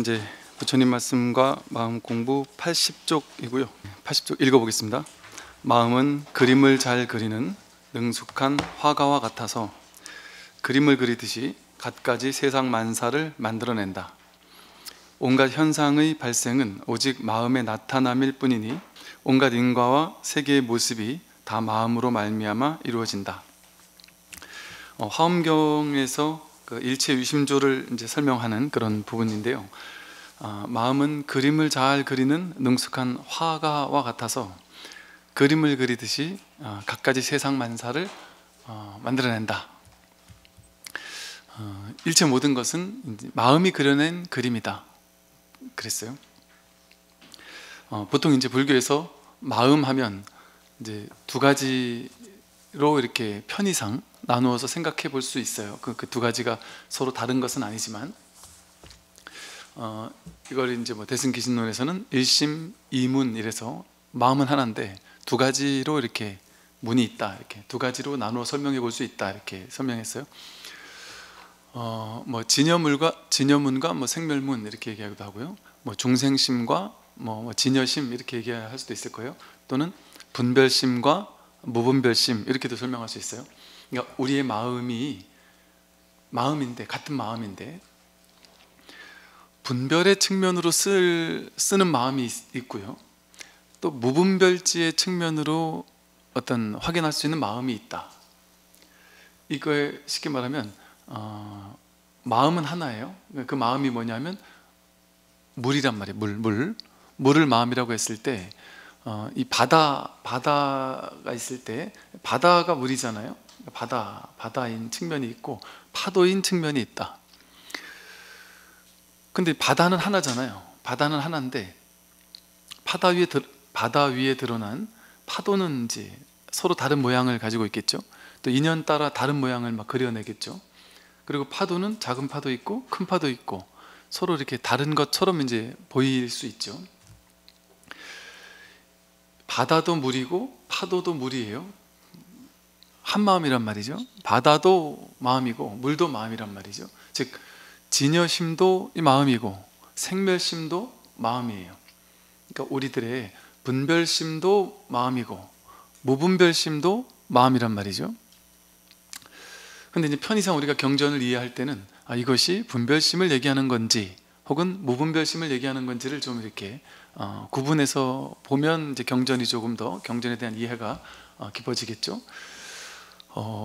이제 부처님 말씀과 마음 공부 80쪽이고요. 80쪽 읽어보겠습니다. 마음은 그림을 잘 그리는 능숙한 화가와 같아서 그림을 그리듯이 갖가지 세상 만사를 만들어낸다. 온갖 현상의 발생은 오직 마음의 나타남일 뿐이니 온갖 인과와 세계의 모습이 다 마음으로 말미암아 이루어진다. 화엄경에서 그 일체 유심조를 이제 설명하는 그런 부분인데요. 마음은 그림을 잘 그리는 능숙한 화가와 같아서 그림을 그리듯이 갖가지 세상 만사를 만들어낸다. 일체 모든 것은 마음이 그려낸 그림이다. 그랬어요. 보통 이제 불교에서 마음 하면 이제 두 가지로 이렇게 편의상 나누어서 생각해 볼 수 있어요. 그 두 가지가 서로 다른 것은 아니지만, 이걸 이제 뭐 대승기신론에서는 일심 이문 이래서 마음은 하나인데 두 가지로 이렇게 문이 있다, 이렇게 두 가지로 나누어 설명해 볼 수 있다, 이렇게 설명했어요. 뭐 진여문과 뭐 생멸문 이렇게 얘기하기도 하고요. 뭐 중생심과 뭐 진여심 이렇게 얘기할 수도 있을 거예요. 또는 분별심과 무분별심 이렇게도 설명할 수 있어요. 그러니까 우리의 마음인데, 같은 마음인데 분별의 측면으로 쓰는 마음이 있고요, 또 무분별지의 측면으로 어떤 확인할 수 있는 마음이 있다. 이거에 쉽게 말하면 마음은 하나예요. 그 마음이 뭐냐면 물이란 말이에요. 물을 마음이라고 했을 때, 이 바다가 있을 때 바다가 물이잖아요. 바다인 측면이 있고 파도인 측면이 있다. 근데 바다는 하나잖아요. 바다는 하나인데 바다 위에 드러난 파도는 이제 서로 다른 모양을 가지고 있겠죠. 또 인연 따라 다른 모양을 막 그려내겠죠. 그리고 파도는 작은 파도 있고 큰 파도 있고 서로 이렇게 다른 것처럼 이제 보일 수 있죠. 바다도 물이고 파도도 물이에요. 한 마음이란 말이죠. 바다도 마음이고 물도 마음이란 말이죠. 즉 진여심도 이 마음이고 생멸심도 마음이에요. 그러니까 우리들의 분별심도 마음이고 무분별심도 마음이란 말이죠. 근데 이제 편의상 우리가 경전을 이해할 때는 이것이 분별심을 얘기하는 건지 혹은 무분별심을 얘기하는 건지를 좀 이렇게 구분해서 보면 이제 경전이 조금 더 경전에 대한 이해가 깊어지겠죠.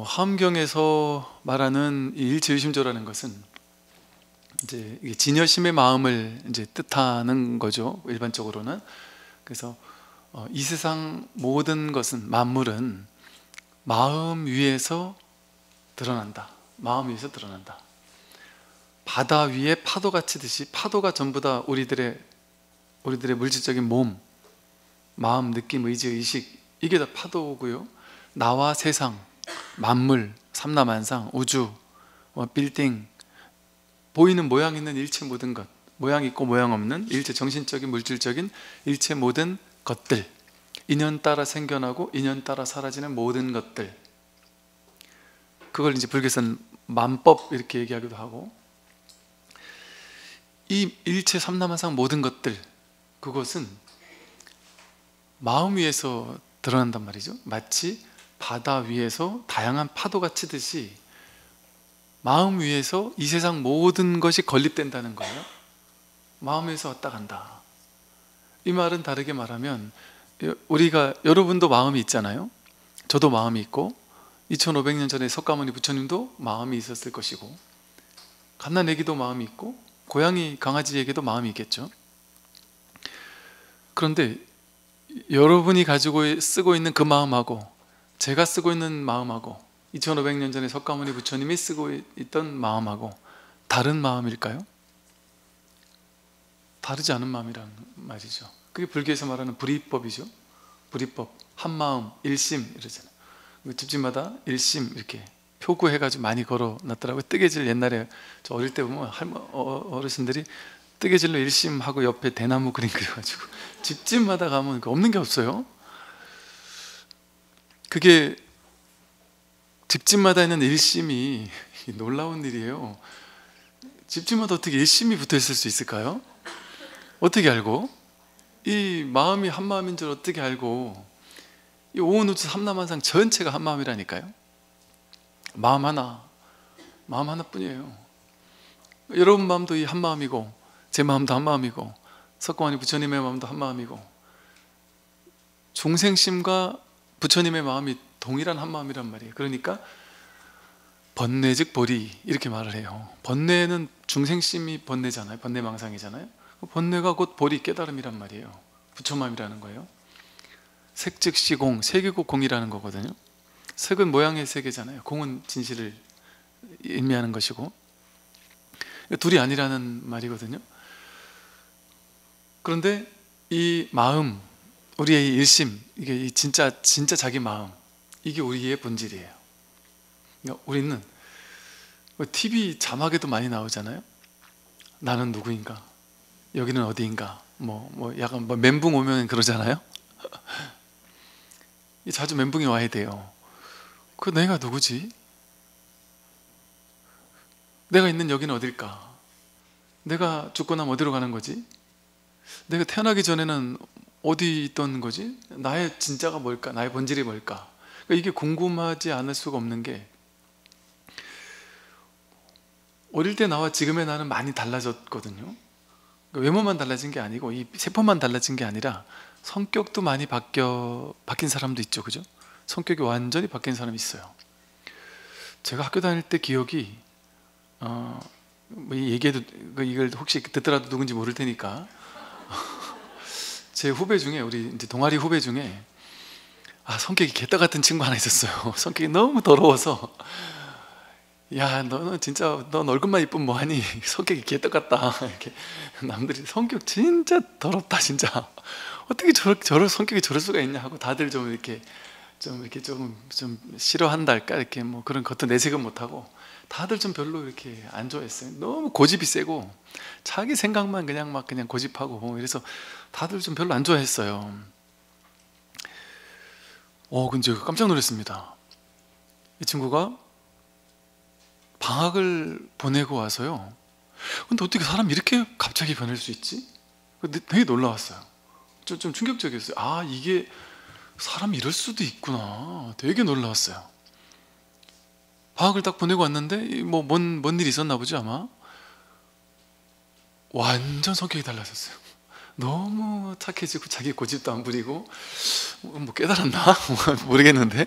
화엄경에서 말하는 이 일체유심조라는 것은 이제 진여심의 마음을 이제 뜻하는 거죠, 일반적으로는. 그래서 이 세상 모든 것은, 만물은 마음 위에서 드러난다. 마음 위에서 드러난다. 바다 위에 파도가 치듯이 파도가 전부 다 우리들의 물질적인 몸, 마음, 느낌, 의지, 의식, 이게 다 파도고요. 나와 세상, 만물, 삼라만상, 우주, 빌딩, 보이는 모양 있는 일체 모든 것, 모양 있고 모양 없는 일체 정신적인 물질적인 일체 모든 것들, 인연 따라 생겨나고 인연 따라 사라지는 모든 것들, 그걸 이제 불교에서는 만법 이렇게 얘기하기도 하고, 이 일체 삼라만상 모든 것들, 그것은 마음 위에서 드러난단 말이죠. 마치 바다 위에서 다양한 파도가 치듯이 마음 위에서 이 세상 모든 것이 건립된다는 거예요. 마음 위에서 왔다 간다. 이 말은 다르게 말하면, 여러분도 마음이 있잖아요. 저도 마음이 있고 2500년 전에 석가모니 부처님도 마음이 있었을 것이고, 갓난아기도 마음이 있고 고양이, 강아지에게도 마음이 있겠죠. 그런데 여러분이 가지고 쓰고 있는 그 마음하고 제가 쓰고 있는 마음하고 2500년 전에 석가모니 부처님이 쓰고 있던 마음하고 다른 마음일까요? 다르지 않은 마음이란 말이죠. 그게 불교에서 말하는 불이법이죠. 불이법, 한마음, 일심 이러잖아요. 집집마다 일심 이렇게 표구해가지고 많이 걸어놨더라고요. 뜨개질, 옛날에 저 어릴 때 보면 어르신들이 뜨개질로 일심하고 옆에 대나무 그림 그려가지고 집집마다 가면 없는 게 없어요. 그게 집집마다 있는 일심이 놀라운 일이에요. 집집마다 어떻게 일심이 붙어 있을 수 있을까요? 어떻게 알고? 이 마음이 한 마음인 줄 어떻게 알고? 이 오은우주 삼라만상 전체가 한 마음이라니까요. 마음 하나뿐이에요. 여러분 마음도 이 한 마음이고, 제 마음도 한 마음이고, 석가모니 부처님의 마음도 한 마음이고, 중생심과 부처님의 마음이 동일한 한 마음이란 말이에요. 그러니까 번뇌 즉 보리, 이렇게 말을 해요. 번뇌는 중생심이 번뇌잖아요. 번뇌망상이잖아요. 번뇌가 곧 보리, 깨달음이란 말이에요. 부처마음이라는 거예요. 색 즉 시공, 색이 곧 공이라는 거거든요. 색은 모양의 세계잖아요. 공은 진실을 의미하는 것이고, 둘이 아니라는 말이거든요. 그런데 이 마음, 우리의 이 일심, 이게 이 진짜 자기 마음, 이게 우리의 본질이에요. 그러니까 우리는 TV 자막에도 많이 나오잖아요. 나는 누구인가? 여기는 어디인가? 약간 멘붕 오면 그러잖아요. 자주 멘붕이 와야 돼요. 그 내가 누구지? 내가 있는 여기는 어딜까? 내가 죽고 나면 어디로 가는 거지? 내가 태어나기 전에는 어디 있던 거지? 나의 진짜가 뭘까? 나의 본질이 뭘까? 그러니까 이게 궁금하지 않을 수가 없는 게, 어릴 때 나와 지금의 나는 많이 달라졌거든요. 그러니까 외모만 달라진 게 아니고, 이 세포만 달라진 게 아니라 성격도 많이 바뀐 사람도 있죠. 그죠? 성격이 완전히 바뀐 사람이 있어요. 제가 학교 다닐 때 기억이, 얘기해도, 이걸 혹시 듣더라도 누군지 모를 테니까, 제 후배 중에, 우리 이제 동아리 후배 중에 성격이 개떡 같은 친구 하나 있었어요. 성격이 너무 더러워서, 야, 너는 진짜 넌 얼굴만 이쁘면 뭐하니? 성격이 개떡 같다. 이렇게 남들이 성격 진짜 더럽다 진짜. 어떻게 저런 성격이 저럴 수가 있냐 하고, 다들 좀 싫어한달까, 이렇게 그런 겉은 내색은 못하고, 다들 좀 별로 이렇게 안 좋아했어요. 너무 고집이 세고, 자기 생각만 그냥 고집하고, 이래서 다들 좀 별로 안 좋아했어요. 근데 제가 깜짝 놀랐습니다. 이 친구가 방학을 보내고 와서요, 근데 어떻게 사람이 이렇게 갑자기 변할 수 있지? 되게 놀라웠어요. 좀 충격적이었어요. 이게 사람이 이럴 수도 있구나. 되게 놀라웠어요. 방학을 딱 보내고 왔는데 뭔 일이 있었나 보죠 아마. 완전 성격이 달라졌어요. 너무 착해지고, 자기 고집도 안 부리고, 깨달았나? 모르겠는데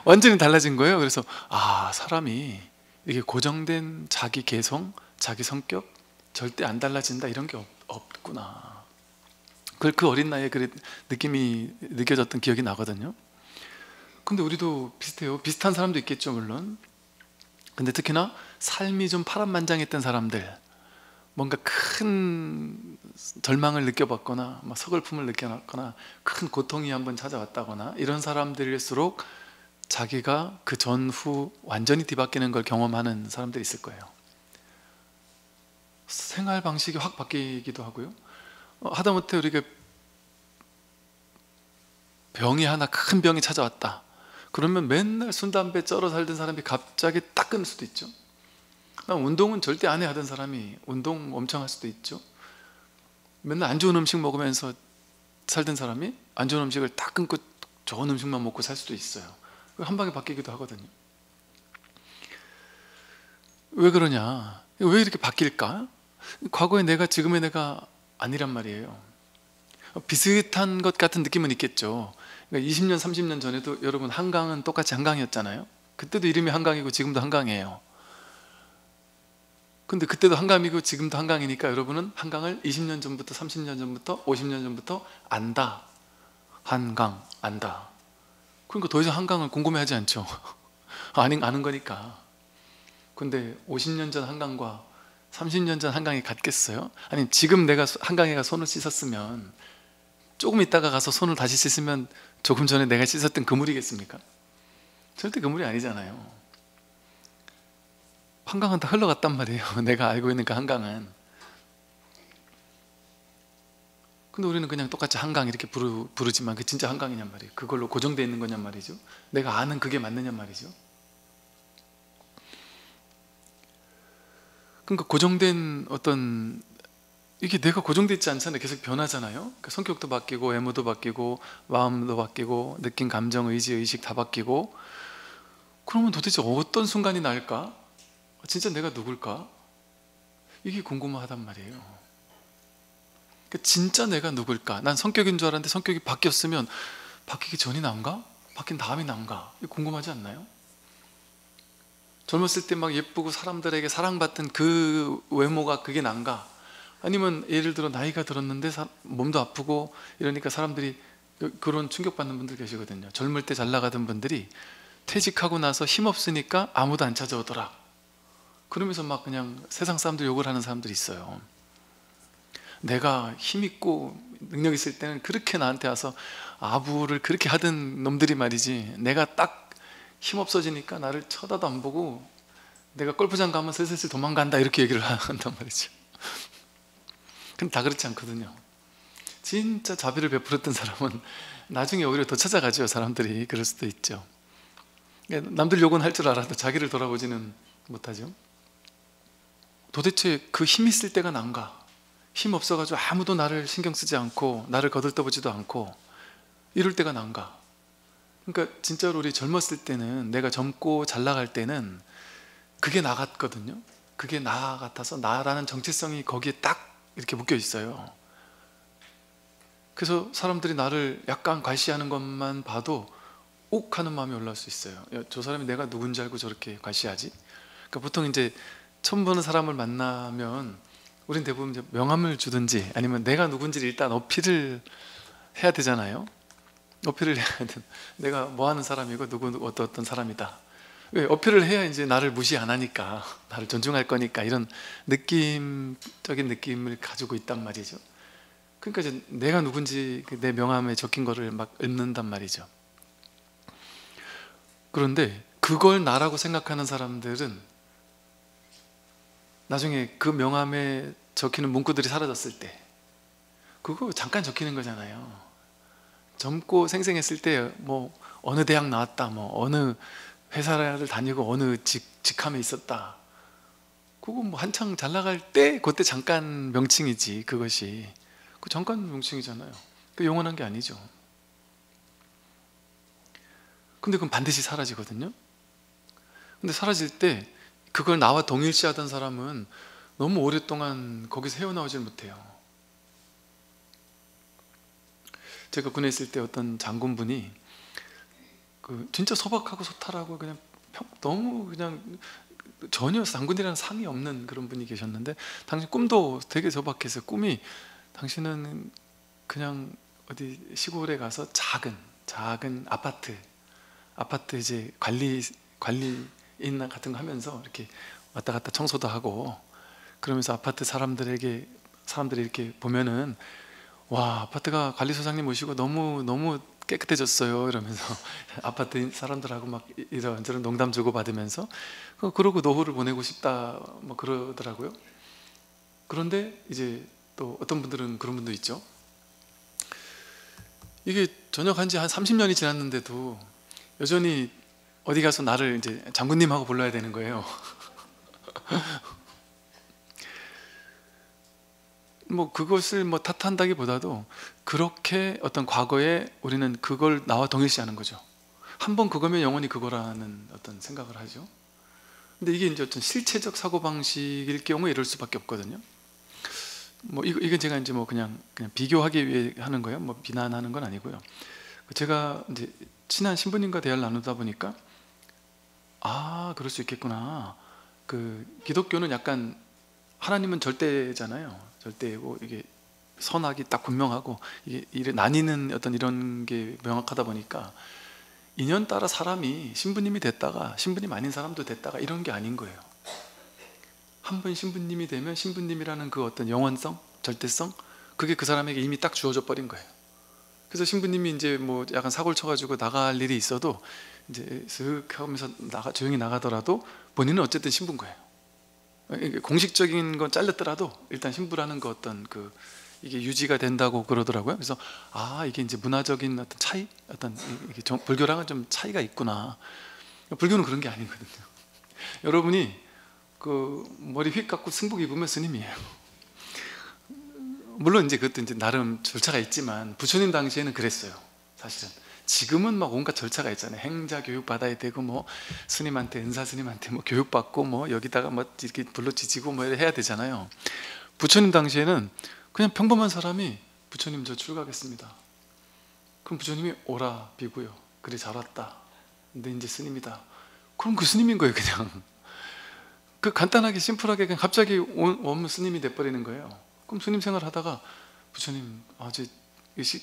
완전히 달라진 거예요. 그래서 사람이 이게 고정된 자기 개성, 자기 성격 절대 안 달라진다, 이런 게 없구나. 그 어린 나이에 그 느낌이 느껴졌던 기억이 나거든요. 근데 우리도 비슷해요. 비슷한 사람도 있겠죠 물론. 근데 특히나 삶이 좀 파란만장했던 사람들, 뭔가 큰 절망을 느껴봤거나 서글픔을 느껴봤거나 큰 고통이 한번 찾아왔다거나, 이런 사람들일수록 자기가 그 전후 완전히 뒤바뀌는 걸 경험하는 사람들이 있을 거예요. 생활 방식이 확 바뀌기도 하고요. 하다못해 우리가 큰 병이 찾아왔다 그러면, 맨날 술 담배 쩔어 살던 사람이 갑자기 딱 끊을 수도 있죠. 운동은 절대 안 해 하던 사람이 운동 엄청 할 수도 있죠. 맨날 안 좋은 음식 먹으면서 살던 사람이 안 좋은 음식을 딱 끊고 좋은 음식만 먹고 살 수도 있어요. 한 방에 바뀌기도 하거든요. 왜 그러냐? 왜 이렇게 바뀔까? 과거의 내가 지금의 내가 아니란 말이에요. 비슷한 것 같은 느낌은 있겠죠. 그러니까 20년, 30년 전에도 여러분 한강은 똑같이 한강이었잖아요. 그때도 이름이 한강이고 지금도 한강이에요. 근데 그때도 한강이고 지금도 한강이니까 여러분은 한강을 20년 전부터, 30년 전부터, 50년 전부터 안다. 한강, 안다. 그러니까 더 이상 한강을 궁금해하지 않죠. 아는 거니까. 근데 50년 전 한강과 30년 전 한강이 같겠어요? 아니, 지금 내가 한강에 가 손을 씻었으면, 조금 있다가 가서 손을 다시 씻으면 조금 전에 내가 씻었던 그 물이겠습니까? 절대 그 물이 아니잖아요. 한강은 다 흘러갔단 말이에요. 내가 알고 있는 그 한강은. 근데 우리는 그냥 똑같이 한강 이렇게 부르지만, 그 진짜 한강이냔 말이에요. 그걸로 고정되어 있는 거냔 말이죠. 내가 아는 그게 맞느냔 말이죠. 그러니까 고정된 어떤, 이게 내가 고정되어 있지 않잖아요. 계속 변하잖아요. 그러니까 성격도 바뀌고 외모도 바뀌고 마음도 바뀌고 느낀 감정, 의지, 의식 다 바뀌고. 그러면 도대체 어떤 순간이 날까? 진짜 내가 누굴까? 이게 궁금하단 말이에요. 그러니까 진짜 내가 누굴까? 난 성격인 줄 알았는데 성격이 바뀌었으면 바뀌기 전이 난가? 바뀐 다음이 난가? 이거 궁금하지 않나요? 젊었을 때 막 예쁘고 사람들에게 사랑받던 그 외모가 그게 난가? 아니면 예를 들어 나이가 들었는데 몸도 아프고 이러니까 사람들이 그런 충격받는 분들 계시거든요. 젊을 때 잘 나가던 분들이 퇴직하고 나서 힘없으니까 아무도 안 찾아오더라. 그러면서 막 그냥 세상 사람들 욕을 하는 사람들이 있어요. 내가 힘있고 능력 있을 때는 그렇게 나한테 와서 아부를 그렇게 하던 놈들이 말이지, 내가 딱 힘없어지니까 나를 쳐다도 안 보고 내가 골프장 가면 슬슬 도망간다, 이렇게 얘기를 한단 말이죠. 근데 다 그렇지 않거든요. 진짜 자비를 베풀었던 사람은 나중에 오히려 더 찾아가죠. 사람들이 그럴 수도 있죠. 남들 욕은 할 줄 알아도 자기를 돌아보지는 못하죠. 도대체 그 힘 있을 때가 난가? 힘 없어가지고 아무도 나를 신경 쓰지 않고 나를 거들떠보지도 않고 이럴 때가 난가? 그러니까 진짜로 우리 젊었을 때는, 내가 젊고 잘 나갈 때는 그게 나 같거든요. 그게 나 같아서 나라는 정체성이 거기에 딱 이렇게 묶여 있어요. 그래서 사람들이 나를 약간 과시하는 것만 봐도 욱 하는 마음이 올라올 수 있어요. 야, 저 사람이 내가 누군지 알고 저렇게 과시하지? 그러니까 보통 이제 처음 보는 사람을 만나면 우린 대부분 이제 명함을 주든지 아니면 내가 누군지를 일단 어필을 해야 되잖아요. 어필을 해야 돼. 내가 뭐 하는 사람이고 누구 어떤 사람이다. 왜? 어필을 해야 이제 나를 무시 안 하니까, 나를 존중할 거니까, 이런 느낌적인 느낌을 가지고 있단 말이죠. 그러니까 이제 내가 누군지 내 명함에 적힌 거를 막 읽는단 말이죠. 그런데 그걸 나라고 생각하는 사람들은 나중에 그 명함에 적히는 문구들이 사라졌을 때, 그거 잠깐 적히는 거잖아요. 젊고 생생했을 때 뭐 어느 대학 나왔다, 뭐 어느 회사를 다니고 어느 직함에 있었다, 그거 뭐 한창 잘 나갈 때 그때 잠깐 명칭이지. 그것이 그 잠깐 명칭이잖아요. 그 영원한 게 아니죠. 근데 그건 반드시 사라지거든요. 근데 사라질 때 그걸 나와 동일시하던 사람은 너무 오랫동안 거기서 헤어나오질 못해요. 제가 군에 있을 때 어떤 장군분이 진짜 소박하고 소탈하고 그냥 너무 그냥 전혀 장군이라는 상이 없는 그런 분이 계셨는데, 당신 꿈도 되게 소박해서, 꿈이 당신은 그냥 어디 시골에 가서 작은 아파트 이제 관리인 같은 거 하면서 이렇게 왔다 갔다 청소도 하고, 그러면서 아파트 사람들이 이렇게 보면은 와, 아파트가 관리소장님 모시고 너무 깨끗해졌어요 이러면서 아파트 사람들하고 막 이런저런 농담 주고받으면서 그러고 노후를 보내고 싶다 뭐 그러더라고요. 그런데 이제 또 어떤 분들은 그런 분도 있죠. 이게 전역한 지 한 30년이 지났는데도 여전히 어디 가서 나를 이제 장군님하고 불러야 되는 거예요. 뭐 그것을 뭐 탓한다기보다도 그렇게 어떤 과거에 우리는 그걸 나와 동일시하는 거죠. 한번 그거면 영원히 그거라는 어떤 생각을 하죠. 근데 이게 이제 어떤 실체적 사고방식일 경우에 이럴 수밖에 없거든요. 뭐 이건 제가 이제 뭐 그냥 비교하기 위해 하는 거예요. 뭐 비난하는 건 아니고요. 제가 이제 친한 신부님과 대화를 나누다 보니까 그럴 수 있겠구나. 기독교는 약간 하나님은 절대잖아요. 절대고 이게 선악이 딱 분명하고 이게 나뉘는 어떤 이런 게 명확하다 보니까 인연 따라 사람이 신부님이 됐다가 신부님 아닌 사람도 됐다가 이런 게 아닌 거예요. 한 번 신부님이 되면 신부님이라는 그 어떤 영원성, 절대성, 그게 그 사람에게 이미 딱 주어져 버린 거예요. 그래서 신부님이 이제 뭐 약간 사고를 쳐가지고 나갈 일이 있어도 이제 슥 하면서 조용히 나가더라도 본인은 어쨌든 신부인 거예요. 공식적인 건 잘렸더라도 일단 신부라는 거 어떤 이게 유지가 된다고 그러더라고요. 그래서 이게 이제 문화적인 어떤 차이, 이게 불교랑은 좀 차이가 있구나. 불교는 그런 게 아니거든요. 여러분이 그 머리 휙 깎고 승복 입으면 스님이에요. 물론 이제 그것도 이제 나름 절차가 있지만 부처님 당시에는 그랬어요. 사실은 지금은 막 온갖 절차가 있잖아요. 행자 교육 받아야 되고 뭐 스님한테 은사 스님한테 뭐 교육 받고 뭐 여기다가 뭐 이렇게 불로 지지고 뭐 이렇게 해야 되잖아요. 부처님 당시에는 그냥 평범한 사람이 부처님 저 출가하겠습니다. 그럼 부처님이 오라 비구요. 그래 잘 왔다. 근데 이제 스님이다. 그럼 그 스님인 거예요. 그냥 그 간단하게 심플하게 그냥 갑자기 오면 스님이 돼버리는 거예요. 그럼 스님 생활하다가 부처님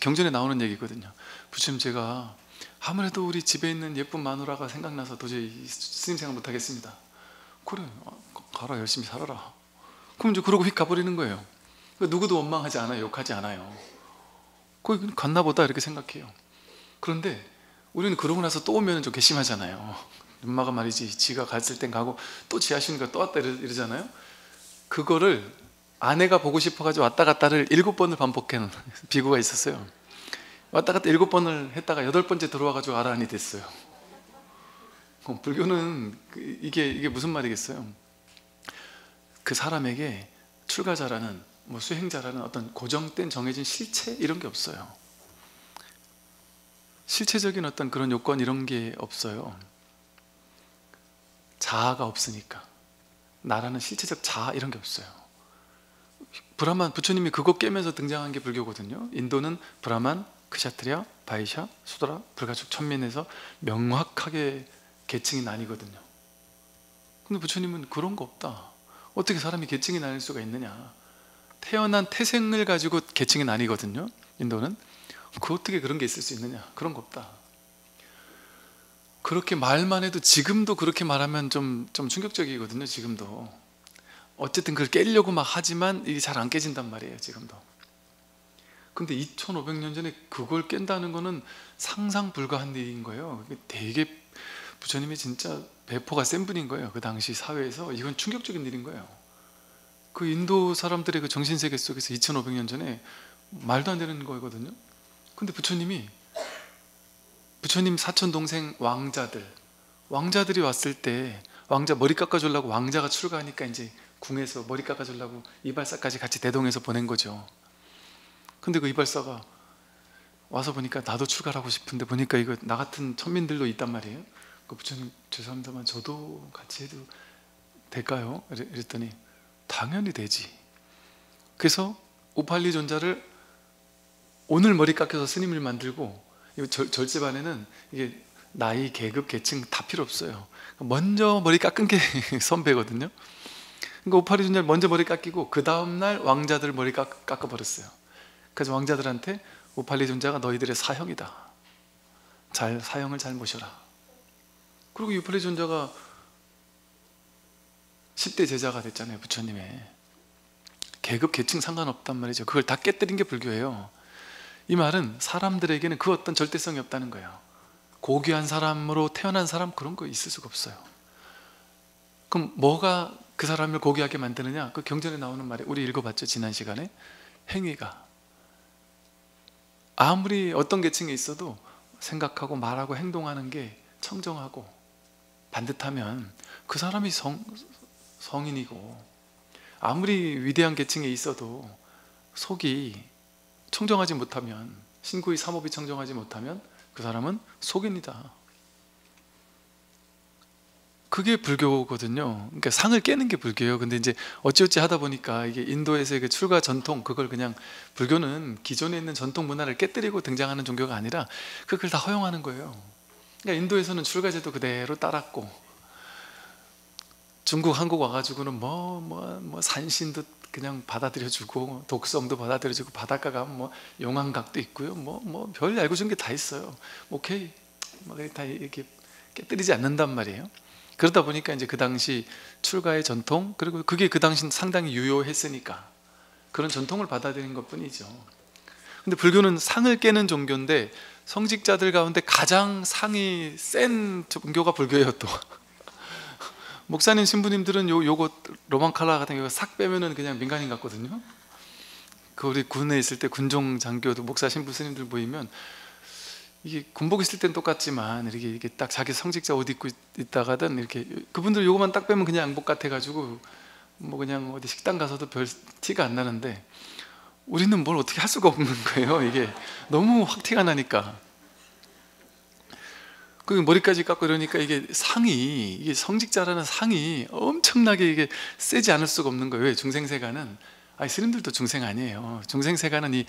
경전에 나오는 얘기거든요. 부처님 제가 아무래도 우리 집에 있는 예쁜 마누라가 생각나서 도저히 스님 생활 못하겠습니다. 그래 가라 열심히 살아라. 그럼 이제 그러고 휙 가버리는 거예요. 누구도 원망하지 않아요. 욕하지 않아요. 거기 갔나 보다 이렇게 생각해요. 그런데 우리는 그러고 나서 또 오면 좀 괘씸하잖아요. 엄마가 말이지 지가 갔을 땐 가고 또 지 하시니까 또 왔다 이러잖아요. 그거를 아내가 보고 싶어가지고 왔다 갔다를 7번을 반복한 비구가 있었어요. 왔다 갔다 7번을 했다가 8번째 들어와가지고 아라한이 됐어요. 불교는 이게 무슨 말이겠어요? 그 사람에게 출가자라는 뭐 수행자라는 어떤 고정된 정해진 실체 이런 게 없어요. 실체적인 어떤 그런 요건 이런 게 없어요. 자아가 없으니까. 나라는 실체적 자아 이런 게 없어요. 브라만 부처님이 그거 깨면서 등장한 게 불교거든요. 인도는 브라만, 크샤트리아, 바이샤, 수드라, 불가축, 천민에서 명확하게 계층이 나뉘거든요. 근데 부처님은 그런 거 없다. 어떻게 사람이 계층이 나뉠 수가 있느냐. 태어난 태생을 가지고 계층이 나뉘거든요. 인도는 그 어떻게 그런 게 있을 수 있느냐. 그런 거 없다. 그렇게 말만 해도 지금도 그렇게 말하면 좀 충격적이거든요. 지금도 어쨌든 그걸 깨려고 막 하지만 이게 잘 안 깨진단 말이에요. 지금도. 근데 2500년 전에 그걸 깬다는 거는 상상 불가한 일인 거예요. 되게 부처님이 진짜 배포가 센 분인 거예요. 그 당시 사회에서 이건 충격적인 일인 거예요. 그 인도 사람들의 그 정신세계 속에서 2500년 전에 말도 안 되는 거거든요. 근데 부처님 사촌 동생 왕자들이 왔을 때 왕자 머리 깎아주려고 왕자가 출가하니까 이제 궁에서 머리 깎아주려고 이발사까지 같이 대동해서 보낸 거죠. 근데 그 이발사가 와서 보니까 나도 출가를 하고 싶은데 보니까 이거 나 같은 천민들도 있단 말이에요. 그 부처님 죄송합니다만 저도 같이 해도 될까요? 이랬더니 당연히 되지. 그래서 우팔리 존자를 오늘 머리 깎여서 스님을 만들고 절제반에는 이게 나이, 계급, 계층 다 필요 없어요. 먼저 머리 깎은 게 선배거든요. 그러니까 우팔리 존자를 먼저 머리 깎이고 그 다음날 왕자들 머리 깎아버렸어요. 그래서 왕자들한테 우팔리 존자가 너희들의 사형이다. 사형을 잘 모셔라. 그리고 우팔리 존자가 10대 제자가 됐잖아요. 부처님의 계급 계층 상관없단 말이죠. 그걸 다 깨뜨린 게 불교예요. 이 말은 사람들에게는 그 어떤 절대성이 없다는 거예요. 고귀한 사람으로 태어난 사람 그런 거 있을 수가 없어요. 그럼 뭐가 그 사람을 고귀하게 만드느냐? 그 경전에 나오는 말에 우리 읽어봤죠. 지난 시간에 행위가 아무리 어떤 계층에 있어도 생각하고 말하고 행동하는 게 청정하고 반듯하면 그 사람이 성인이고, 아무리 위대한 계층에 있어도 속이 청정하지 못하면, 신구의 삼업이 청정하지 못하면 그 사람은 속인이다. 그게 불교거든요. 그러니까 상을 깨는 게 불교예요. 근데 이제 어찌어찌 하다 보니까 이게 인도에서의 그 출가 전통, 그걸 그냥 불교는 기존에 있는 전통 문화를 깨뜨리고 등장하는 종교가 아니라 그걸 다 허용하는 거예요. 그러니까 인도에서는 출가제도 그대로 따랐고, 중국, 한국 와가지고는 뭐 산신도 그냥 받아들여주고, 독성도 받아들여주고, 바닷가 가면 뭐 용왕각도 있고요. 뭐 별 알고 준 게 다 있어요. 오케이, 다 이렇게 깨뜨리지 않는단 말이에요. 그러다 보니까 이제 그 당시 출가의 전통, 그리고 그게 그 당시 상당히 유효했으니까 그런 전통을 받아들인 것 뿐이죠. 근데 불교는 상을 깨는 종교인데 성직자들 가운데 가장 상이 센 종교가 불교예요. 또 목사님 신부님들은 요거 로만 칼라 같은 거 싹 빼면은 그냥 민간인 같거든요. 그 우리 군에 있을 때 군종 장교도 목사 신부 스님들 모이면 이게 군복 있을 땐 똑같지만 이렇게 딱 자기 성직자 옷 입고 있다가든 이렇게 그분들 요거만 딱 빼면 그냥 양복 같아가지고 뭐 그냥 어디 식당 가서도 별 티가 안 나는데 우리는 뭘 어떻게 할 수가 없는 거예요. 이게 너무 확 티가 나니까. 그 머리까지 깎고 이러니까 이게 상이, 이게 성직자라는 상이 엄청나게 이게 세지 않을 수가 없는 거예요. 왜? 중생세간은, 아니 스님들도 중생 아니에요. 중생세간은 이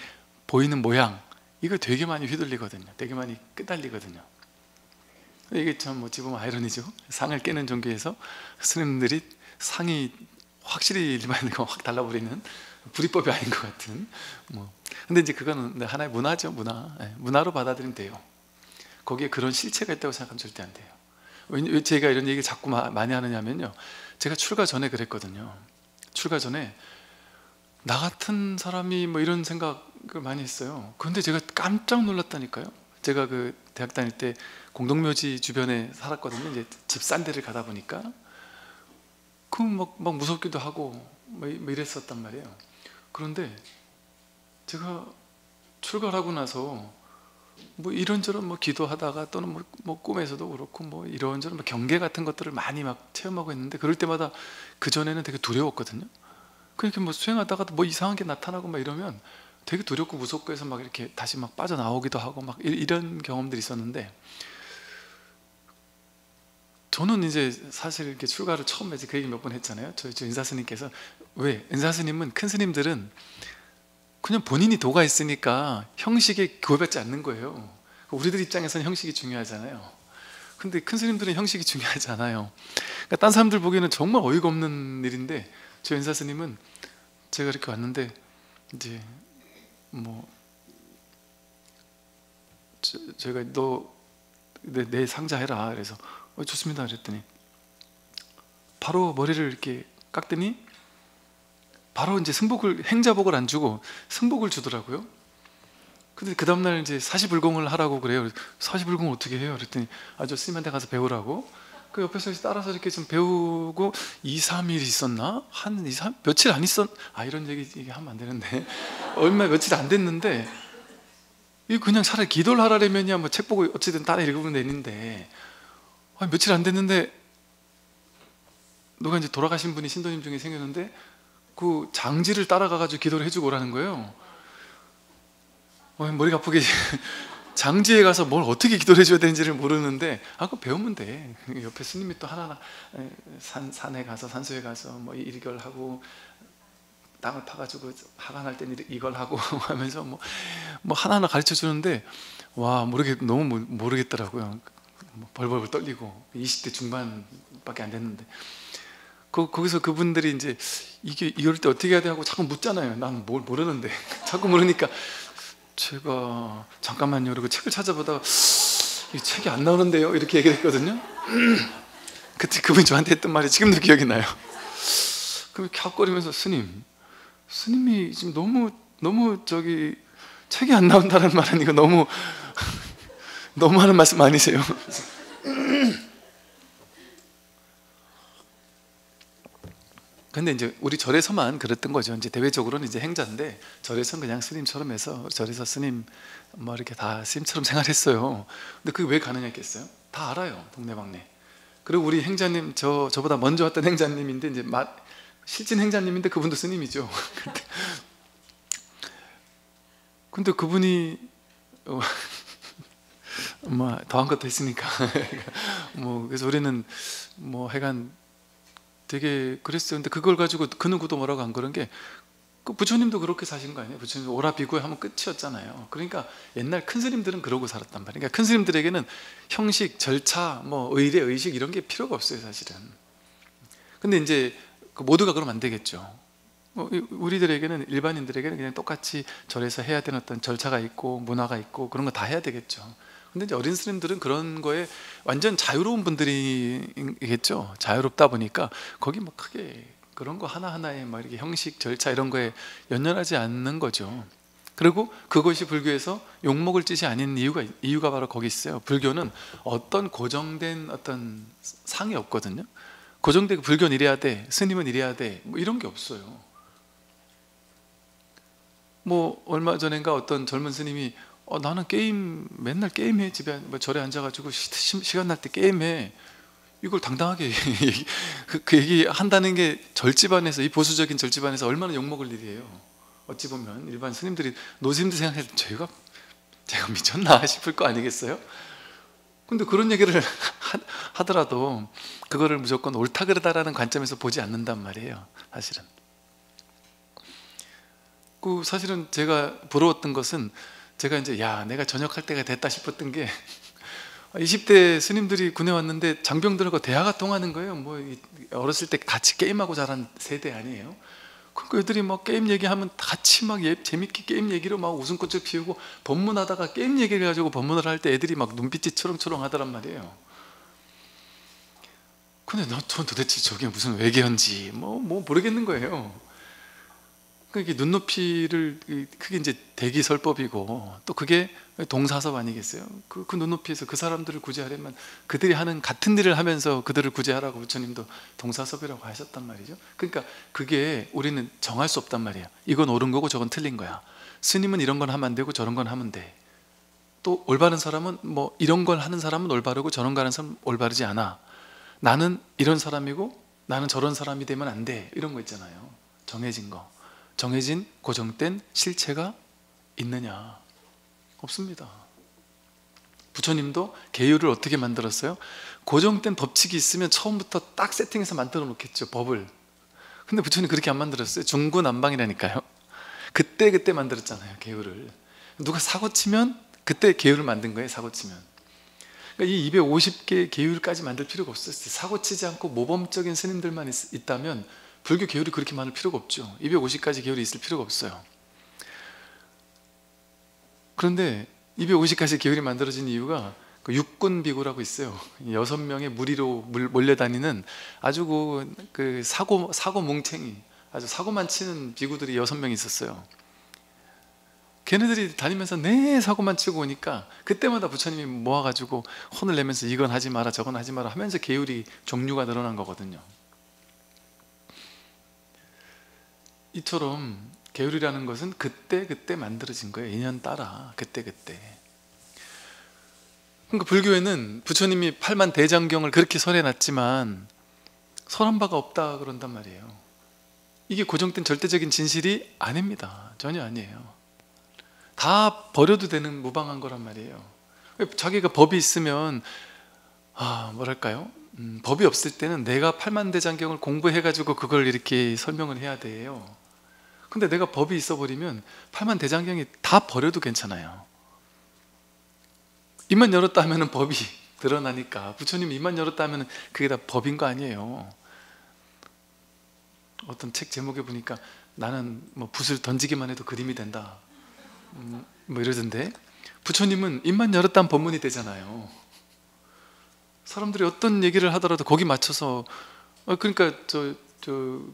보이는 모양 이거 되게 많이 휘둘리거든요. 되게 많이 끄달리거든요. 이게 참 어찌 보면 아이러니죠. 상을 깨는 종교에서 스님들이 상이 확실히 일반인과 확 달라버리는 불이법이 아닌 것 같은 뭐. 근데 이제 그거는 하나의 문화죠. 문화. 문화로 받아들이면 돼요. 거기에 그런 실체가 있다고 생각하면 절대 안 돼요. 왜 제가 이런 얘기를 자꾸 많이 하느냐면요, 제가 출가 전에 그랬거든요. 출가 전에 나 같은 사람이 뭐 이런 생각을 많이 했어요. 그런데 제가 깜짝 놀랐다니까요. 제가 그 대학 다닐 때 공동묘지 주변에 살았거든요. 이제 집 싼 데를 가다 보니까 그 막 무섭기도 하고 뭐 이랬었단 말이에요. 그런데 제가 출가를 하고 나서 뭐 이런저런 뭐 기도하다가 또는 뭐 꿈에서도 그렇고 뭐 이런저런 뭐 경계 같은 것들을 많이 막 체험하고 있는데, 그럴 때마다 그 전에는 되게 두려웠거든요. 그렇게 뭐 수행하다가도 뭐 이상한 게 나타나고 막 이러면 되게 두렵고 무섭고 해서 막 이렇게 다시 막 빠져나오기도 하고 막 이런 경험들이 있었는데, 저는 이제 사실 이렇게 출가를 처음 해서 그 얘기 몇 번 했잖아요. 저희 인사 스님께서, 왜? 인사 스님은, 큰 스님들은 그냥 본인이 도가 있으니까 형식에 구애받지 않는 거예요. 우리들 입장에서는 형식이 중요하잖아요. 근데 큰 스님들은 형식이 중요하지 않아요. 그러니까 딴 사람들 보기에는 정말 어이가 없는 일인데, 저 인사 스님은 제가 이렇게 왔는데 이제 뭐 제가 너 내 상자 해라. 그래서 좋습니다. 그랬더니 바로 머리를 이렇게 깎더니 바로 이제 승복을, 행자복을 안 주고 승복을 주더라고요. 근데 그 다음날 이제 사시불공을 하라고 그래요. 사시불공을 어떻게 해요? 그랬더니 저 스님한테 가서 배우라고. 그 옆에서 따라서 이렇게 좀 배우고 2, 3일 있었나? 한 2, 3, 며칠 안 있었, 이런 얘기 하면 안 되는데 얼마 며칠 안 됐는데, 이 그냥 차라리 기도를 하라면야 뭐 책 보고 어찌든 따라 읽으면 되는데, 며칠 안 됐는데 누가 이제 돌아가신 분이 신도님 중에 생겼는데 그 장지를 따라가가지고 기도를 해주고 오라는 거예요. 머리가 아프게 장지에 가서 뭘 어떻게 기도를 해줘야 되는지를 모르는데, 그거 배우면 돼. 옆에 스님이 또 하나하나 산에 가서, 산소에 가서 뭐 이걸 하고, 땅을 파가지고 화가 날 때는 이걸 하고 하면서 뭐 하나하나 가르쳐 주는데, 와, 너무 모르겠더라고요. 벌벌 떨리고 20대 중반밖에 안 됐는데, 거기서 그분들이 이제 이럴 때 어떻게 해야 돼 하고 자꾸 묻잖아요. 나는 뭘 모르는데 자꾸 모르니까 제가 잠깐만요 그리고 책을 찾아보다가 이 책이 안 나오는데요 이렇게 얘기를 했거든요. 그때 그분이 저한테 했던 말이 지금도 기억이 나요. 그럼 캬거리면서 스님이 지금 너무 저기 책이 안 나온다는 말은 이거 너무 하는 말씀 아니세요? 근데 이제 우리 절에서만 그랬던 거죠. 이제 대외적으로는 이제 행자인데, 절에서는 그냥 스님처럼 해서, 절에서 스님 뭐 이렇게 다 스님처럼 생활했어요. 근데 그게 왜 가능했겠어요? 다 알아요, 동네방네. 그리고 우리 행자님, 저보다 먼저 왔던 행자님인데, 이제 실진 행자님인데 그분도 스님이죠. 근데 그분이 뭐 더한 것도 있으니까 뭐 그래서 우리는 뭐 하여간 되게 그랬어요. 근데 그걸 가지고 그 누구도 뭐라고 안 그런 게, 그 부처님도 그렇게 사신 거 아니에요? 부처님 오라 비구에 하면 끝이었잖아요. 그러니까 옛날 큰 스님들은 그러고 살았단 말이에요. 그러니까 큰 스님들에게는 형식, 절차, 뭐 의례, 의식 이런 게 필요가 없어요, 사실은. 근데 이제 모두가 그러면 안 되겠죠. 우리들에게는, 일반인들에게는 그냥 똑같이 절에서 해야 되는 어떤 절차가 있고 문화가 있고 그런 거 다 해야 되겠죠. 근데 이제 어린 스님들은 그런 거에 완전 자유로운 분들이겠죠. 자유롭다 보니까 거기 뭐 크게 그런 거 하나하나에 막 이렇게 형식, 절차 이런 거에 연연하지 않는 거죠. 그리고 그것이 불교에서 욕먹을 짓이 아닌 이유가 바로 거기 있어요. 불교는 어떤 고정된 어떤 상이 없거든요. 고정된 불교는 이래야 돼, 스님은 이래야 돼, 뭐 이런 게 없어요. 뭐 얼마 전인가 어떤 젊은 스님이 나는 게임 맨날 게임해. 집에 뭐 절에 앉아가지고 시간 날 때 게임해. 이걸 당당하게 그 얘기 한다는 게 절집안에서, 이 보수적인 절집안에서 얼마나 욕먹을 일이에요. 어찌 보면 일반 스님들이, 노스님들 생각할 때 제가 미쳤나 싶을 거 아니겠어요? 근데 그런 얘기를 하더라도 그거를 무조건 옳다 그르다라는 관점에서 보지 않는단 말이에요. 사실은 사실은 제가 부러웠던 것은, 제가 이제 내가 전역할 때가 됐다 싶었던 게 20대 스님들이 군에 왔는데 장병들하고 대화가 통하는 거예요. 뭐 어렸을 때 같이 게임하고 자란 세대 아니에요. 그러니까 애들이 막 게임 얘기하면 같이 막 재밌게 게임 얘기로 막 웃음꽃을 피우고, 법문하다가 게임 얘기를 가지고 법문을 할 때 애들이 막 눈빛이 초롱초롱 하더란 말이에요. 근데 전 도대체 저게 무슨 외계어인지 뭐 모르겠는 거예요. 그게 눈높이를, 그게 이제 대기설법이고, 또 그게 동사섭 아니겠어요? 그 눈높이에서 그 사람들을 구제하려면 그들이 하는 같은 일을 하면서 그들을 구제하라고 부처님도 동사섭이라고 하셨단 말이죠. 그러니까 그게 우리는 정할 수 없단 말이에요. 이건 옳은 거고 저건 틀린 거야. 스님은 이런 건 하면 안 되고 저런 건 하면 돼. 또 올바른 사람은 뭐 이런 걸 하는 사람은 올바르고 저런 거 하는 사람은 올바르지 않아. 나는 이런 사람이고 나는 저런 사람이 되면 안 돼. 이런 거 있잖아요. 정해진 거. 정해진 고정된 실체가 있느냐? 없습니다. 부처님도 계율을 어떻게 만들었어요? 고정된 법칙이 있으면 처음부터 딱 세팅해서 만들어 놓겠죠, 법을. 근데 부처님 그렇게 안 만들었어요. 중구난방이라니까요. 그때 만들었잖아요, 계율을. 누가 사고 치면 그때 계율을 만든 거예요, 사고 치면. 그러니까 이 250개의 계율까지 만들 필요가 없었어요. 사고 치지 않고 모범적인 스님들만 있다면 불교 계율이 그렇게 많을 필요가 없죠. 250가지 계율이 있을 필요가 없어요. 그런데 250가지 계율이 만들어진 이유가 그 육군 비구라고 있어요. 6명의 무리로 몰려다니는 아주 그 사고 뭉탱이, 아주 사고만 치는 비구들이 6명 있었어요. 걔네들이 다니면서 내 사고만 치고 오니까 그때마다 부처님이 모아가지고 혼을 내면서 이건 하지 마라 저건 하지 마라 하면서 계율이 종류가 늘어난 거거든요. 이처럼 계율이라는 것은 그때 만들어진 거예요. 인연 따라 그때. 그러니까 불교에는 부처님이 8만 대장경을 그렇게 설해놨지만 설한 바가 없다 그런단 말이에요. 이게 고정된 절대적인 진실이 아닙니다. 전혀 아니에요. 다 버려도 되는 무방한 거란 말이에요. 자기가 법이 있으면 뭐랄까요? 법이 없을 때는 내가 8만 대장경을 공부해가지고 그걸 이렇게 설명을 해야 돼요. 근데 내가 법이 있어버리면 8만 대장경이 다 버려도 괜찮아요. 입만 열었다 하면 법이 드러나니까. 부처님이 입만 열었다 하면 그게 다 법인 거 아니에요. 어떤 책 제목에 보니까 나는 뭐 붓을 던지기만 해도 그림이 된다 뭐 이러던데, 부처님은 입만 열었다 하면 법문이 되잖아요. 사람들이 어떤 얘기를 하더라도 거기 맞춰서, 그러니까 저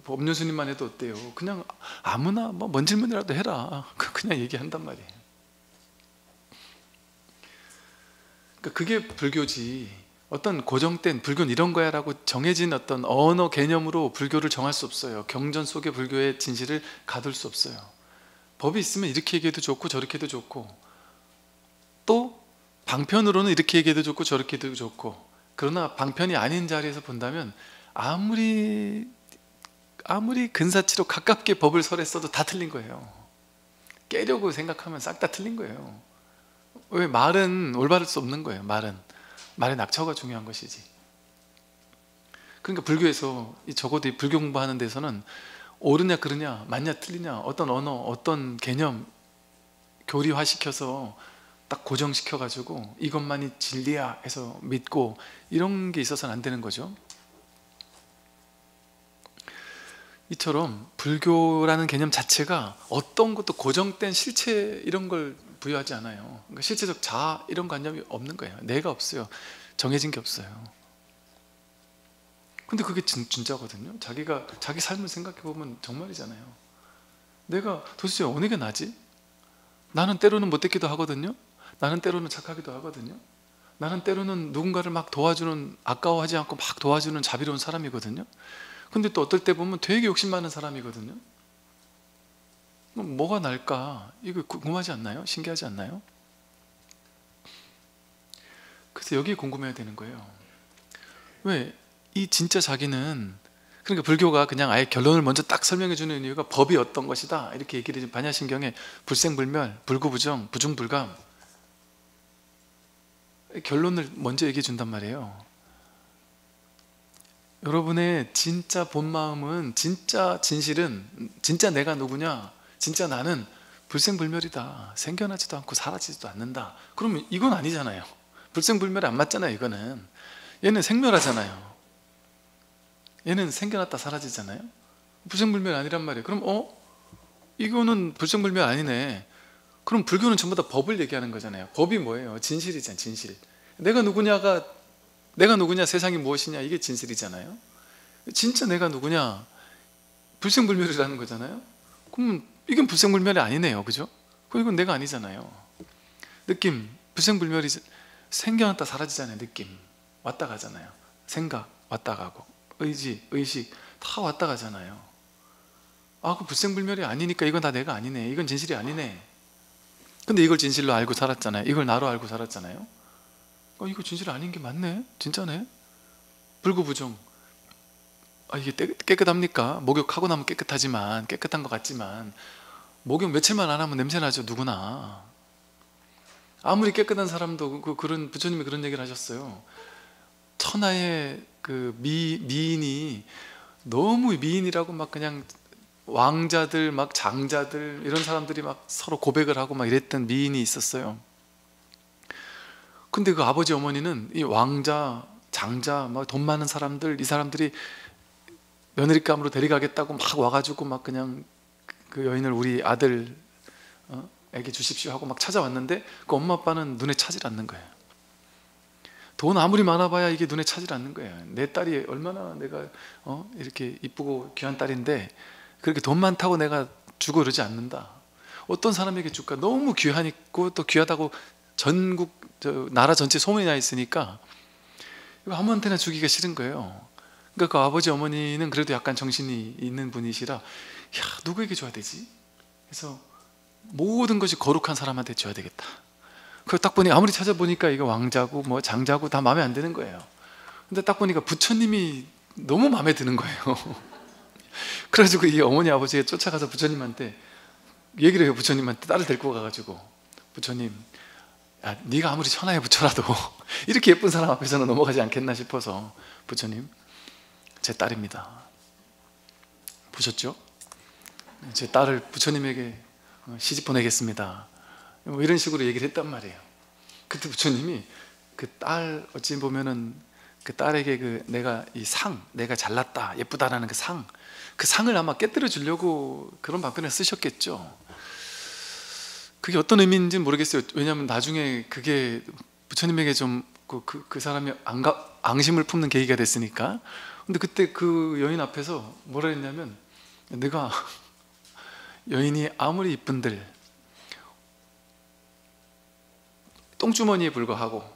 법륜스님만 해도 어때요? 그냥 아무나 뭔 질문이라도 해라 그냥 얘기한단 말이에요. 그러니까 그게 불교지, 어떤 고정된 불교는 이런 거야 라고 정해진 어떤 언어 개념으로 불교를 정할 수 없어요. 경전 속의 불교의 진실을 가둘 수 없어요. 법이 있으면 이렇게 얘기해도 좋고 저렇게 해도 좋고, 또 방편으로는 이렇게 얘기해도 좋고 저렇게 해도 좋고, 그러나 방편이 아닌 자리에서 본다면 아무리 근사치로 가깝게 법을 설했어도 다 틀린 거예요. 깨려고 생각하면 싹 다 틀린 거예요. 왜? 말은 올바를 수 없는 거예요. 말의 낙처가 중요한 것이지. 그러니까 불교에서 적어도 불교 공부하는 데서는 옳으냐 그르냐, 맞냐 틀리냐, 어떤 언어, 어떤 개념 교리화시켜서 딱 고정시켜가지고 이것만이 진리야 해서 믿고 이런 게 있어서는 안 되는 거죠. 이처럼 불교라는 개념 자체가 어떤 것도 고정된 실체 이런 걸 부여하지 않아요. 그러니까 실체적 자아 이런 관념이 없는 거예요. 내가 없어요. 정해진 게 없어요. 근데 그게 진짜거든요. 자기 삶을 생각해 보면 정말이잖아요. 내가 도대체 어느 게 나지? 나는 때로는 못됐기도 하거든요. 나는 때로는 착하기도 하거든요. 나는 때로는 누군가를 막 도와주는, 아까워하지 않고 막 도와주는 자비로운 사람이거든요. 근데 또 어떨 때 보면 되게 욕심 많은 사람이거든요. 뭐가 날까? 이거 궁금하지 않나요? 신기하지 않나요? 그래서 여기에 궁금해야 되는 거예요. 왜 이 진짜 자기는, 그러니까 불교가 그냥 아예 결론을 먼저 딱 설명해 주는 이유가 법이 어떤 것이다 이렇게 얘기를 해준, 반야신경에 불생불멸, 불구부정, 부중불감, 결론을 먼저 얘기해 준단 말이에요. 여러분의 진짜 본 마음은, 진짜 진실은, 진짜 내가 누구냐, 진짜 나는 불생불멸이다. 생겨나지도 않고 사라지지도 않는다. 그러면 이건 아니잖아요. 불생불멸이 안 맞잖아요. 이거는, 얘는 생멸하잖아요. 얘는 생겨났다 사라지잖아요. 불생불멸 아니란 말이에요. 그럼 이거는 불생불멸 아니네. 그럼 불교는 전부 다 법을 얘기하는 거잖아요. 법이 뭐예요? 진실이잖아요. 진실. 내가 누구냐, 세상이 무엇이냐, 이게 진실이잖아요. 진짜 내가 누구냐, 불생불멸이라는 거잖아요. 그러면 이건 불생불멸이 아니네요. 그죠? 그럼 이건 내가 아니잖아요. 느낌, 불생불멸이 생겨났다 사라지잖아요. 느낌 왔다 가잖아요. 생각 왔다 가고, 의지, 의식 다 왔다 가잖아요. 그 불생불멸이 아니니까 이건 다 내가 아니네, 이건 진실이 아니네. 근데 이걸 진실로 알고 살았잖아요. 이걸 나로 알고 살았잖아요. 이거 진실 아닌 게 맞네, 진짜네. 불구부정, 이게 깨끗합니까? 목욕하고 나면 깨끗하지만, 깨끗한 것 같지만 목욕 며칠만 안 하면 냄새나죠, 누구나. 아무리 깨끗한 사람도 그런, 부처님이 그런 얘기를 하셨어요. 천하의 그 미인이, 너무 미인이라고 막 그냥 왕자들, 막 장자들, 이런 사람들이 막 서로 고백을 하고 막 이랬던 미인이 있었어요. 근데 그 아버지 어머니는 이 왕자, 장자, 막 돈 많은 사람들, 이 사람들이 며느리감으로 데려가겠다고 막 와가지고 막 그냥 그 여인을 우리 아들 에게 주십시오 하고 막 찾아왔는데, 그 엄마 아빠는 눈에 차질 않는 거예요. 돈 아무리 많아봐야 이게 눈에 차질 않는 거예요. 내 딸이 얼마나 내가 이렇게 이쁘고 귀한 딸인데 그렇게 돈 많다고 내가 주고 그러지 않는다. 어떤 사람에게 줄까? 너무 귀하고 또 귀하다고 전국 나라 전체 소문이 나 있으니까 이거 아무한테나 주기가 싫은 거예요. 그러니까 그 아버지 어머니는 그래도 약간 정신이 있는 분이시라, 누구에게 줘야 되지? 그래서 모든 것이 거룩한 사람한테 줘야 되겠다. 그걸 딱 보니, 아무리 찾아보니까 이거 왕자고 뭐 장자고 다 마음에 안 드는 거예요. 근데 딱 보니까 부처님이 너무 마음에 드는 거예요. 그래가지고 이 어머니 아버지가 쫓아가서 부처님한테 얘기를 해요. 부처님한테 딸을 데리고 가가지고, 부처님, 네가 아무리 천하의 부처라도 이렇게 예쁜 사람 앞에서는 넘어가지 않겠나 싶어서, 부처님, 제 딸입니다. 보셨죠? 제 딸을 부처님에게 시집 보내겠습니다. 뭐 이런 식으로 얘기를 했단 말이에요. 그때 부처님이 그 딸, 어찌 보면은 그 딸에게 내가 이 상, 내가 잘났다, 예쁘다라는 그 상을 아마 깨뜨려 주려고 그런 방편을 쓰셨겠죠. 그게 어떤 의미인지는 모르겠어요. 왜냐하면 나중에 그게 부처님에게 좀 그 사람이 앙심을 품는 계기가 됐으니까. 근데 그때 그 여인 앞에서 뭐라 했냐면, 내가 여인이 아무리 이쁜들 똥주머니에 불과하고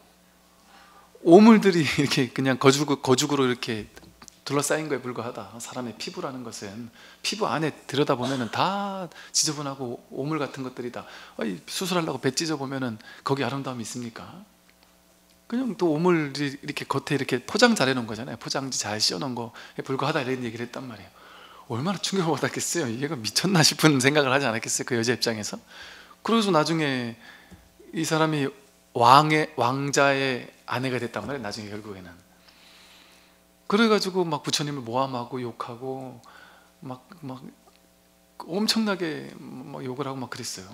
오물들이 이렇게 그냥 거죽으로 이렇게 둘러싸인 거에 불과하다. 사람의 피부라는 것은, 피부 안에 들여다보면 다 지저분하고 오물 같은 것들이다. 수술하려고 배 찢어보면 거기 아름다움이 있습니까? 그냥 또 오물이 이렇게 겉에 이렇게 포장 잘 해놓은 거잖아요. 포장지 잘 씌워놓은 거에 불과하다, 이런 얘기를 했단 말이에요. 얼마나 충격을 받았겠어요. 얘가 미쳤나 싶은 생각을 하지 않았겠어요, 그 여자 입장에서. 그래서 나중에 이 사람이 왕자의 아내가 됐단 말이에요, 나중에 결국에는. 그래가지고 막 부처님을 모함하고 욕하고 막 엄청나게 막 욕을 하고 막 그랬어요.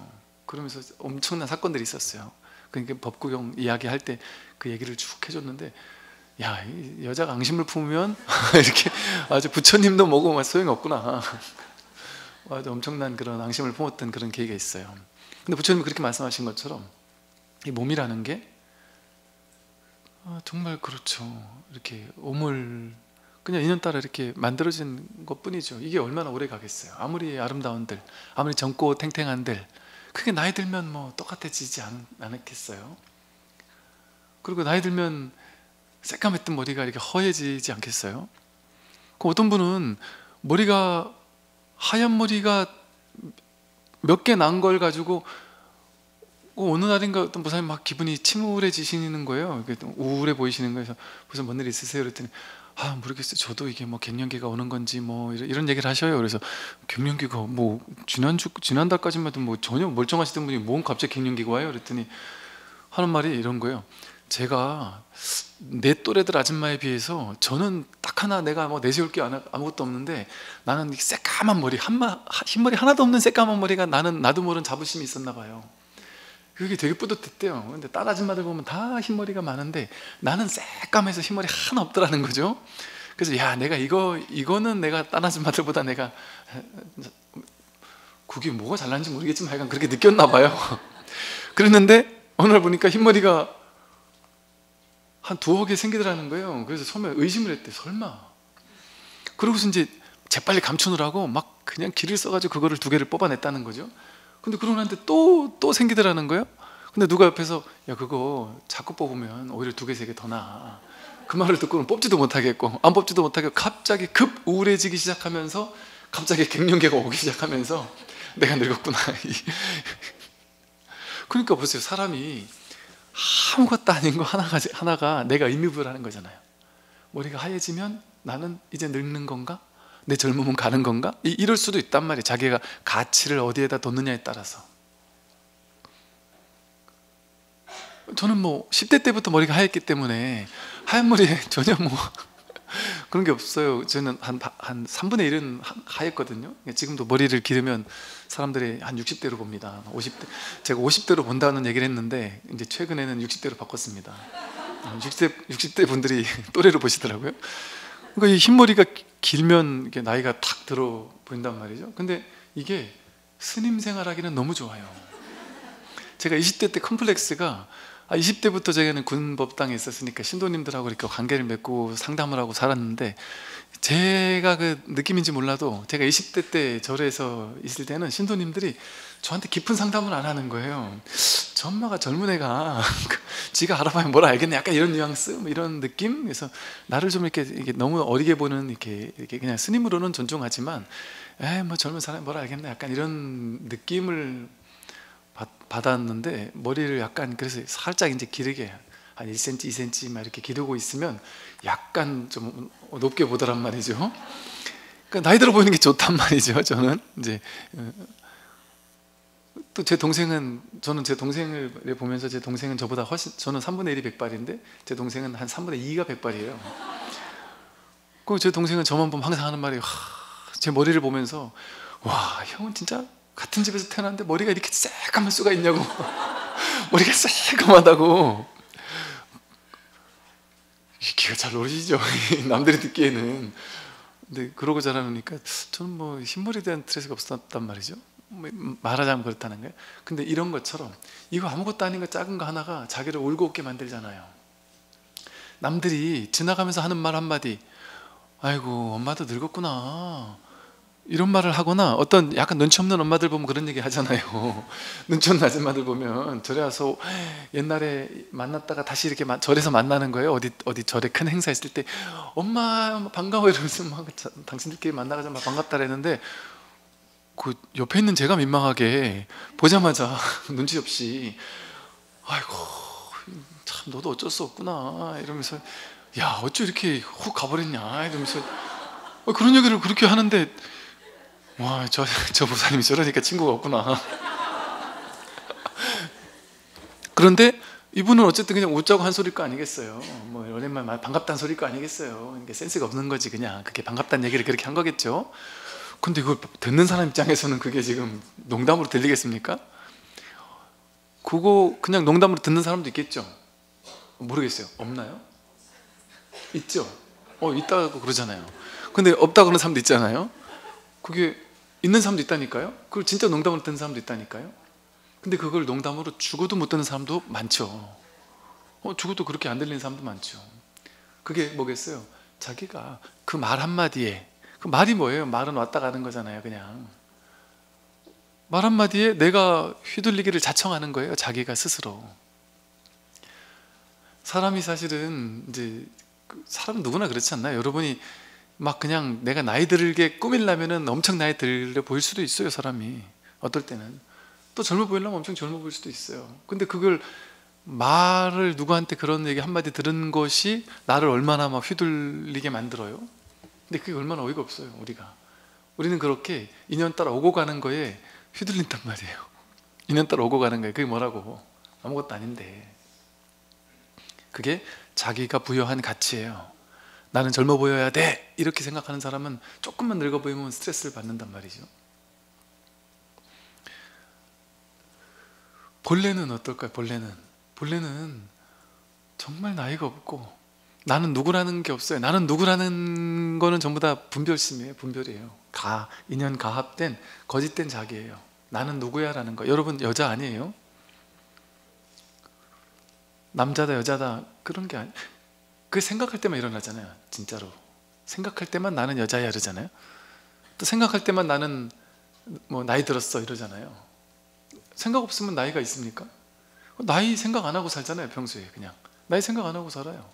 그러면서 엄청난 사건들이 있었어요. 그러니까 법구경 이야기할 때 그 얘기를 쭉 해줬는데, 이 여자가 앙심을 품으면 이렇게 아주 부처님도 뭐고 소용이 없구나. 아주 엄청난 그런 앙심을 품었던 그런 계기가 있어요. 근데 부처님이 그렇게 말씀하신 것처럼 이 몸이라는 게 정말 그렇죠. 이렇게 오물, 그냥 인연따라 이렇게 만들어진 것 뿐이죠. 이게 얼마나 오래 가겠어요. 아무리 아름다운들, 아무리 젊고 탱탱한들, 그게 나이 들면 뭐 똑같아지지 않겠어요? 그리고 나이 들면 새까맸던 머리가 이렇게 허해지지 않겠어요? 어떤 분은 하얀 머리가 몇 개 난 걸 가지고 어느 날인가 어떤 목사님 막 기분이 침울해지시는 거예요. 이게 좀 우울해 보이시는 거예요. 그래서 무슨 뭔 일 있으세요? 그랬더니 모르겠어요. 저도 이게 뭐 갱년기가 오는 건지 뭐 이런 얘기를 하셔요. 그래서 갱년기가 뭐 지난달까지만 해도 뭐 전혀 멀쩡하시던 분이 뭔 갑자기 갱년기가 와요? 그랬더니 하는 말이 이런 거예요. 제가 내 또래들 아줌마에 비해서 저는 딱 하나 내가 뭐 내세울 게 아무것도 없는데 나는 이 새까만 머리 흰머리 하나도 없는 새까만 머리가 나도 모르는 자부심이 있었나 봐요. 그게 되게 뿌듯했대요. 근데 딸 아줌마들 보면 다 흰머리가 많은데 나는 새까매서 흰머리 하나 없더라는 거죠. 그래서 야, 내가 이거는 내가 딸 아줌마들보다 내가 그게 뭐가 잘나는지 모르겠지만 약간 그렇게 느꼈나 봐요. 그랬는데 어느 날 보니까 흰머리가 한 두어 개 생기더라는 거예요. 그래서 처음에 의심을 했대. 설마. 그러고서 이제 재빨리 감추느라고 막 그냥 기를 써가지고 그거를 두 개를 뽑아냈다는 거죠. 근데 그러고 나는데 또 생기더라는 거예요. 근데 누가 옆에서 야, 그거 자꾸 뽑으면 오히려 두 개, 세 개 더 나아. 그 말을 듣고는 뽑지도 못하겠고 안 뽑지도 못하겠고 갑자기 급 우울해지기 시작하면서 갑자기 갱년기가 오기 시작하면서 내가 늙었구나. 그러니까 보세요. 사람이 아무것도 아닌 거 하나가 내가 의미부여하는 거잖아요. 머리가 하얘지면 나는 이제 늙는 건가? 내 젊음은 가는 건가? 이럴 수도 있단 말이에요. 자기가 가치를 어디에다 뒀느냐에 따라서. 저는 뭐 10대 때부터 머리가 하였기 때문에 하얀 머리에 전혀 뭐 그런 게 없어요. 저는 한 3분의 1은 하였거든요. 지금도 머리를 기르면 사람들이 한 60대로 봅니다. 50대. 제가 50대로 본다는 얘기를 했는데 이제 최근에는 60대로 바꿨습니다. 60대 분들이 또래로 보시더라고요. 그러니까 이 흰머리가 길면 이게 나이가 탁 들어 보인단 말이죠. 근데 이게 스님 생활하기는 너무 좋아요. 제가 20대 때 컴플렉스가 20대부터 제가는 군법당에 있었으니까 신도님들하고 이렇게 관계를 맺고 상담을 하고 살았는데 제가 그 느낌인지 몰라도 제가 20대 때 절에서 있을 때는 신도님들이 저한테 깊은 상담을 안 하는 거예요. 저 엄마가 젊은 애가 지가 알아봐야 뭘 알겠네, 약간 이런 뉘앙스, 뭐 이런 느낌. 그래서 나를 좀 이렇게 너무 어리게 보는 이렇게 그냥 스님으로는 존중하지만 에이 뭐 젊은 사람이 뭘 알겠네, 약간 이런 느낌을 받았는데 머리를 약간 그래서 살짝 이제 기르게 한 1cm, 2cm 막 이렇게 기르고 있으면 약간 좀 높게 보더란 말이죠. 그러니까 나이 들어 보이는 게 좋단 말이죠. 저는 이제 또 제 동생은, 저는 제 동생을 보면서 제 동생은 저보다 훨씬, 저는 3분의 1이 백발인데 제 동생은 한 3분의 2가 백발이에요. 그 제 동생은 저만 보면 항상 하는 말이 제 머리를 보면서 와, 형은 진짜 같은 집에서 태어났는데 머리가 이렇게 새까만 수가 있냐고. 머리가 새까마다고. 기가 잘 어울리죠. 남들이 듣기에는. 근데 그러고 자라니까 저는 뭐 흰머리에 대한 스트레스가 없었단 말이죠. 말하자면 그렇다는 거예요. 근데 이런 것처럼 이거 아무것도 아닌 거 작은 거 하나가 자기를 울고 웃게 만들잖아요. 남들이 지나가면서 하는 말 한마디, 아이고 엄마도 늙었구나, 이런 말을 하거나, 어떤 약간 눈치 없는 엄마들 보면 그런 얘기 하잖아요. 눈치 없는 아줌마들 보면 절에 와서 옛날에 만났다가 다시 이렇게 절에서 만나는 거예요. 어디 절에 큰 행사 있을 때 엄마 반가워 이러면서 막 당신들끼리 만나가지고 막 반갑다 그랬는데 그 옆에 있는 제가 민망하게 보자마자 눈치 없이 아이고 참 너도 어쩔 수 없구나 이러면서 야 어찌 이렇게 훅 가버렸냐 이러면서 그런 얘기를 그렇게 하는데 와, 저 보사님이 저러니까 친구가 없구나. 그런데 이분은 어쨌든 그냥 웃자고 한 소리일 거 아니겠어요. 뭐 오랜만에 반갑다는 소리일 거 아니겠어요. 이게 센스가 없는 거지. 그냥 그렇게 반갑다는 얘기를 그렇게 한 거겠죠. 근데 그걸 듣는 사람 입장에서는 그게 지금 농담으로 들리겠습니까? 그거 그냥 농담으로 듣는 사람도 있겠죠. 모르겠어요. 없나요? 있죠. 있다고 그러잖아요. 근데 없다고 그러는 사람도 있잖아요. 그게 있는 사람도 있다니까요. 그걸 진짜 농담으로 듣는 사람도 있다니까요. 근데 그걸 농담으로 죽어도 못 듣는 사람도 많죠. 죽어도 그렇게 안 들리는 사람도 많죠. 그게 뭐겠어요? 자기가 그 말 한마디에, 그 말이 뭐예요? 말은 왔다 가는 거잖아요. 그냥 말 한마디에 내가 휘둘리기를 자청하는 거예요. 자기가 스스로. 사람이 사실은 이제 사람 누구나 그렇지 않나요? 여러분이 막 그냥 내가 나이 들게 꾸밀려면은 엄청 나이 들려 보일 수도 있어요. 사람이 어떨 때는 또 젊어 보이려면 엄청 젊어 보일 수도 있어요. 근데 그걸 말을 누구한테 그런 얘기 한마디 들은 것이 나를 얼마나 막 휘둘리게 만들어요. 근데 그게 얼마나 어이가 없어요. 우리는 그렇게 인연 따라 오고 가는 거에 휘둘린단 말이에요. 인연 따라 오고 가는 거예요. 그게 뭐라고? 아무것도 아닌데. 그게 자기가 부여한 가치예요. 나는 젊어 보여야 돼 이렇게 생각하는 사람은 조금만 늙어 보이면 스트레스를 받는단 말이죠. 본래는 어떨까요? 본래는 정말 나이가 없고 나는 누구라는 게 없어요. 나는 누구라는 거는 전부 다 분별심이에요. 분별이에요. 인연 가합된 거짓된 자기예요. 나는 누구야 라는 거. 여러분 여자 아니에요? 남자다 여자다 그런 게 아니. 그 생각할 때만 일어나잖아요. 진짜로 생각할 때만 나는 여자야 이러잖아요. 또 생각할 때만 나는 뭐 나이 들었어 이러잖아요. 생각 없으면 나이가 있습니까? 나이 생각 안 하고 살잖아요. 평소에 그냥 나이 생각 안 하고 살아요.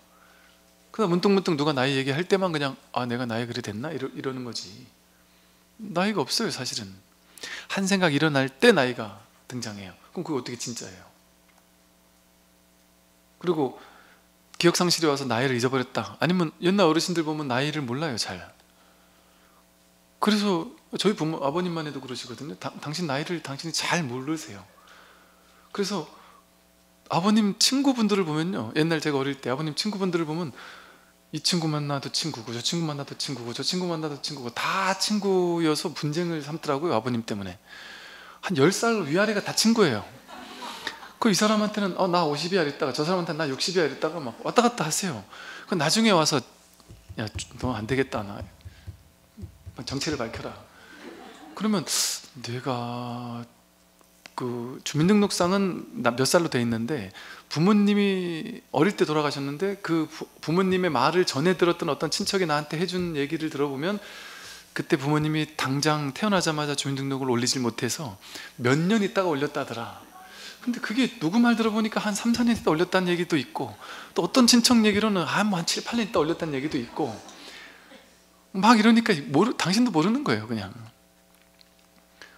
그러다 문득문득 누가 나이 얘기할 때만 그냥 내가 나이 그리 됐나? 이러는 거지. 나이가 없어요. 사실은 한 생각 일어날 때 나이가 등장해요. 그럼 그게 어떻게 진짜예요? 그리고 기억상실이 와서 나이를 잊어버렸다. 아니면 옛날 어르신들 보면 나이를 몰라요. 잘. 그래서 저희 아버님만 해도 그러시거든요. 당신 나이를 당신이 잘 모르세요. 그래서 아버님 친구분들을 보면요, 옛날 제가 어릴 때 아버님 친구분들을 보면 이 친구 만나도 친구고 저 친구 만나도 친구고 저 친구 만나도 친구고 다 친구여서 분쟁을 삼더라고요. 아버님 때문에. 한 10살 위아래가 다 친구예요. 이 사람한테는 나 50이야 이랬다가 저 사람한테는 나 60이야 이랬다가 막 왔다 갔다 하세요. 나중에 와서 야 너 안 되겠다, 나 정체를 밝혀라. 그러면 내가 그 주민등록상은 몇 살로 돼 있는데 부모님이 어릴 때 돌아가셨는데 그 부모님의 말을 전해 들었던 어떤 친척이 나한테 해준 얘기를 들어보면 그때 부모님이 당장 태어나자마자 주민등록을 올리질 못해서 몇 년 있다가 올렸다더라. 근데 그게 누구 말 들어보니까 한 3, 4년 있다 올렸다는 얘기도 있고 또 어떤 친척 얘기로는 한 7, 8년 있다 올렸다는 얘기도 있고 막 이러니까 당신도 모르는 거예요. 그냥.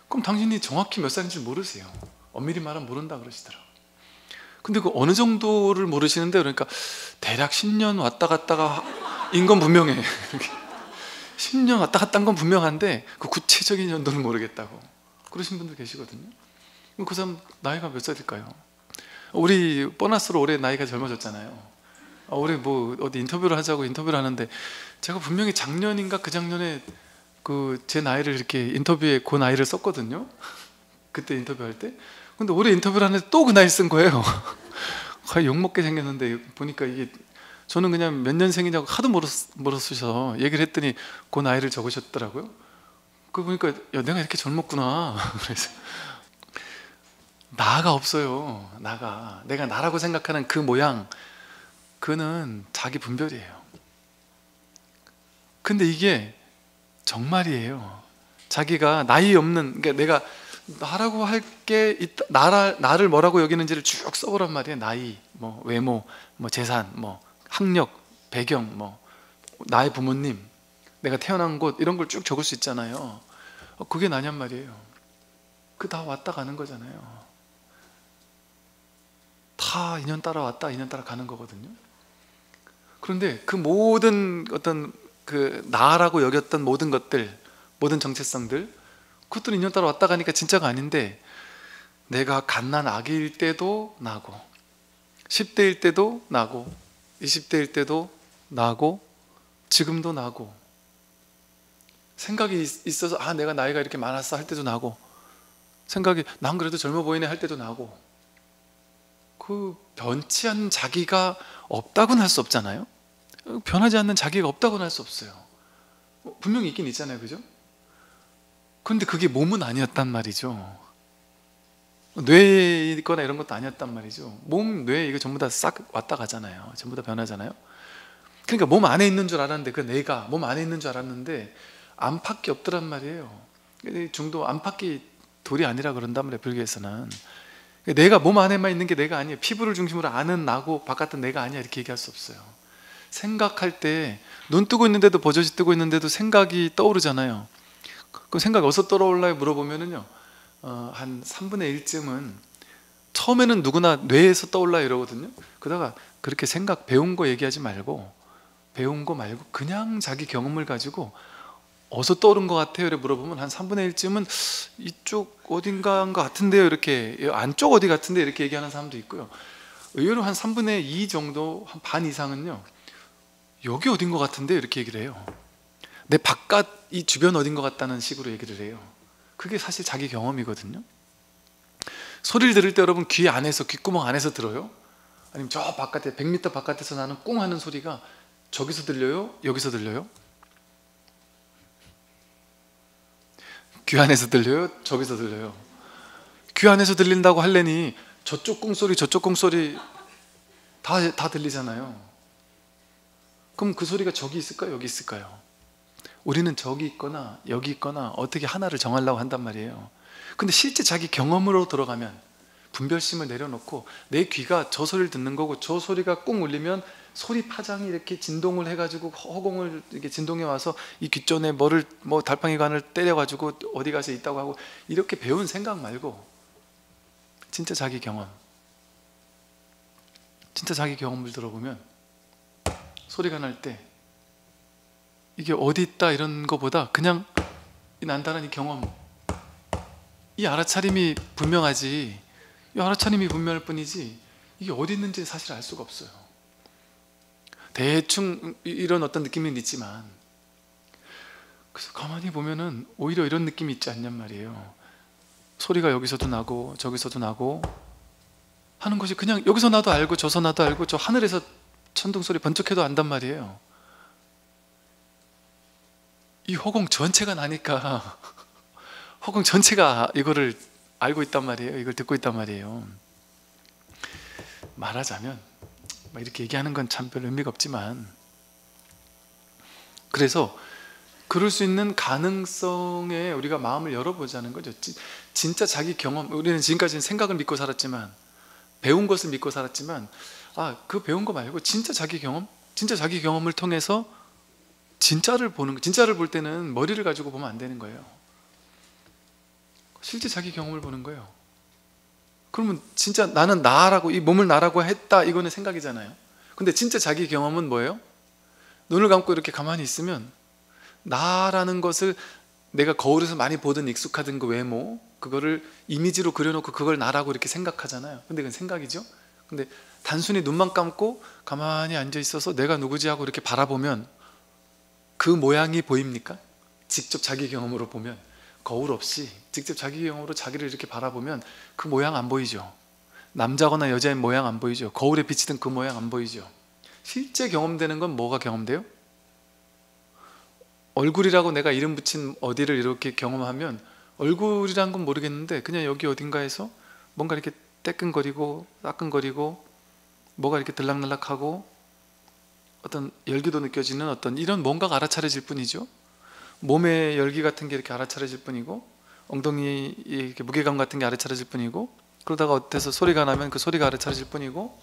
그럼 당신이 정확히 몇 살인지 모르세요. 엄밀히 말하면 모른다 그러시더라고요. 근데 그 어느 정도를 모르시는데, 그러니까 대략 10년 왔다 갔다가 인 건 분명해. 10년 왔다 갔다 한 건 분명한데 그 구체적인 연도는 모르겠다고 그러신 분들 계시거든요. 그 사람 나이가 몇 살일까요? 우리 보너스로 올해 나이가 젊어졌잖아요. 올해 뭐 어디 인터뷰를 하자고 인터뷰를 하는데 제가 분명히 작년인가 그 작년에 제 나이를 이렇게 인터뷰에 그 나이를 썼거든요. 그때 인터뷰할 때. 근데 올해 인터뷰를 하는데 또 그 나이 쓴 거예요. 거의 욕먹게 생겼는데 보니까 이게 저는 그냥 몇 년생이냐고 하도 물었으셔서 얘기를 했더니 그 나이를 적으셨더라고요. 그 보니까 야, 내가 이렇게 젊었구나. 그래서 나가 없어요. 내가 나라고 생각하는 그 모양, 그는 자기 분별이에요. 근데 이게 정말이에요. 자기가 나이 없는, 그러니까 내가 나라고 할 게 있다, 나를 뭐라고 여기는지를 쭉 써보란 말이에요. 나이, 뭐 외모, 뭐 재산, 뭐 학력, 배경, 뭐 나의 부모님, 내가 태어난 곳, 이런 걸 쭉 적을 수 있잖아요. 그게 나냔 말이에요. 다 왔다 가는 거잖아요. 다 인연 따라 왔다 인연 따라 가는 거거든요. 그런데 그 모든 어떤 나라고 여겼던 모든 것들, 모든 정체성들, 그것들은 인연 따라 왔다 가니까 진짜가 아닌데, 내가 갓난 아기일 때도 나고 10대일 때도 나고 20대일 때도 나고 지금도 나고, 생각이 있어서 내가 나이가 이렇게 많았어 할 때도 나고, 생각이 난 그래도 젊어 보이네 할 때도 나고, 그 변치 않는 자기가 없다고는 할 수 없잖아요. 변하지 않는 자기가 없다고는 할 수 없어요. 분명히 있긴 있잖아요. 그죠? 그런데 그게 몸은 아니었단 말이죠. 뇌에 있거나 이런 것도 아니었단 말이죠. 몸, 뇌 이거 전부 다 싹 왔다 가잖아요. 전부 다 변하잖아요. 그러니까 몸 안에 있는 줄 알았는데, 그 내가 몸 안에 있는 줄 알았는데 안팎이 없더란 말이에요. 중도 안팎이 돌이 아니라 그런단 말이에요. 불교에서는. 내가 몸 안에만 있는 게 내가 아니에요. 피부를 중심으로 아는 나고 바깥은 내가 아니야 이렇게 얘기할 수 없어요. 생각할 때 눈 뜨고 있는데도, 버젓이 뜨고 있는데도 생각이 떠오르잖아요. 그 생각이 어디서 떠올라요 물어보면은요, 한 3분의 1쯤은 처음에는 누구나 뇌에서 떠올라 이러거든요. 그러다가 그렇게 배운 거 얘기하지 말고, 배운 거 말고 그냥 자기 경험을 가지고 어디서 떠오른 것 같아요? 이렇게 물어보면 한 3분의 1쯤은 이쪽 어딘가인 것 같은데요, 이렇게, 안쪽 어디 같은데 이렇게 얘기하는 사람도 있고요. 의외로 한 3분의 2 정도, 한 반 이상은요, 여기 어딘 것 같은데 이렇게 얘기를 해요. 내 바깥 이 주변 어딘 것 같다는 식으로 얘기를 해요. 그게 사실 자기 경험이거든요. 소리를 들을 때 여러분 귀 안에서, 귓구멍 안에서 들어요? 아니면 저 바깥에 100m 바깥에서 나는 꿍 하는 소리가 저기서 들려요? 여기서 들려요? 귀 안에서 들려요? 저기서 들려요? 귀 안에서 들린다고 하려니 저쪽 꿍소리 저쪽 꿍소리 다 들리잖아요. 그럼 그 소리가 저기 있을까요? 여기 있을까요? 우리는 저기 있거나 여기 있거나 어떻게 하나를 정하려고 한단 말이에요. 근데 실제 자기 경험으로 들어가면 분별심을 내려놓고 내 귀가 저 소리를 듣는 거고, 저 소리가 꾹 울리면 소리 파장이 이렇게 진동을 해가지고 허공을 이렇게 진동해 와서 이 귀전에 달팽이관을 때려가지고 어디 가서 있다고 하고, 이렇게 배운 생각 말고 진짜 자기 경험, 진짜 자기 경험을 들어보면 소리가 날 때 이게 어디 있다 이런 거보다 그냥 이 난다는 이 경험, 이 알아차림이 분명하지, 이 알아차림이 분명할 뿐이지 이게 어디 있는지 사실 알 수가 없어요. 대충 이런 어떤 느낌은 있지만, 그래서 가만히 보면은 오히려 이런 느낌이 있지 않냔 말이에요. 소리가 여기서도 나고 저기서도 나고 하는 것이 그냥 여기서 나도 알고 저서 나도 알고, 저 하늘에서 천둥 소리 번쩍해도 안단 말이에요. 이 허공 전체가 나니까 허공 전체가 이거를 알고 있단 말이에요. 이걸 듣고 있단 말이에요. 말하자면 이렇게 얘기하는 건 참 별 의미가 없지만, 그래서 그럴 수 있는 가능성에 우리가 마음을 열어보자는 거죠. 진짜 자기 경험, 우리는 지금까지는 생각을 믿고 살았지만, 배운 것을 믿고 살았지만, 그 배운 거 말고 진짜 자기 경험, 진짜 자기 경험을 통해서 진짜를 보는 거. 진짜를 볼 때는 머리를 가지고 보면 안 되는 거예요. 실제 자기 경험을 보는 거예요. 그러면 진짜 나는 나라고, 이 몸을 나라고 했다, 이거는 생각이잖아요. 근데 진짜 자기 경험은 뭐예요? 눈을 감고 이렇게 가만히 있으면 나라는 것을, 내가 거울에서 많이 보던 익숙하던 그 외모, 그거를 이미지로 그려놓고 그걸 나라고 이렇게 생각하잖아요. 근데 그건 생각이죠. 근데 단순히 눈만 감고 가만히 앉아 있어서 내가 누구지 하고 이렇게 바라보면 그 모양이 보입니까? 직접 자기 경험으로 보면, 거울 없이 직접 자기 경험으로 자기를 이렇게 바라보면 그 모양 안 보이죠. 남자거나 여자의 모양 안 보이죠. 거울에 비치던 그 모양 안 보이죠. 실제 경험되는 건 뭐가 경험돼요? 얼굴이라고 내가 이름 붙인 어디를 이렇게 경험하면, 얼굴이란 건 모르겠는데 그냥 여기 어딘가에서 뭔가 이렇게 따끔거리고 뭐가 이렇게 들락날락하고 어떤 열기도 느껴지는 어떤 이런 뭔가가 알아차려질 뿐이죠. 몸의 열기 같은 게 이렇게 알아차려질 뿐이고, 엉덩이 이렇게 무게감 같은 게 알아차려질 뿐이고, 그러다가 어때서 소리가 나면 그 소리가 알아차려질 뿐이고,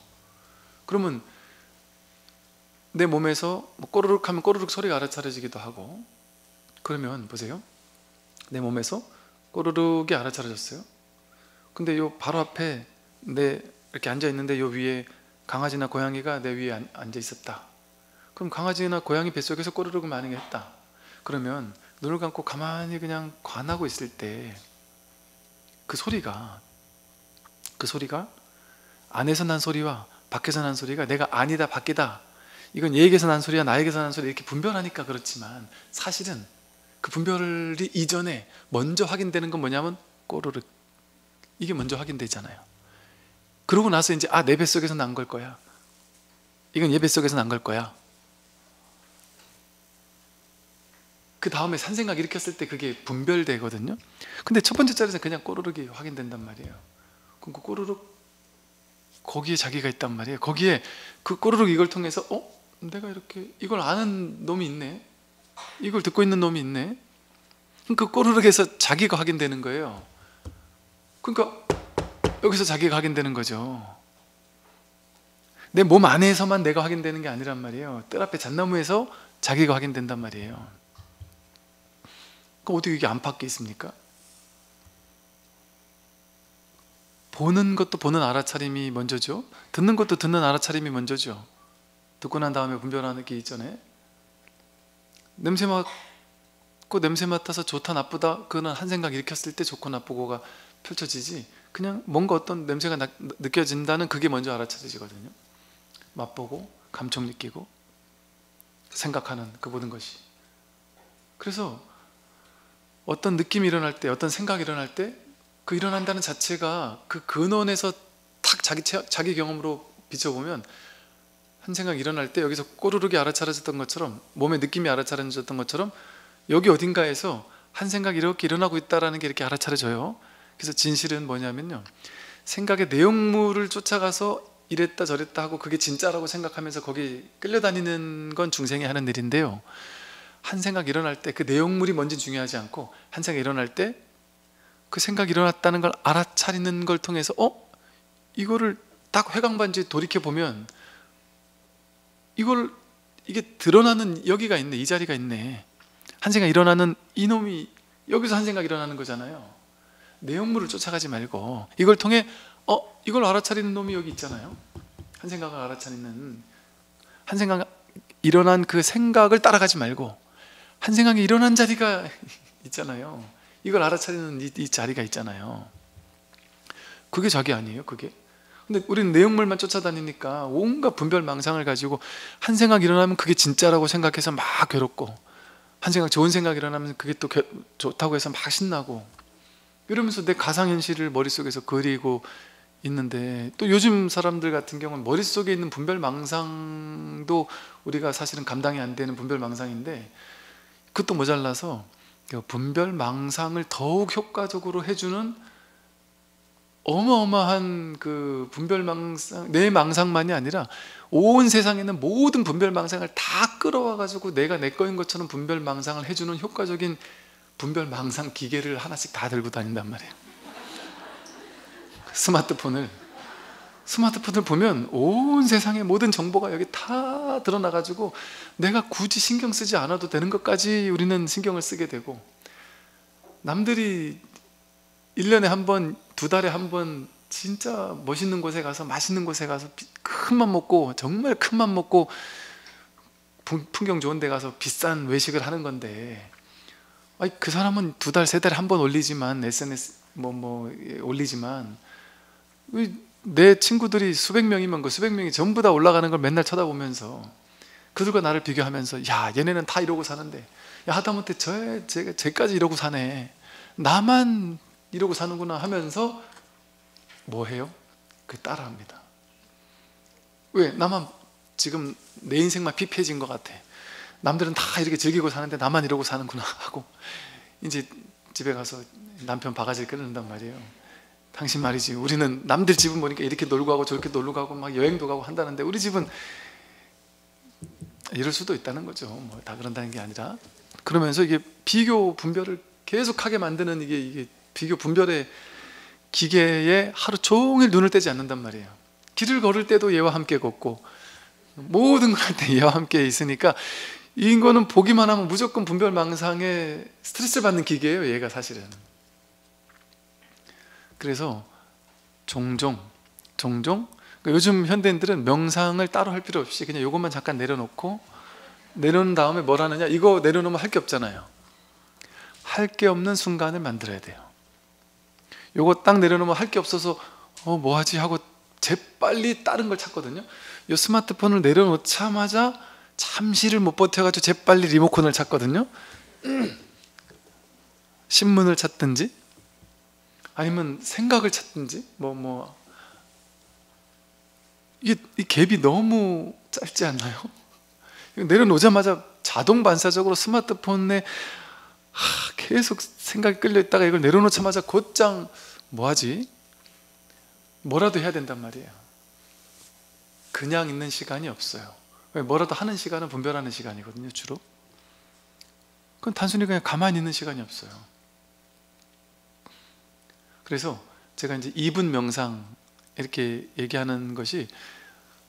그러면 내 몸에서 꼬르륵 하면 꼬르륵 소리가 알아차려지기도 하고, 그러면 보세요. 내 몸에서 꼬르륵이 알아차려졌어요. 근데 요 바로 앞에 이렇게 앉아 있는데 요 위에 강아지나 고양이가 내 위에 앉아 있었다. 그럼 강아지나 고양이 뱃속에서 꼬르륵을 많이 했다. 그러면 눈을 감고 가만히 그냥 관하고 있을 때 그 소리가 안에서 난 소리와 밖에서 난 소리가 내가 아니다 밖이다, 이건 얘에게서 난 소리야 나에게서 난 소리, 이렇게 분별하니까 그렇지만, 사실은 그 분별이 이전에 먼저 확인되는 건 뭐냐면 꼬르륵, 이게 먼저 확인되잖아요. 그러고 나서 이제 내 뱃속에서 난 걸 거야, 이건 얘 뱃속에서 난 걸 거야. 그 다음에 산생각 일으켰을 때 그게 분별되거든요. 근데 첫 번째 자리에서 그냥 꼬르륵이 확인된단 말이에요. 그럼 그 꼬르륵, 거기에 자기가 있단 말이에요. 거기에 그 꼬르륵 이걸 통해서 내가 이렇게 이걸 아는 놈이 있네, 이걸 듣고 있는 놈이 있네. 그 꼬르륵에서 자기가 확인되는 거예요. 그러니까 여기서 자기가 확인되는 거죠. 내 몸 안에서만 내가 확인되는 게 아니란 말이에요. 뜰 앞에 잣나무에서 자기가 확인된단 말이에요. 그럼 어떻게 이게 안팎에 있습니까? 보는 것도 보는 알아차림이 먼저죠. 듣는 것도 듣는 알아차림이 먼저죠. 듣고 난 다음에 분별하는 게 있잖아요. 냄새 맡고 냄새 맡아서 좋다 나쁘다, 그거는 한 생각 일으켰을 때 좋고 나쁘고가 펼쳐지지, 그냥 뭔가 어떤 냄새가 느껴진다는 그게 먼저 알아차려지거든요. 맛보고 감촉 느끼고 생각하는 그 모든 것이. 그래서 어떤 느낌이 일어날 때, 어떤 생각이 일어날 때 그 일어난다는 자체가 그 근원에서 탁 자기 경험으로 비춰보면, 한 생각이 일어날 때 여기서 꼬르륵이 알아차려졌던 것처럼, 몸의 느낌이 알아차려졌던 것처럼 여기 어딘가에서 한 생각이 이렇게 일어나고 있다는 게 이렇게 알아차려져요. 그래서 진실은 뭐냐면요, 생각의 내용물을 쫓아가서 이랬다 저랬다 하고 그게 진짜라고 생각하면서 거기 끌려다니는 건 중생이 하는 일인데요, 한 생각이 일어날 때 그 내용물이 뭔지 중요하지 않고, 한 생각이 일어날 때 그 생각이 일어났다는 걸 알아차리는 걸 통해서 이거를 딱 회광반지에 돌이켜보면 이게 드러나는 여기가 있네, 이 자리가 있네. 한 생각 일어나는 이놈이 여기서 한 생각 일어나는 거잖아요. 내용물을 쫓아가지 말고 이걸 통해 이걸 알아차리는 놈이 여기 있잖아요. 한 생각을 알아차리는, 한 생각 일어난 그 생각을 따라가지 말고 한 생각이 일어난 자리가 있잖아요. 이걸 알아차리는 이 자리가 있잖아요. 그게 자기 아니에요, 그게? 근데 우리는 내용물만 쫓아다니니까 온갖 분별 망상을 가지고 한 생각 일어나면 그게 진짜라고 생각해서 막 괴롭고, 한 생각 좋은 생각 일어나면 그게 또 좋다고 해서 막 신나고, 이러면서 내 가상현실을 머릿속에서 그리고 있는데, 또 요즘 사람들 같은 경우는 머릿속에 있는 분별 망상도 우리가 사실은 감당이 안 되는 분별 망상인데, 그것도 모자라서 분별 망상을 더욱 효과적으로 해주는 어마어마한 그 분별 망상, 내 망상만이 아니라 온 세상에 있는 모든 분별 망상을 다 끌어와 가지고 내가 내 거인 것처럼 분별 망상을 해주는 효과적인 분별 망상 기계를 하나씩 다 들고 다닌단 말이에요. 스마트폰을 보면 온 세상의 모든 정보가 여기 다 드러나 가지고 내가 굳이 신경 쓰지 않아도 되는 것까지 우리는 신경을 쓰게 되고, 남들이 1년에 한 번, 2달에 한 번 진짜 멋있는 곳에 가서 맛있는 곳에 가서 큰맘 먹고, 정말 큰맘 먹고 풍경 좋은 데 가서 비싼 외식을 하는 건데, 그 사람은 2달, 3달에 한 번 올리지만, SNS 올리지만, 내 친구들이 수백 명이면 그 수백 명이 전부 다 올라가는 걸 맨날 쳐다보면서 그들과 나를 비교하면서, 야 얘네는 다 이러고 사는데, 야 하다못해 쟤까지 이러고 사네, 나만 이러고 사는구나 하면서 뭐 해요? 그 따라합니다. 왜? 나만 지금 내 인생만 피폐해진 것 같아, 남들은 다 이렇게 즐기고 사는데 나만 이러고 사는구나 하고, 이제 집에 가서 남편 바가지를 끓는단 말이에요. 당신 말이지, 우리는 남들 집은 보니까 이렇게 놀고 가고 저렇게 놀고 가고 막 여행도 가고 한다는데 우리 집은 이럴 수도 있다는 거죠. 뭐 다 그런다는 게 아니라, 그러면서 이게 비교 분별을 계속하게 만드는 이게 비교 분별의 기계에 하루 종일 눈을 떼지 않는단 말이에요. 길을 걸을 때도 얘와 함께 걷고 모든 걸 할 때 얘와 함께 있으니까, 이거는 보기만 하면 무조건 분별 망상에 스트레스를 받는 기계예요, 얘가 사실은. 그래서 종종 그러니까 요즘 현대인들은 명상을 따로 할 필요 없이 그냥 이것만 잠깐 내려놓은 다음에 뭘 하느냐, 이거 내려놓으면 할 게 없잖아요. 할 게 없는 순간을 만들어야 돼요. 요거 딱 내려놓으면 할 게 없어서 뭐 하지 하고 재빨리 다른 걸 찾거든요. 요 스마트폰을 내려놓자마자 잠시를 못 버텨가지고 재빨리 리모컨을 찾거든요. 신문을 찾든지 아니면 생각을 찾든지 이 갭이 너무 짧지 않나요? 내려놓자마자 자동 반사적으로 스마트폰에 계속 생각이 끌려 있다가 이걸 내려놓자마자 곧장 뭐하지? 뭐라도 해야 된단 말이에요. 그냥 있는 시간이 없어요. 뭐라도 하는 시간은 분별하는 시간이거든요, 주로. 그건 단순히 그냥 가만히 있는 시간이 없어요. 그래서 제가 이제 2분 명상 이렇게 얘기하는 것이,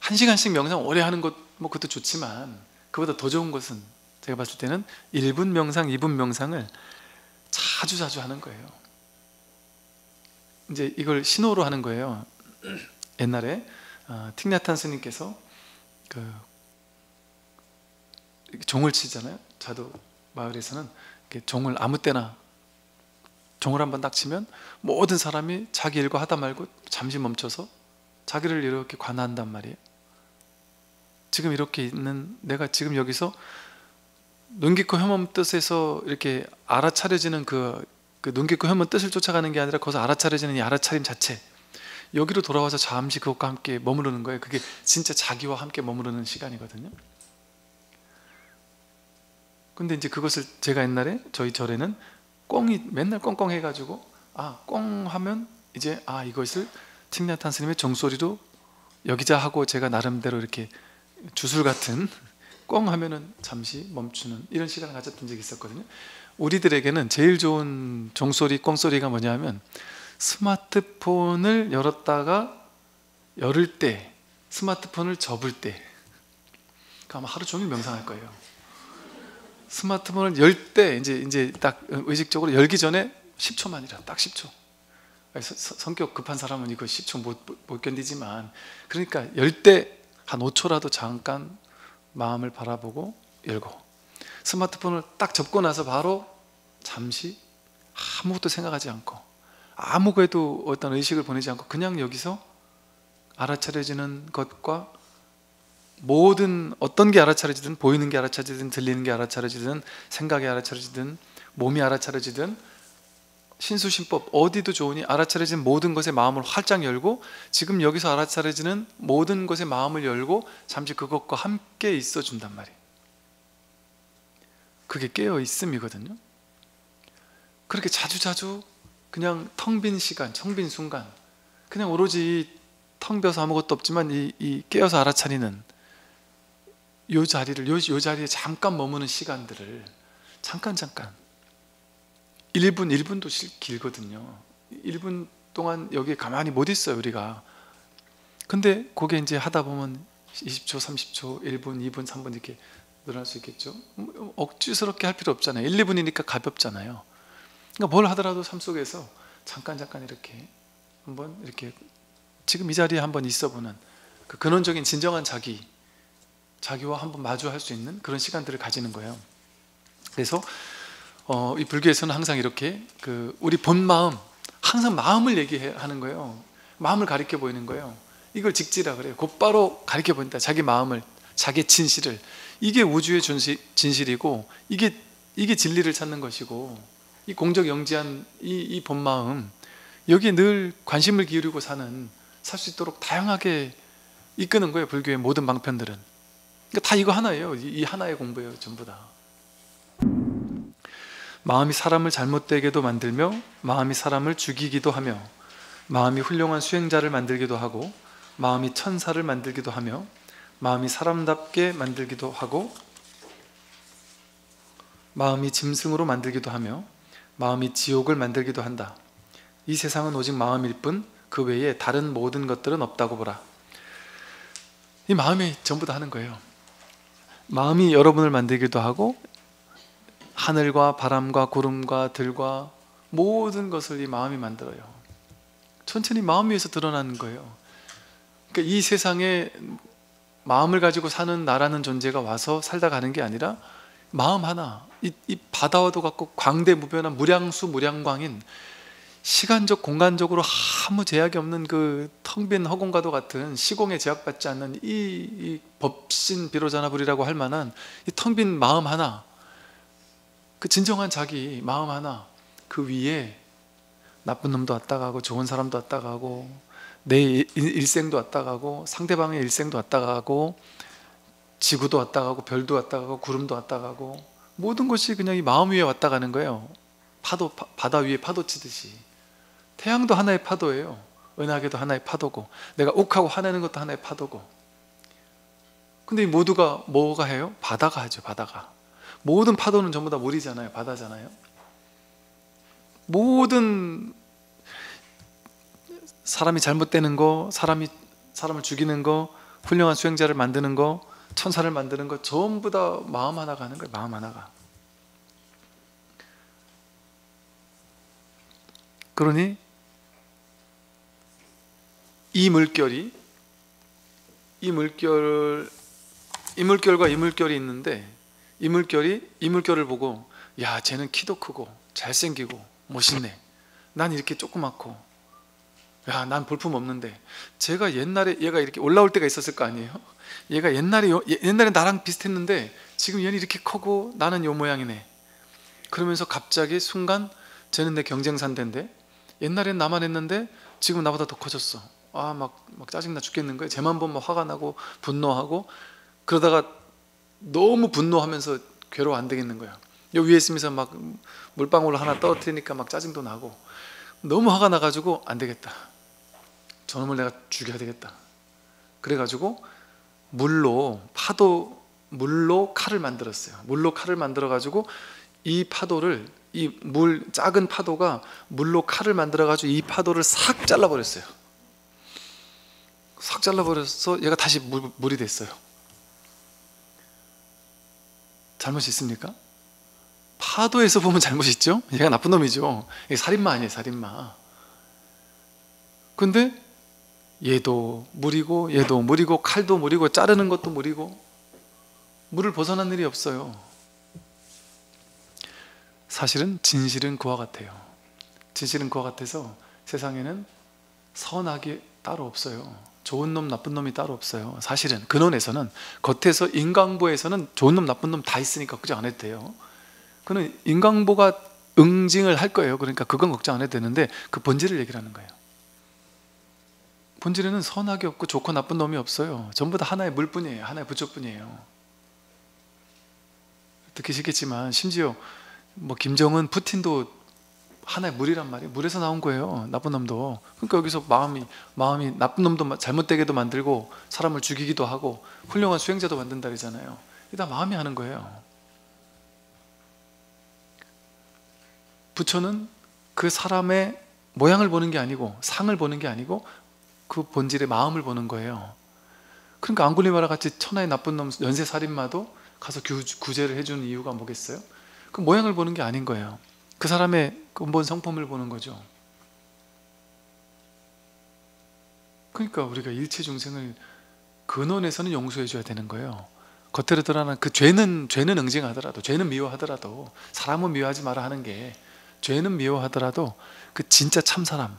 1시간씩 명상 오래 하는 것 그것도 좋지만, 그보다 더 좋은 것은 제가 봤을 때는 1분 명상, 2분 명상을 자주 하는 거예요. 이제 이걸 신호로 하는 거예요. 옛날에 틱나탄 스님께서 그 종을 치잖아요. 자두 마을에서는 이렇게 종을 아무 때나 종을 한번 딱 치면 모든 사람이 자기 일과 하다 말고 잠시 멈춰서 자기를 이렇게 관한단 말이에요. 지금 이렇게 있는 내가 지금 여기서 눈 깊고 혐오한 뜻에서 이렇게 알아차려지는 그 눈 깊고 혐오한 뜻을 쫓아가는 게 아니라 거기서 알아차려지는 이 알아차림 자체, 여기로 돌아와서 잠시 그것과 함께 머무르는 거예요. 그게 진짜 자기와 함께 머무르는 시간이거든요. 근데 이제 그것을 제가 옛날에 저희 절에는 꽁이 맨날 꽁꽁 해가지고 꽁 하면 이제 이것을 틱나탄 스님의 종소리로 여기자 하고 제가 나름대로 이렇게 주술 같은 꽁 하면은 잠시 멈추는 이런 시간을 가졌던 적이 있었거든요. 우리들에게는 제일 좋은 종소리, 꽁소리가 뭐냐면 스마트폰을 열었다가 열을 때, 스마트폰을 접을 때, 아마 하루 종일 명상할 거예요. 스마트폰을 열 때 이제 딱 의식적으로 열기 전에 10초만이라, 딱 10초. 성격 급한 사람은 이거 10초 못 견디지만, 그러니까 열 때 한 5초라도 잠깐 마음을 바라보고 열고, 스마트폰을 딱 접고 나서 바로 잠시 아무것도 생각하지 않고 아무것도 어떤 의식을 보내지 않고 그냥 여기서 알아차려지는 것과 모든 어떤 게 알아차려지든, 보이는 게 알아차려지든, 들리는 게 알아차려지든, 생각이 알아차려지든, 몸이 알아차려지든, 신수신법 어디도 좋으니 알아차려진 모든 것에 마음을 활짝 열고, 지금 여기서 알아차려지는 모든 것에 마음을 열고 잠시 그것과 함께 있어 준단 말이에요. 그게 깨어 있음이거든요. 그렇게 자주자주 그냥 텅 빈 시간, 텅 빈 순간, 그냥 오로지 텅 비어서 아무것도 없지만 이 깨어서 알아차리는 요 자리를, 요 자리에 잠깐 머무는 시간들을 잠깐 1분도 길거든요. 1분 동안 여기에 가만히 못 있어요, 우리가. 근데 그게 이제 하다 보면 20초, 30초, 1분, 2분, 3분 이렇게 늘어날 수 있겠죠. 억지스럽게 할 필요 없잖아요. 1, 2분이니까 가볍잖아요. 그러니까 뭘 하더라도 삶 속에서 잠깐 이렇게 한번 이렇게 지금 이 자리에 한번 있어보는 그 근원적인 진정한 자기와 한번 마주할 수 있는 그런 시간들을 가지는 거예요. 그래서 이 불교에서는 항상 이렇게 우리 본 마음, 항상 마음을 얘기하는 거예요. 마음을 가리켜 보이는 거예요. 이걸 직지라 그래요. 곧바로 가리켜 보인다. 자기 마음을, 자기 진실을. 이게 우주의 진실이고, 이게 진리를 찾는 것이고, 이 공적 영지한 이 본 마음, 여기에 늘 관심을 기울이고 살 수 있도록 다양하게 이끄는 거예요. 불교의 모든 방편들은. 그러니까 다 이거 하나예요. 이 하나의 공부예요, 전부 다. 마음이 사람을 잘못되게도 만들며, 마음이 사람을 죽이기도 하며, 마음이 훌륭한 수행자를 만들기도 하고, 마음이 천사를 만들기도 하며, 마음이 사람답게 만들기도 하고, 마음이 짐승으로 만들기도 하며, 마음이 지옥을 만들기도 한다. 이 세상은 오직 마음일 뿐 그 외에 다른 모든 것들은 없다고 보라. 이 마음이 전부 다 하는 거예요. 마음이 여러분을 만들기도 하고, 하늘과 바람과 구름과 들과 모든 것을 이 마음이 만들어요. 천천히 마음 위에서 드러나는 거예요. 그러니까 이 세상에 마음을 가지고 사는 나라는 존재가 와서 살다 가는 게 아니라 마음 하나, 이 바다와도 같고 광대무변한 무량수 무량광인, 시간적 공간적으로 아무 제약이 없는 그 텅 빈 허공과도 같은, 시공에 제약받지 않는 이 법신 비로자나불이라고 할 만한 이 텅 빈 마음 하나, 그 진정한 자기 마음 하나, 그 위에 나쁜 놈도 왔다 가고 좋은 사람도 왔다 가고 내 일생도 왔다 가고 상대방의 일생도 왔다 가고 지구도 왔다 가고 별도 왔다 가고 구름도 왔다 가고 모든 것이 그냥 이 마음 위에 왔다 가는 거예요. 바다 위에 파도 치듯이. 태양도 하나의 파도예요. 은하계도 하나의 파도고, 내가 욱하고 화내는 것도 하나의 파도고. 근데 이 모두가 뭐가 해요? 바다가 하죠. 바다가. 모든 파도는 전부 다 물이잖아요. 바다잖아요. 모든 사람이 잘못되는 거, 사람을 죽이는 거, 훌륭한 수행자를 만드는 거, 천사를 만드는 거, 전부 다 마음 하나가 하는 거예요. 마음 하나가. 그러니 이 물결이 이 물결과 이 물결이 있는데 이 물결을 보고 야 쟤는 키도 크고 잘생기고 멋있네. 난 이렇게 조그맣고 야 난 볼품 없는데. 제가 옛날에 얘가 이렇게 올라올 때가 있었을 거 아니에요. 얘가 옛날에 나랑 비슷했는데 지금 얘는 이렇게 크고 나는 요 모양이네. 그러면서 갑자기 순간 쟤는 내 경쟁상대인데 옛날엔 나만 했는데 지금 나보다 더 커졌어. 막 짜증나 죽겠는 거예요. 쟤만 보면 화가 나고 분노하고, 그러다가 너무 분노하면서 괴로워 안 되겠는 거야. 요 위에 있으면서 막 물방울 하나 떨어뜨리니까 막 짜증도 나고 너무 화가 나가지고 안 되겠다. 저놈을 내가 죽여야 되겠다. 그래가지고 물로 칼을 만들었어요. 물로 칼을 만들어가지고 이 파도를, 작은 파도가 물로 칼을 만들어가지고 이 파도를 싹 잘라버렸어요. 싹 잘라버려서 얘가 다시 물이 됐어요. 잘못이 있습니까? 파도에서 보면 잘못이 있죠? 얘가 나쁜 놈이죠. 이게 살인마 아니에요, 살인마. 근데 얘도 물이고 얘도 물이고 칼도 물이고 자르는 것도 물이고 물을 벗어난 일이 없어요. 사실은 진실은 그와 같아요. 진실은 그와 같아서 세상에는 선악이 따로 없어요. 좋은 놈 나쁜 놈이 따로 없어요. 사실은 근원에서는, 겉에서 인과응보에서는 좋은 놈 나쁜 놈 다 있으니까 걱정 안 해도 돼요. 그는 인과응보가 응징을 할 거예요. 그러니까 그건 걱정 안 해도 되는데 그 본질을 얘기를 하는 거예요. 본질에는 선악이 없고 좋고 나쁜 놈이 없어요. 전부 다 하나의 물뿐이에요. 하나의 부처뿐이에요. 듣기시겠지만 심지어 김정은, 푸틴도 하나의 물이란 말이에요. 물에서 나온 거예요. 나쁜 놈도. 그러니까 여기서 마음이 나쁜 놈도 잘못되게도 만들고 사람을 죽이기도 하고 훌륭한 수행자도 만든다 그러잖아요. 이게 다 마음이 하는 거예요. 부처는 그 사람의 모양을 보는 게 아니고, 상을 보는 게 아니고 그 본질의 마음을 보는 거예요. 그러니까 앙굴리마라 같이 천하의 나쁜 놈 연쇄살인마도 가서 구제를 해주는 이유가 뭐겠어요? 그 모양을 보는 게 아닌 거예요. 그 사람의 근본 성품을 보는 거죠. 그러니까 우리가 일체 중생을 근원에서는 용서해 줘야 되는 거예요. 겉으로 드러나는 그 죄는 응징하더라도, 죄는 미워하더라도, 사람은 미워하지 마라 하는 게, 죄는 미워하더라도 그 진짜 참사람,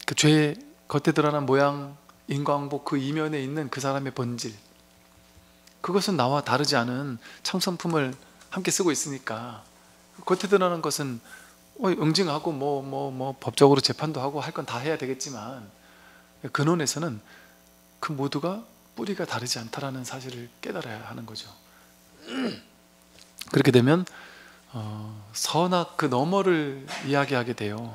그 죄의 겉에 드러난 모양, 인과응보 그 이면에 있는 그 사람의 본질, 그것은 나와 다르지 않은 참성품을 함께 쓰고 있으니까 겉에 드러나는 것은 응징하고 법적으로 재판도 하고 할 건 다 해야 되겠지만 근원에서는 그 모두가 뿌리가 다르지 않다라는 사실을 깨달아야 하는 거죠. 그렇게 되면 선악 그 너머를 이야기하게 돼요.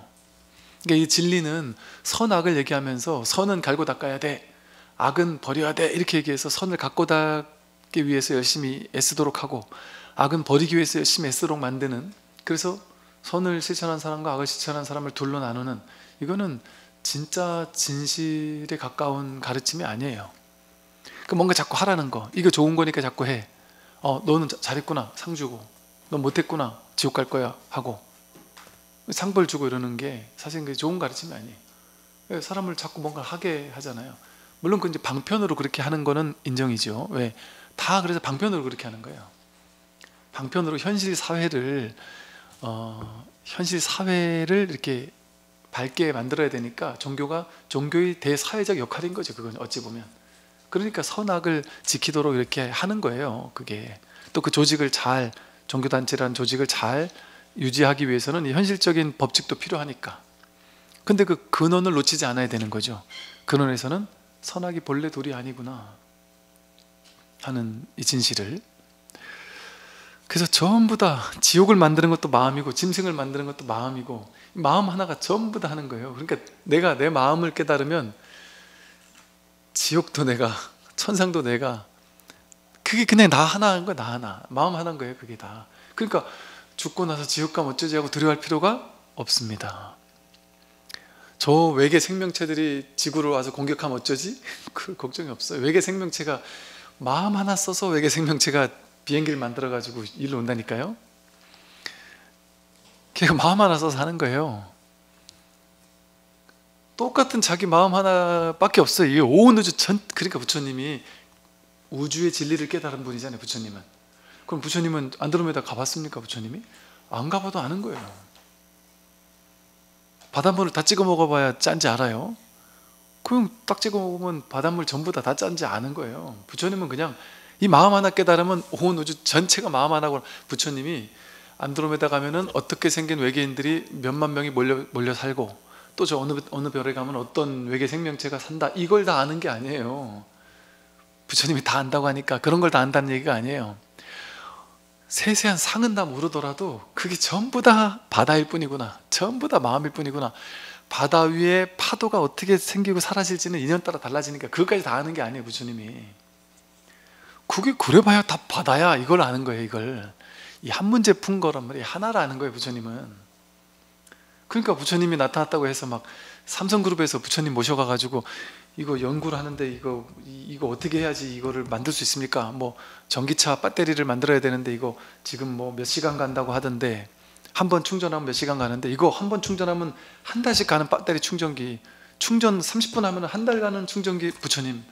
그러니까 이 진리는 선악을 얘기하면서 선은 갈고 닦아야 돼, 악은 버려야 돼, 이렇게 얘기해서 선을 갖고 닦기 위해서 열심히 애쓰도록 하고 악은 버리기 위해서 열심히 애쓰도록 만드는, 그래서 선을 실천한 사람과 악을 실천한 사람을 둘로 나누는, 이거는 진짜 진실에 가까운 가르침이 아니에요. 뭔가 자꾸 하라는 거, 이거 좋은 거니까 자꾸 해. 너는 잘했구나, 상 주고. 넌 못했구나, 지옥 갈 거야 하고 상벌 주고 이러는 게 사실 그게 좋은 가르침이 아니에요. 사람을 자꾸 뭔가 하게 하잖아요. 물론 그 이제 방편으로 그렇게 하는 거는 인정이죠. 왜? 다 그래서 방편으로 그렇게 하는 거예요. 방편으로 현실 사회를 이렇게 밝게 만들어야 되니까 종교의 대사회적 역할인 거죠. 그건 어찌 보면. 그러니까 선악을 지키도록 이렇게 하는 거예요. 그게 또 그 조직을 잘, 종교단체라는 조직을 잘 유지하기 위해서는 현실적인 법칙도 필요하니까. 근데 그 근원을 놓치지 않아야 되는 거죠. 근원에서는 선악이 본래 둘이 아니구나 하는 이 진실을. 그래서 전부 다 지옥을 만드는 것도 마음이고 짐승을 만드는 것도 마음이고, 마음 하나가 전부 다 하는 거예요. 그러니까 내가 내 마음을 깨달으면 지옥도 내가, 천상도 내가, 그게 그냥 나 하나 한 거야. 나 하나, 마음 하나인 거예요. 그게 다. 그러니까 죽고 나서 지옥 가면 어쩌지 하고 두려워할 필요가 없습니다. 저 외계 생명체들이 지구로 와서 공격하면 어쩌지? 그 걱정이 없어요. 외계 생명체가 마음 하나 써서 외계 생명체가 비행기를 만들어가지고 일로 온다니까요. 걔가 마음 하나 써서 하는 거예요. 똑같은 자기 마음 하나밖에 없어요. 이게 온 우주 전, 그러니까 부처님이 우주의 진리를 깨달은 분이잖아요, 부처님은. 그럼 부처님은 안드로메다 가봤습니까, 부처님이? 안 가봐도 아는 거예요. 바닷물을 다 찍어 먹어봐야 짠지 알아요. 그럼 딱 찍어 먹으면 바닷물 전부 다 짠지 아는 거예요. 부처님은 그냥 이 마음 하나 깨달으면 온 우주 전체가 마음 하나고, 부처님이 안드로메다 가면은 어떻게 생긴 외계인들이 몇만 명이 몰려 살고, 또 저 어느 별에 가면 어떤 외계 생명체가 산다, 이걸 다 아는 게 아니에요. 부처님이 다 안다고 하니까 그런 걸 다 안다는 얘기가 아니에요. 세세한 상은 다 모르더라도 그게 전부 다 바다일 뿐이구나, 전부 다 마음일 뿐이구나, 바다 위에 파도가 어떻게 생기고 사라질지는 인연 따라 달라지니까 그것까지 다 아는 게 아니에요, 부처님이. 그게 그래봐야 다 바다야, 이걸 아는 거예요. 이걸 이 한 문제 푼 거란 말이에요. 하나를 아는 거예요, 부처님은. 그러니까 부처님이 나타났다고 해서 막 삼성그룹에서 부처님 모셔가가지고 이거 연구를 하는데 이거 어떻게 해야지 이거를 만들 수 있습니까? 뭐 전기차 배터리를 만들어야 되는데 이거 지금 뭐 몇 시간 간다고 하던데, 한 번 충전하면 몇 시간 가는데 이거 한 번 충전하면 한 달씩 가는 배터리 충전기, 충전 30분 하면 한 달 가는 충전기, 부처님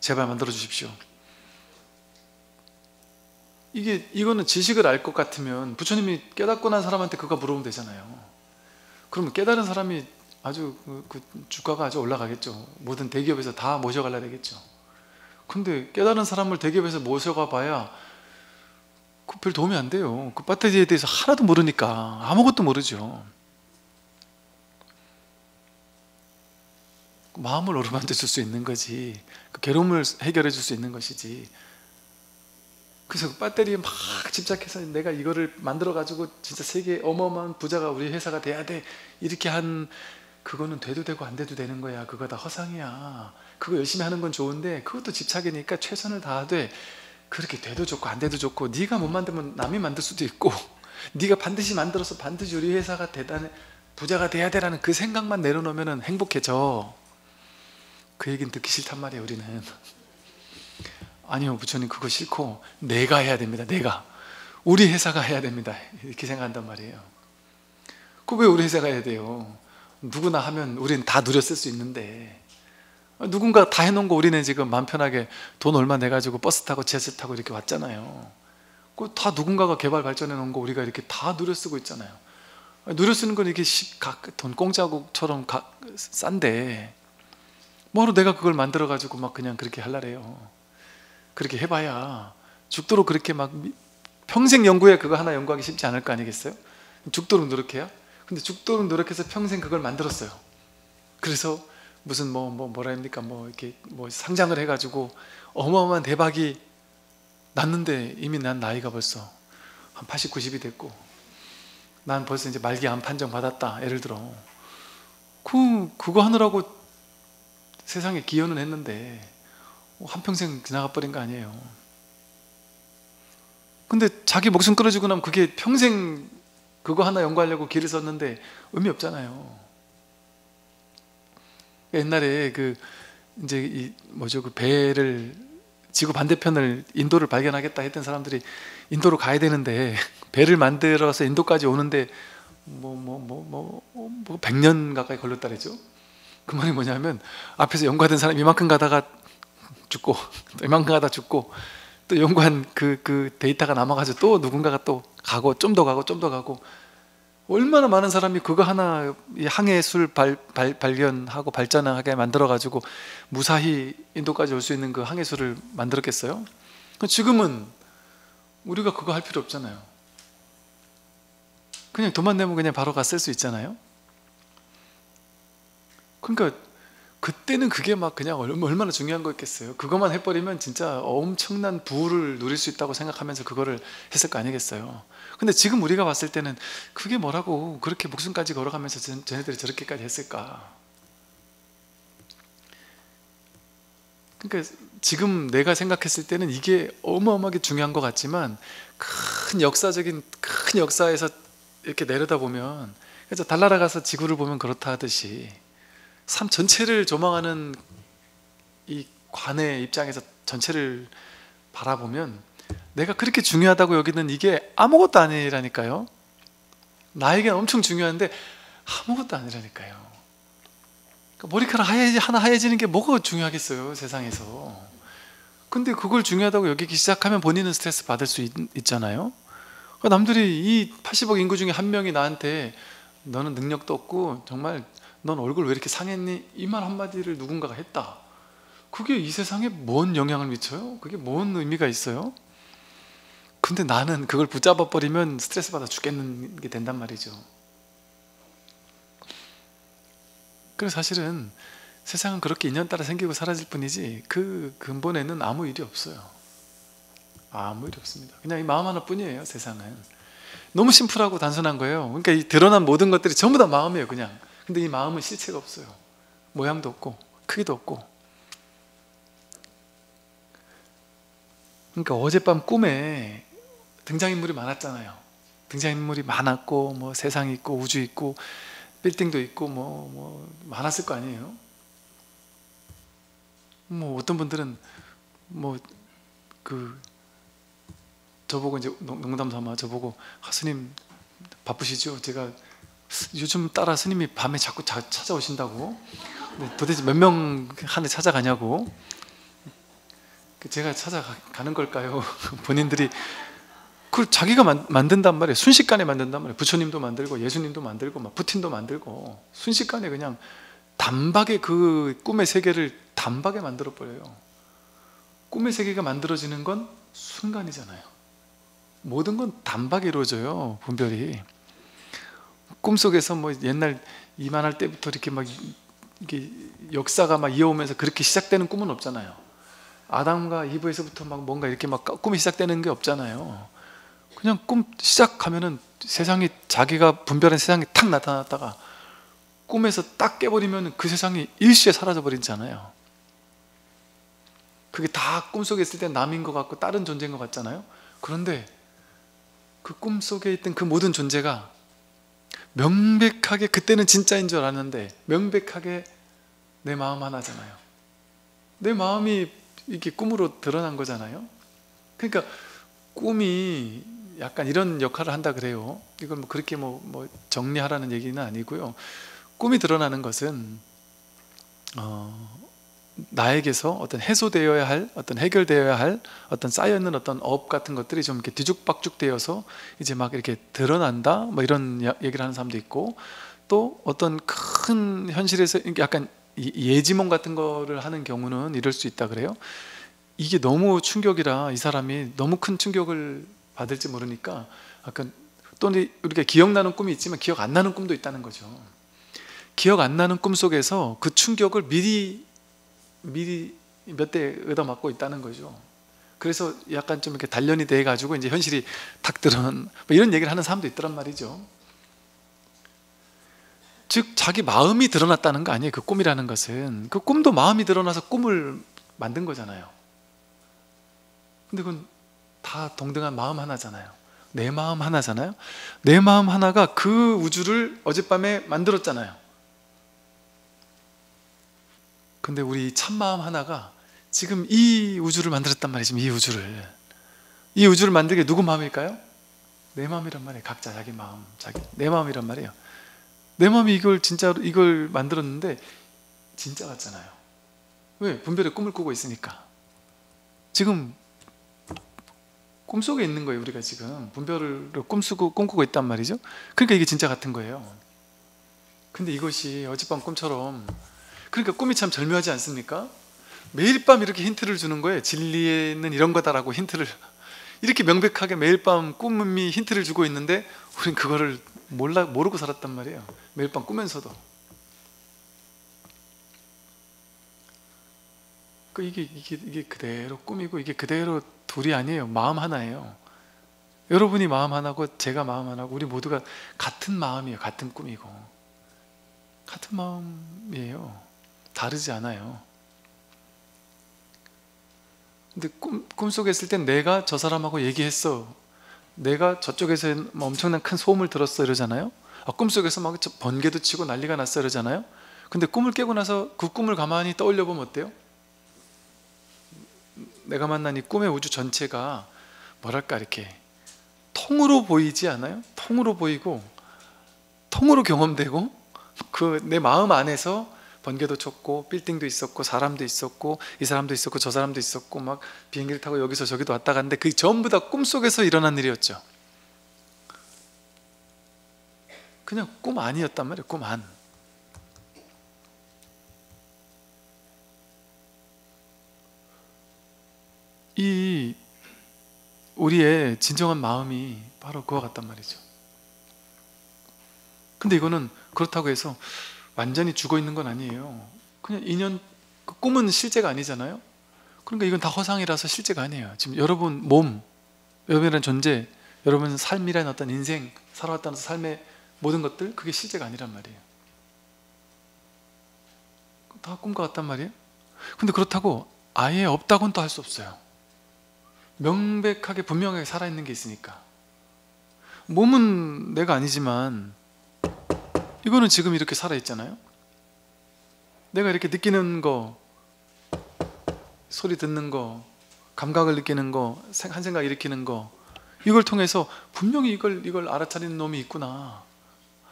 제발 만들어 주십시오. 이거는 지식을 알 것 같으면 부처님이 깨닫고 난 사람한테 그거 물어보면 되잖아요. 그러면 깨달은 사람이 아주 그 주가가 아주 올라가겠죠. 모든 대기업에서 다 모셔가려 되겠죠. 근데 깨달은 사람을 대기업에서 모셔가 봐야 별 도움이 안 돼요. 그 배터리에 대해서 하나도 모르니까 아무것도 모르죠. 마음을 어루만져 줄 수 있는 거지, 그 괴로움을 해결해 줄 수 있는 것이지. 그래서 그 배터리에 막 집착해서 내가 이거를 만들어 가지고 진짜 세계 어마어마한 부자가 우리 회사가 돼야 돼, 이렇게 한, 그거는 돼도 되고 안 돼도 되는 거야. 그거 다 허상이야. 그거 열심히 하는 건 좋은데 그것도 집착이니까 최선을 다하되, 그렇게 돼도 좋고 안 돼도 좋고, 네가 못 만들면 남이 만들 수도 있고, 네가 반드시 만들어서 반드시 우리 회사가 대단해 부자가 돼야 되라는 그 생각만 내려놓으면 행복해져. 그 얘기는 듣기 싫단 말이에요, 우리는. 아니요, 부처님 그거 싫고 내가 해야 됩니다. 내가, 우리 회사가 해야 됩니다, 이렇게 생각한단 말이에요. 그 왜 우리 회사가 해야 돼요? 누구나 하면 우리는 다 누렸을 수 있는데, 누군가 다 해놓은 거 우리는 지금 마음 편하게 돈 얼마 내가지고 버스 타고 지하철 타고 이렇게 왔잖아요. 그 다 누군가가 개발 발전해 놓은 거 우리가 이렇게 다 누려 쓰고 있잖아요. 누려 쓰는 건 이게 돈 공짜국처럼 싼데 뭐로 내가 그걸 만들어 가지고 막 그냥 그렇게 하려래요. 그렇게 해봐야 죽도록 그렇게 막 평생 연구해, 그거 하나 연구하기 쉽지 않을 거 아니겠어요? 죽도록 노력해야. 근데 죽도록 노력해서 평생 그걸 만들었어요. 그래서 무슨 뭐라 합니까, 뭐 이렇게 뭐 상장을 해가지고 어마어마한 대박이 났는데, 이미 난 나이가 벌써 한 80, 90이 됐고, 난 벌써 이제 말기 암 판정 받았다, 예를 들어. 그거 하느라고 세상에 기여는 했는데 한평생 지나가 버린 거 아니에요. 근데 자기 목숨 끊어지고 나면 그게 평생 그거 하나 연구하려고 길을 썼는데 의미 없잖아요. 옛날에 그 이제 그 배를, 지구 반대편을, 인도를 발견하겠다 했던 사람들이 인도로 가야 되는데 배를 만들어서 인도까지 오는데 100년 가까이 걸렸다 그랬죠. 그 말이 뭐냐면, 앞에서 연구하던 사람이 이만큼 가다가 죽고 또 이만큼 가다 죽고, 또 연구한 그 데이터가 남아가지고 또 누군가가 또 가고, 좀 더 가고 좀 더 가고, 얼마나 많은 사람이 그거 하나, 이 항해술 발견하고 발전하게 만들어가지고 무사히 인도까지 올 수 있는 그 항해술을 만들었겠어요? 지금은 우리가 그거 할 필요 없잖아요. 그냥 돈만 내면 그냥 바로 가 쓸 수 있잖아요. 그러니까 그때는 그게 막 그냥 얼마나 중요한 거였겠어요. 그것만 해버리면 진짜 엄청난 부를 누릴 수 있다고 생각하면서 그거를 했을 거 아니겠어요. 근데 지금 우리가 봤을 때는 그게 뭐라고 그렇게 목숨까지 걸어가면서 쟤네들이 저렇게까지 했을까. 그러니까 지금 내가 생각했을 때는 이게 어마어마하게 중요한 것 같지만, 큰 역사에서 이렇게 내려다보면, 그래서 달나라 가서 지구를 보면 그렇다 하듯이 삶 전체를 조망하는 이 관의 입장에서 전체를 바라보면 내가 그렇게 중요하다고 여기는 이게 아무것도 아니라니까요. 나에겐 엄청 중요한데 아무것도 아니라니까요. 머리카락 하나 하얘지는 게 뭐가 중요하겠어요, 세상에서. 근데 그걸 중요하다고 여기기 시작하면 본인은 스트레스 받을 수 있잖아요. 남들이 이 80억 인구 중에 한 명이 나한테 너는 능력도 없고 정말 넌 얼굴 왜 이렇게 상했니? 이 말 한마디를 누군가가 했다. 그게 이 세상에 뭔 영향을 미쳐요? 그게 뭔 의미가 있어요? 근데 나는 그걸 붙잡아 버리면 스트레스 받아 죽겠는 게 된단 말이죠. 그래서 사실은 세상은 그렇게 인연따라 생기고 사라질 뿐이지 그 근본에는 아무 일이 없어요. 아무 일이 없습니다. 그냥 이 마음 하나뿐이에요. 세상은 너무 심플하고 단순한 거예요. 그러니까 이 드러난 모든 것들이 전부 다 마음이에요, 그냥. 근데 이 마음은 실체가 없어요. 모양도 없고 크기도 없고. 그러니까 어젯밤 꿈에 등장인물이 많았잖아요. 등장인물이 많았고 뭐 세상이 있고 우주 있고 빌딩도 있고 뭐 많았을 거 아니에요. 뭐 어떤 분들은 뭐 저보고 이제 농담 삼아 저보고 스님 바쁘시죠? 제가 요즘 따라 스님이 밤에 자꾸 찾아오신다고. 도대체 몇 명 한테 찾아가냐고. 제가 찾아가는 걸까요? 본인들이 그걸 자기가 만든단 말이에요. 순식간에 만든단 말이에요. 부처님도 만들고 예수님도 만들고 막 푸틴도 만들고 순식간에 그냥 단박에 그 꿈의 세계를 단박에 만들어 버려요. 꿈의 세계가 만들어지는 건 순간이잖아요. 모든 건 단박에 이루어져요. 분별이. 꿈속에서 뭐 옛날 이만할 때부터 이렇게 막 이게 역사가 막 이어오면서 그렇게 시작되는 꿈은 없잖아요. 아담과 이브에서부터 막 뭔가 이렇게 막 꿈이 시작되는 게 없잖아요. 그냥 꿈 시작하면은 세상이 자기가 분별한 세상이 탁 나타났다가 꿈에서 딱 깨버리면 그 세상이 일시에 사라져 버리잖아요. 그게 다 꿈속에 있을 때 남인 것 같고 다른 존재인 것 같잖아요. 그런데 그 꿈속에 있던 그 모든 존재가 명백하게 그때는 진짜인 줄 알았는데 명백하게 내 마음 하나잖아요. 내 마음이 이게 꿈으로 드러난 거잖아요. 그러니까 꿈이 약간 이런 역할을 한다 그래요. 이건 뭐 그렇게 뭐 정리하라는 얘기는 아니고요. 꿈이 드러나는 것은 나에게서 어떤 해소되어야 할, 어떤 해결되어야 할 어떤 쌓여있는 어떤 업 같은 것들이 좀 이렇게 뒤죽박죽 되어서 이제 막 이렇게 드러난다, 뭐 이런 얘기를 하는 사람도 있고, 또 어떤 큰 현실에서 약간 예지몽 같은 거를 하는 경우는 이럴 수 있다 그래요. 이게 너무 충격이라 이 사람이 너무 큰 충격을 받을지 모르니까 약간, 또는 우리가 기억나는 꿈이 있지만 기억 안 나는 꿈도 있다는 거죠. 기억 안 나는 꿈 속에서 그 충격을 미리 몇 대 얻어맞고 있다는 거죠. 그래서 약간 좀 이렇게 단련이 돼 가지고 이제 현실이 탁 드러난, 뭐 이런 얘기를 하는 사람도 있더란 말이죠. 즉 자기 마음이 드러났다는 거 아니에요. 그 꿈이라는 것은. 그 꿈도 마음이 드러나서 꿈을 만든 거잖아요. 근데 그건 다 동등한 마음 하나잖아요. 내 마음 하나잖아요. 내 마음 하나가 그 우주를 어젯밤에 만들었잖아요. 근데 우리 참마음 하나가 지금 이 우주를 만들었단 말이죠. 이 우주를 만들게 누구 마음일까요? 내 마음이란 말이에요. 각자 자기 마음, 내 마음이란 말이에요. 내 마음이 이걸 만들었는데 진짜 같잖아요. 왜? 분별의 꿈을 꾸고 있으니까. 지금 꿈속에 있는 거예요. 우리가 지금 분별을 꿈꾸고 있단 말이죠. 그러니까 이게 진짜 같은 거예요. 근데 이것이 어젯밤 꿈처럼, 그러니까 꿈이 참 절묘하지 않습니까? 매일 밤 이렇게 힌트를 주는 거예요. 진리에는 이런 거다라고 힌트를 이렇게 명백하게 매일 밤 꿈이 힌트를 주고 있는데 우린 그거를 모르고 살았단 말이에요. 매일 밤 꾸면서도. 이게 그대로 꿈이고 이게 그대로 둘이 아니에요. 마음 하나예요. 여러분이 마음 하나고 제가 마음 하나고 우리 모두가 같은 마음이에요. 같은 꿈이고 같은 마음이에요. 다르지 않아요. 근데 꿈속에 있을 땐 내가 저 사람하고 얘기했어, 내가 저쪽에서 뭐 엄청난 큰 소음을 들었어 이러잖아요. 꿈속에서 막 번개도 치고 난리가 났어 이러잖아요. 근데 꿈을 깨고 나서 그 꿈을 가만히 떠올려 보면 어때요? 내가 만난 이 꿈의 우주 전체가 뭐랄까 이렇게 통으로 보이지 않아요? 통으로 보이고 통으로 경험되고 그 내 마음 안에서 번개도 쳤고 빌딩도 있었고 사람도 있었고 이 사람도 있었고 저 사람도 있었고 막 비행기를 타고 여기서 저기도 왔다 갔는데 그게 전부 다 꿈속에서 일어난 일이었죠. 그냥 꿈 아니었단 말이에요. 꿈 안. 이 우리의 진정한 마음이 바로 그와 같단 말이죠. 근데 이거는 그렇다고 해서 완전히 죽어 있는 건 아니에요. 그냥 인연, 그 꿈은 실제가 아니잖아요. 그러니까 이건 다 허상이라서 실제가 아니에요. 지금 여러분 몸, 여러분이라는 존재, 여러분 삶이라는 어떤 인생, 살아왔다는 삶의 모든 것들, 그게 실제가 아니란 말이에요. 다 꿈과 같단 말이에요. 근데 그렇다고 아예 없다고는 또 할 수 없어요. 명백하게 분명하게 살아있는 게 있으니까. 몸은 내가 아니지만 이거는 지금 이렇게 살아있잖아요. 내가 이렇게 느끼는 거, 소리 듣는 거, 감각을 느끼는 거, 한 생각 일으키는 거, 이걸 통해서 분명히 이걸 알아차리는 놈이 있구나.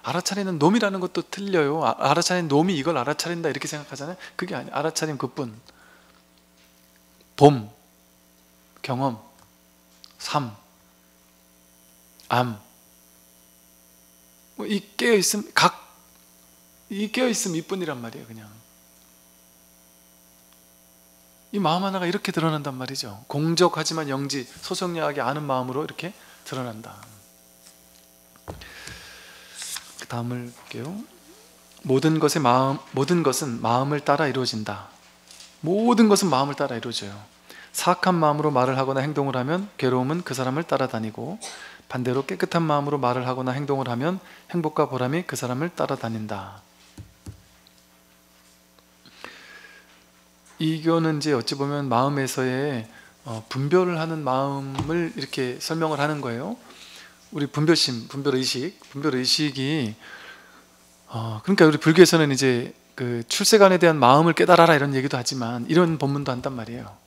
알아차리는 놈이라는 것도 틀려요. 알아차리는 놈이 이걸 알아차린다 이렇게 생각하잖아요. 그게 아니에요. 알아차림 그뿐. 봄, 경험, 삶, 암, 이 깨어있음, 이 깨어있음 이뿐이란 말이에요. 그냥 이 마음 하나가 이렇게 드러난단 말이죠. 공적하지만 영지, 소성야하게 아는 마음으로 이렇게 드러난다. 그 다음을 볼게요. 모든 것은 마음을 따라 이루어진다. 모든 것은 마음을 따라 이루어져요. 사악한 마음으로 말을 하거나 행동을 하면 괴로움은 그 사람을 따라다니고, 반대로 깨끗한 마음으로 말을 하거나 행동을 하면 행복과 보람이 그 사람을 따라다닌다. 이거는 이제 어찌 보면 마음에서의 분별을 하는 마음을 이렇게 설명을 하는 거예요. 우리 분별심, 분별의식이 그러니까 우리 불교에서는 이제 그 출세관에 대한 마음을 깨달아라 이런 얘기도 하지만 이런 법문도 한단 말이에요.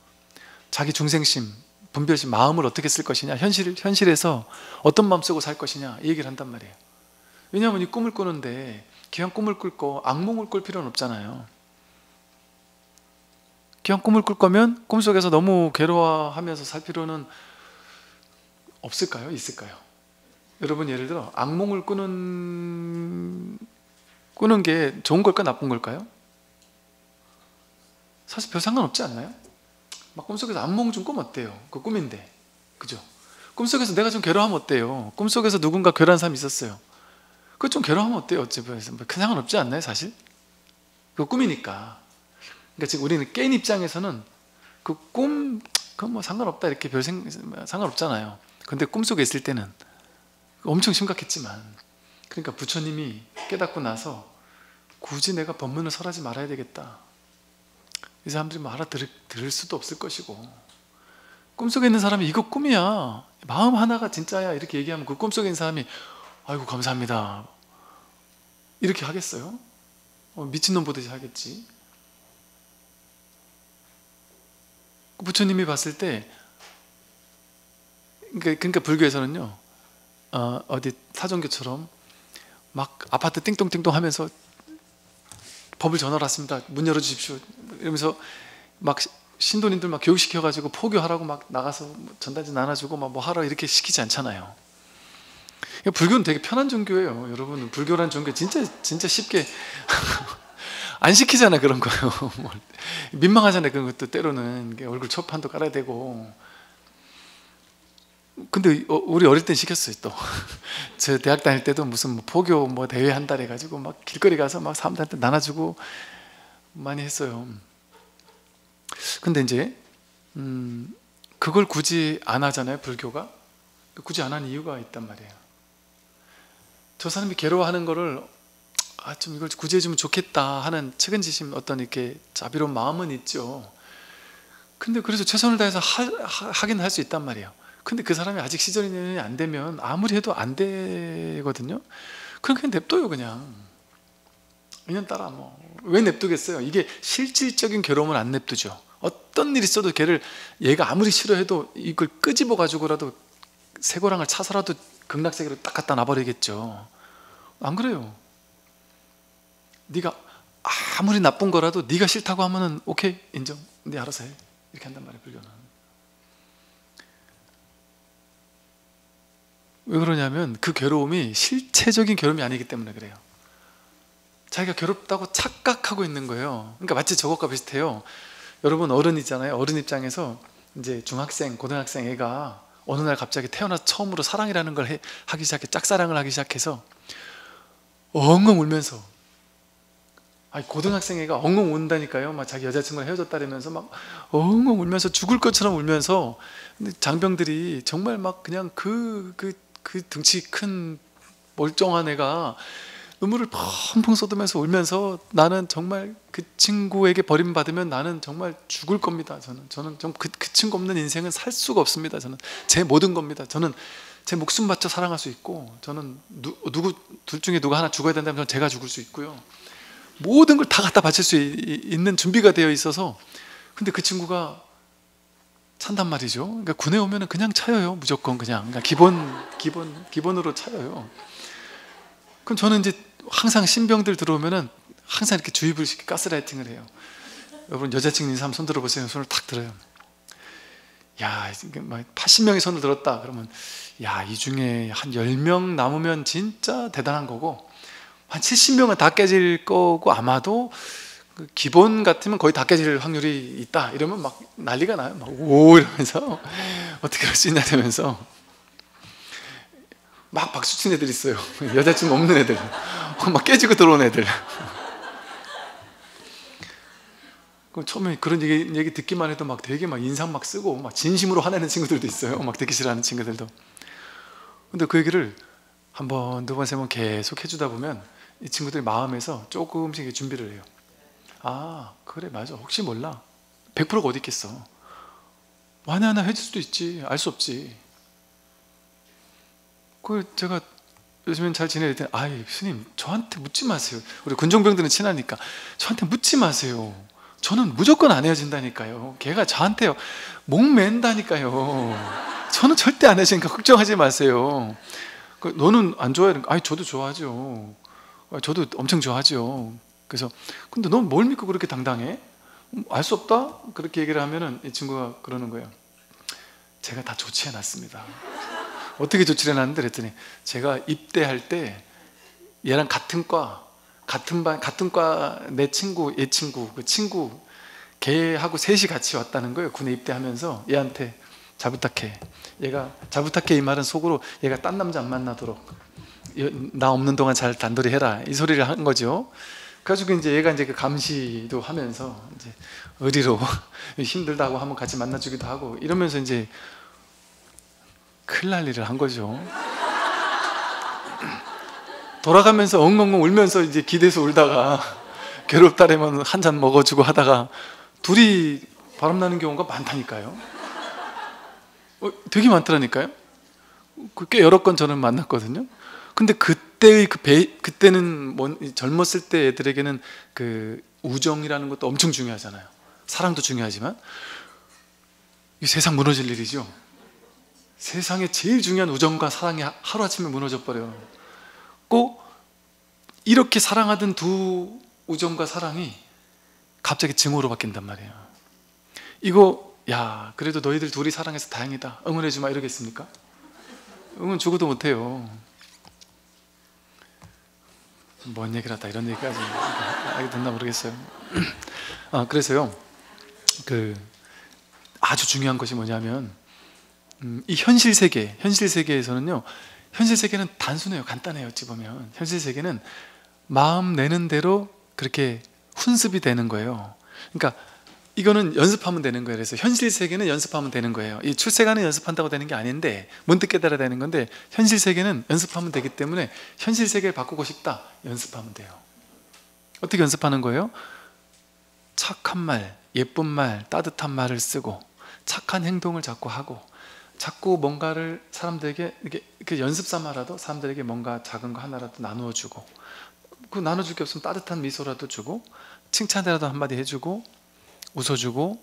자기 중생심, 분별심, 마음을 어떻게 쓸 것이냐, 현실에서 어떤 마음 쓰고 살 것이냐 이 얘기를 한단 말이에요. 왜냐하면 이 꿈을 꾸는데 기왕 꿈을 꿀 악몽을 꿀 필요는 없잖아요. 기왕 꿈을 꿀 거면 꿈속에서 너무 괴로워하면서 살 필요는 없을까요? 있을까요? 여러분 예를 들어 악몽을 꾸는 게 좋은 걸까 나쁜 걸까요? 사실 별 상관없지 않나요? 막 꿈속에서 악몽 좀 꾸면 어때요? 그 꿈인데, 그죠? 꿈속에서 내가 좀 괴로워하면 어때요? 꿈속에서 누군가 괴로운 사람이 있었어요. 그거 좀 괴로워하면 어때요? 어찌 보면 큰 상관없지 않나요? 사실 그 꿈이니까. 그러니까 지금 우리는 깬 입장에서는 그 꿈, 그건 뭐 상관없다 이렇게 상관없잖아요. 근데 꿈속에 있을 때는 엄청 심각했지만, 그러니까 부처님이 깨닫고 나서 굳이 내가 법문을 설하지 말아야 되겠다. 이 사람들이 뭐 알아들을 수도 없을 것이고, 꿈속에 있는 사람이 이거 꿈이야, 마음 하나가 진짜야 이렇게 얘기하면 그 꿈속에 있는 사람이 아이고 감사합니다 이렇게 하겠어요? 미친놈 보듯이 하겠지. 부처님이 봤을 때, 그러니까 불교에서는요, 어디 사종교처럼 막 아파트 띵동띵동 하면서 법을 전하러 왔습니다, 문 열어주십시오 이러면서 막 신도님들 막 교육시켜가지고 포교하라고 막 나가서 전단지 나눠주고 막 뭐 하라 이렇게 시키지 않잖아요. 불교는 되게 편한 종교예요. 여러분, 불교라는 종교 진짜 쉽게 안 시키잖아요. 그런 거요. 민망하잖아요. 그런 것도 때로는 얼굴 초판도 깔아야 되고. 근데 우리 어릴 땐 시켰어요. 또 저 대학 다닐 때도 무슨 뭐 포교 뭐 대회 한 달 해가지고 막 길거리 가서 막 사람들한테 나눠주고 많이 했어요. 근데 이제 그걸 굳이 안 하잖아요. 불교가 굳이 안 하는 이유가 있단 말이에요. 저 사람이 괴로워하는 거를 좀 이걸 굳이 해주면 좋겠다 하는 책임지심, 어떤 이렇게 자비로운 마음은 있죠. 근데 그래서 최선을 다해서 하긴 할 수 있단 말이에요. 근데 그 사람이 아직 시절이 안 되면 아무리 해도 안 되거든요. 그럼 그냥 냅둬요. 그냥 따라 뭐 왜 냅두겠어요? 이게 실질적인 괴로움은 안 냅두죠. 어떤 일이 있어도 얘가 아무리 싫어해도 이걸 끄집어 가지고라도 쇠고랑을 차서라도 극락세계로 딱 갖다 놔버리겠죠. 안 그래요? 네가 아무리 나쁜 거라도 네가 싫다고 하면은 오케이, 인정, 네 알아서 해, 이렇게 한단 말이에요. 불교는. 왜 그러냐면 그 괴로움이 실체적인 괴로움이 아니기 때문에 그래요. 자기가 괴롭다고 착각하고 있는 거예요. 그러니까 마치 저것과 비슷해요. 여러분 어른이잖아요. 어른 입장에서 이제 중학생, 고등학생 애가 어느 날 갑자기 태어나서 처음으로 사랑이라는 걸 하기 시작해, 짝사랑을 하기 시작해서 엉엉 울면서, 아니 고등학생 애가 엉엉 운다니까요. 막 자기 여자친구랑 헤어졌다면서 막 엉엉 울면서 죽을 것처럼 울면서, 근데 장병들이 정말 막 그냥 그 등치 큰 멀쩡한 애가 눈물을 펑펑 쏟으면서 울면서, 나는 정말 그 친구에게 버림받으면 나는 정말 죽을 겁니다. 저는 좀 그 친구 없는 인생은 살 수가 없습니다. 저는 제 모든 겁니다. 저는 제 목숨 바쳐 사랑할 수 있고, 저는 누구 둘 중에 누가 하나 죽어야 된다면 저는 제가 죽을 수 있고요. 모든 걸 다 갖다 바칠 수 있는 준비가 되어 있어서. 근데 그 친구가 찬단 말이죠. 그러니까 군에 오면은 그냥 차여요. 무조건 그냥 기본으로 차여요. 그럼 저는 이제 항상 신병들 들어오면은 항상 이렇게 주입을 시키고 가스라이팅을 해요. 여러분 여자친구 있는 사람 손 들어보세요. 손을 탁 들어요. 야, 80명이 손을 들었다 그러면, 야, 이 중에 한 10명 남으면 진짜 대단한 거고, 한 70명은 다 깨질 거고, 아마도 그 기본 같으면 거의 다 깨질 확률이 있다 이러면 막 난리가 나요. 막 오 이러면서 어떻게 그럴 수 있냐 이러면서 막 박수 치는 애들 있어요. 여자친구 없는 애들, 막 깨지고 들어온 애들. 처음에 그런 얘기 듣기만 해도 막 되게 막 인상 막 쓰고 막 진심으로 화내는 친구들도 있어요. 막 듣기 싫어하는 친구들도. 근데 그 얘기를 한 번, 두 번, 세 번 계속 해주다 보면 이 친구들이 마음에서 조금씩 준비를 해요. 아, 그래, 맞아, 혹시 몰라, 100%가 어디 있겠어, 하나 해줄 수도 있지, 알 수 없지. 그걸 제가 요즘엔 잘 지내야 될 때, 아이 스님 저한테 묻지 마세요. 우리 군종병들은 친하니까 저한테 묻지 마세요. 저는 무조건 안 헤어진다니까요. 걔가 저한테 목맨다니까요. 저는 절대 안 헤어지니까 걱정하지 마세요. 너는 안 좋아해? 아니 저도 좋아하죠. 저도 엄청 좋아하죠. 그래서 근데 넌 뭘 믿고 그렇게 당당해? 알 수 없다? 그렇게 얘기를 하면은 이 친구가 그러는 거예요. 제가 다 조치해 놨습니다. 어떻게 조치를 해놨는데 그랬더니, 제가 입대할 때 얘랑 같은 과, 같은 반, 같은 과 내 친구, 얘 친구, 그 친구 걔하고 셋이 같이 왔다는 거예요. 군에 입대하면서 얘한테 잘 부탁해. 얘가 잘 부탁해 이 말은 속으로 얘가 딴 남자 안 만나도록 나 없는 동안 잘 단돌이 해라 이 소리를 한 거죠. 그래가지고 이제 얘가 이제 그 감시도 하면서 이제 의리로 힘들다고 하면 같이 만나주기도 하고 이러면서 이제 큰일 날 일을 한 거죠. 돌아가면서 엉엉엉 울면서 이제 기대서 울다가 괴롭다라면 한 잔 먹어주고 하다가 둘이 바람나는 경우가 많다니까요. 되게 많더라니까요. 꽤 여러 건 저는 만났거든요. 근데 그때의 그때는 젊었을 때 애들에게는 그 우정이라는 것도 엄청 중요하잖아요. 사랑도 중요하지만 이 세상 무너질 일이죠. 세상에 제일 중요한 우정과 사랑이 하루아침에 무너져 버려요. 꼭 이렇게 사랑하던 두 우정과 사랑이 갑자기 증오로 바뀐단 말이에요. 이거 야 그래도 너희들 둘이 사랑해서 다행이다, 응원해주마 이러겠습니까? 응원 죽어도 못해요. 뭔 얘기를 하다 이런 얘기까지 하게 됐나 모르겠어요. 그래서요, 그 아주 중요한 것이 뭐냐면 이 현실 세계에서는요, 현실 세계는 단순해요. 간단해요. 어찌 보면 현실 세계는 마음 내는 대로 그렇게 훈습이 되는 거예요. 그러니까 이거는 연습하면 되는 거예요. 그래서 현실 세계는 연습하면 되는 거예요. 이 출세가는 연습한다고 되는 게 아닌데 문득 깨달아야 되는 건데, 현실 세계는 연습하면 되기 때문에 현실 세계를 바꾸고 싶다, 연습하면 돼요. 어떻게 연습하는 거예요? 착한 말, 예쁜 말, 따뜻한 말을 쓰고 착한 행동을 자꾸 하고, 자꾸 뭔가를 사람들에게 이렇게 연습 삼아라도 사람들에게 뭔가 작은 거 하나라도 나누어 주고, 그 나눠줄 게 없으면 따뜻한 미소라도 주고, 칭찬이라도 한마디 해주고, 웃어주고,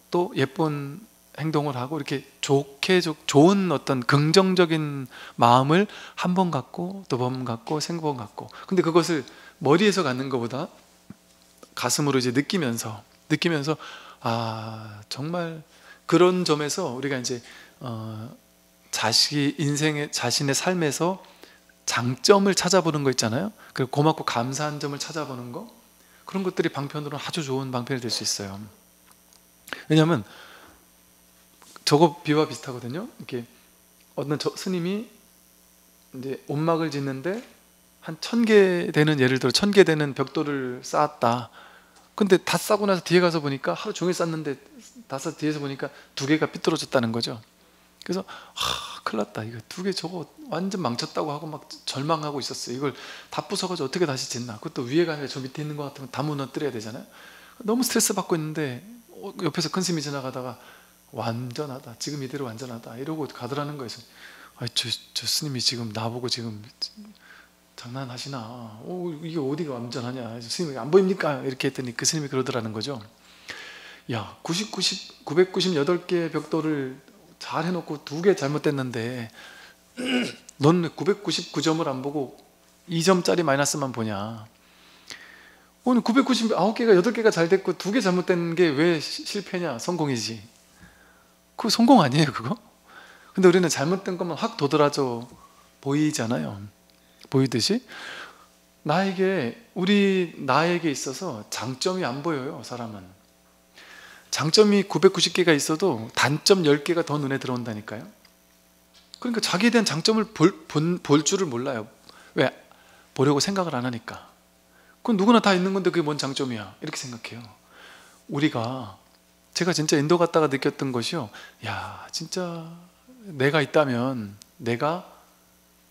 또 예쁜 행동을 하고, 이렇게 좋은 어떤 긍정적인 마음을 한 번 갖고 또 번 갖고 3번 갖고. 근데 그것을 머리에서 갖는 것보다 가슴으로 이제 느끼면서 정말 그런 점에서 우리가 이제 자신의 삶에서 장점을 찾아보는 거 있잖아요. 그 고맙고 감사한 점을 찾아보는 거, 그런 것들이 방편으로는 아주 좋은 방편이 될 수 있어요. 왜냐하면 저거 비와 비슷하거든요. 이렇게 어떤 스님이 이제 옷막을 짓는데 한 1000개 되는, 예를 들어 1000개 되는 벽돌을 쌓았다. 근데 다 싸고 나서 뒤에 가서 보니까, 하루 종일 쌓는데 다 싸서 뒤에서 보니까 2개가 삐뚤어졌다는 거죠. 그래서 큰일 났다, 이거 2개 저거 완전 망쳤다고 하고 막 절망하고 있었어요. 이걸 다 부숴가지고 어떻게 다시 짓나. 그것도 위에가 아니라 저 밑에 있는 것 같으면 다 무너뜨려야 되잖아요. 너무 스트레스 받고 있는데 옆에서 큰 스님이 지나가다가 완전하다, 지금 이대로 완전하다 이러고 가더라는 거예요. 저 스님이 지금 나보고 지금 장난하시나? 이게 어디가 완전하냐? 스님이 안 보입니까? 이렇게 했더니 그 스님이 그러더라는 거죠. 야, 998개 벽돌을 잘 해놓고 2개 잘못됐는데 넌 999점을 안 보고 2점짜리 마이너스만 보냐? 오늘 999개가 8개가 잘 됐고 2개 잘못된 게 왜 실패냐? 성공이지. 그거 성공 아니에요, 그거? 근데 우리는 잘못된 것만 확 도드라져 보이잖아요. 보이듯이 나에게 있어서 장점이 안 보여요. 사람은 장점이 990개가 있어도 단점 10개가 더 눈에 들어온다니까요. 그러니까 자기에 대한 장점을 볼 줄을 몰라요. 왜? 보려고 생각을 안 하니까. 그건 누구나 다 있는 건데 그게 뭔 장점이야, 이렇게 생각해요. 제가 진짜 인도 갔다가 느꼈던 것이요, 야, 진짜 내가 있다면, 내가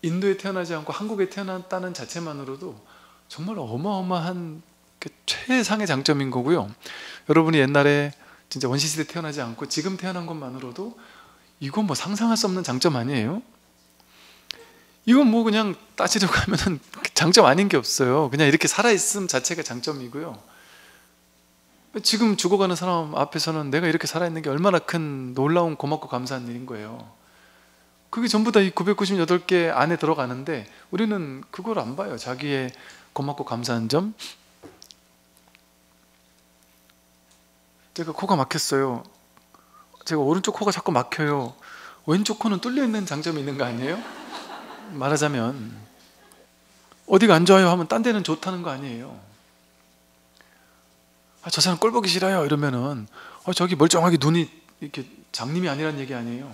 인도에 태어나지 않고 한국에 태어났다는 자체만으로도 정말 어마어마한 최상의 장점인 거고요. 여러분이 옛날에 진짜 원시시대 태어나지 않고 지금 태어난 것만으로도 이건 뭐 상상할 수 없는 장점 아니에요? 이건 뭐 그냥 따지려고 하면은 장점 아닌 게 없어요. 그냥 이렇게 살아있음 자체가 장점이고요. 지금 죽어가는 사람 앞에서는 내가 이렇게 살아있는 게 얼마나 큰 놀라운 고맙고 감사한 일인 거예요. 그게 전부 다 이 998개 안에 들어가는데 우리는 그걸 안 봐요. 자기의 고맙고 감사한 점. 제가 코가 막혔어요. 제가 오른쪽 코가 자꾸 막혀요. 왼쪽 코는 뚫려 있는 장점이 있는 거 아니에요? 말하자면 어디가 안 좋아요 하면 딴 데는 좋다는 거 아니에요. 저 사람 꼴 보기 싫어요 이러면은 저기 멀쩡하게 눈이 이렇게 장님이 아니란 얘기 아니에요.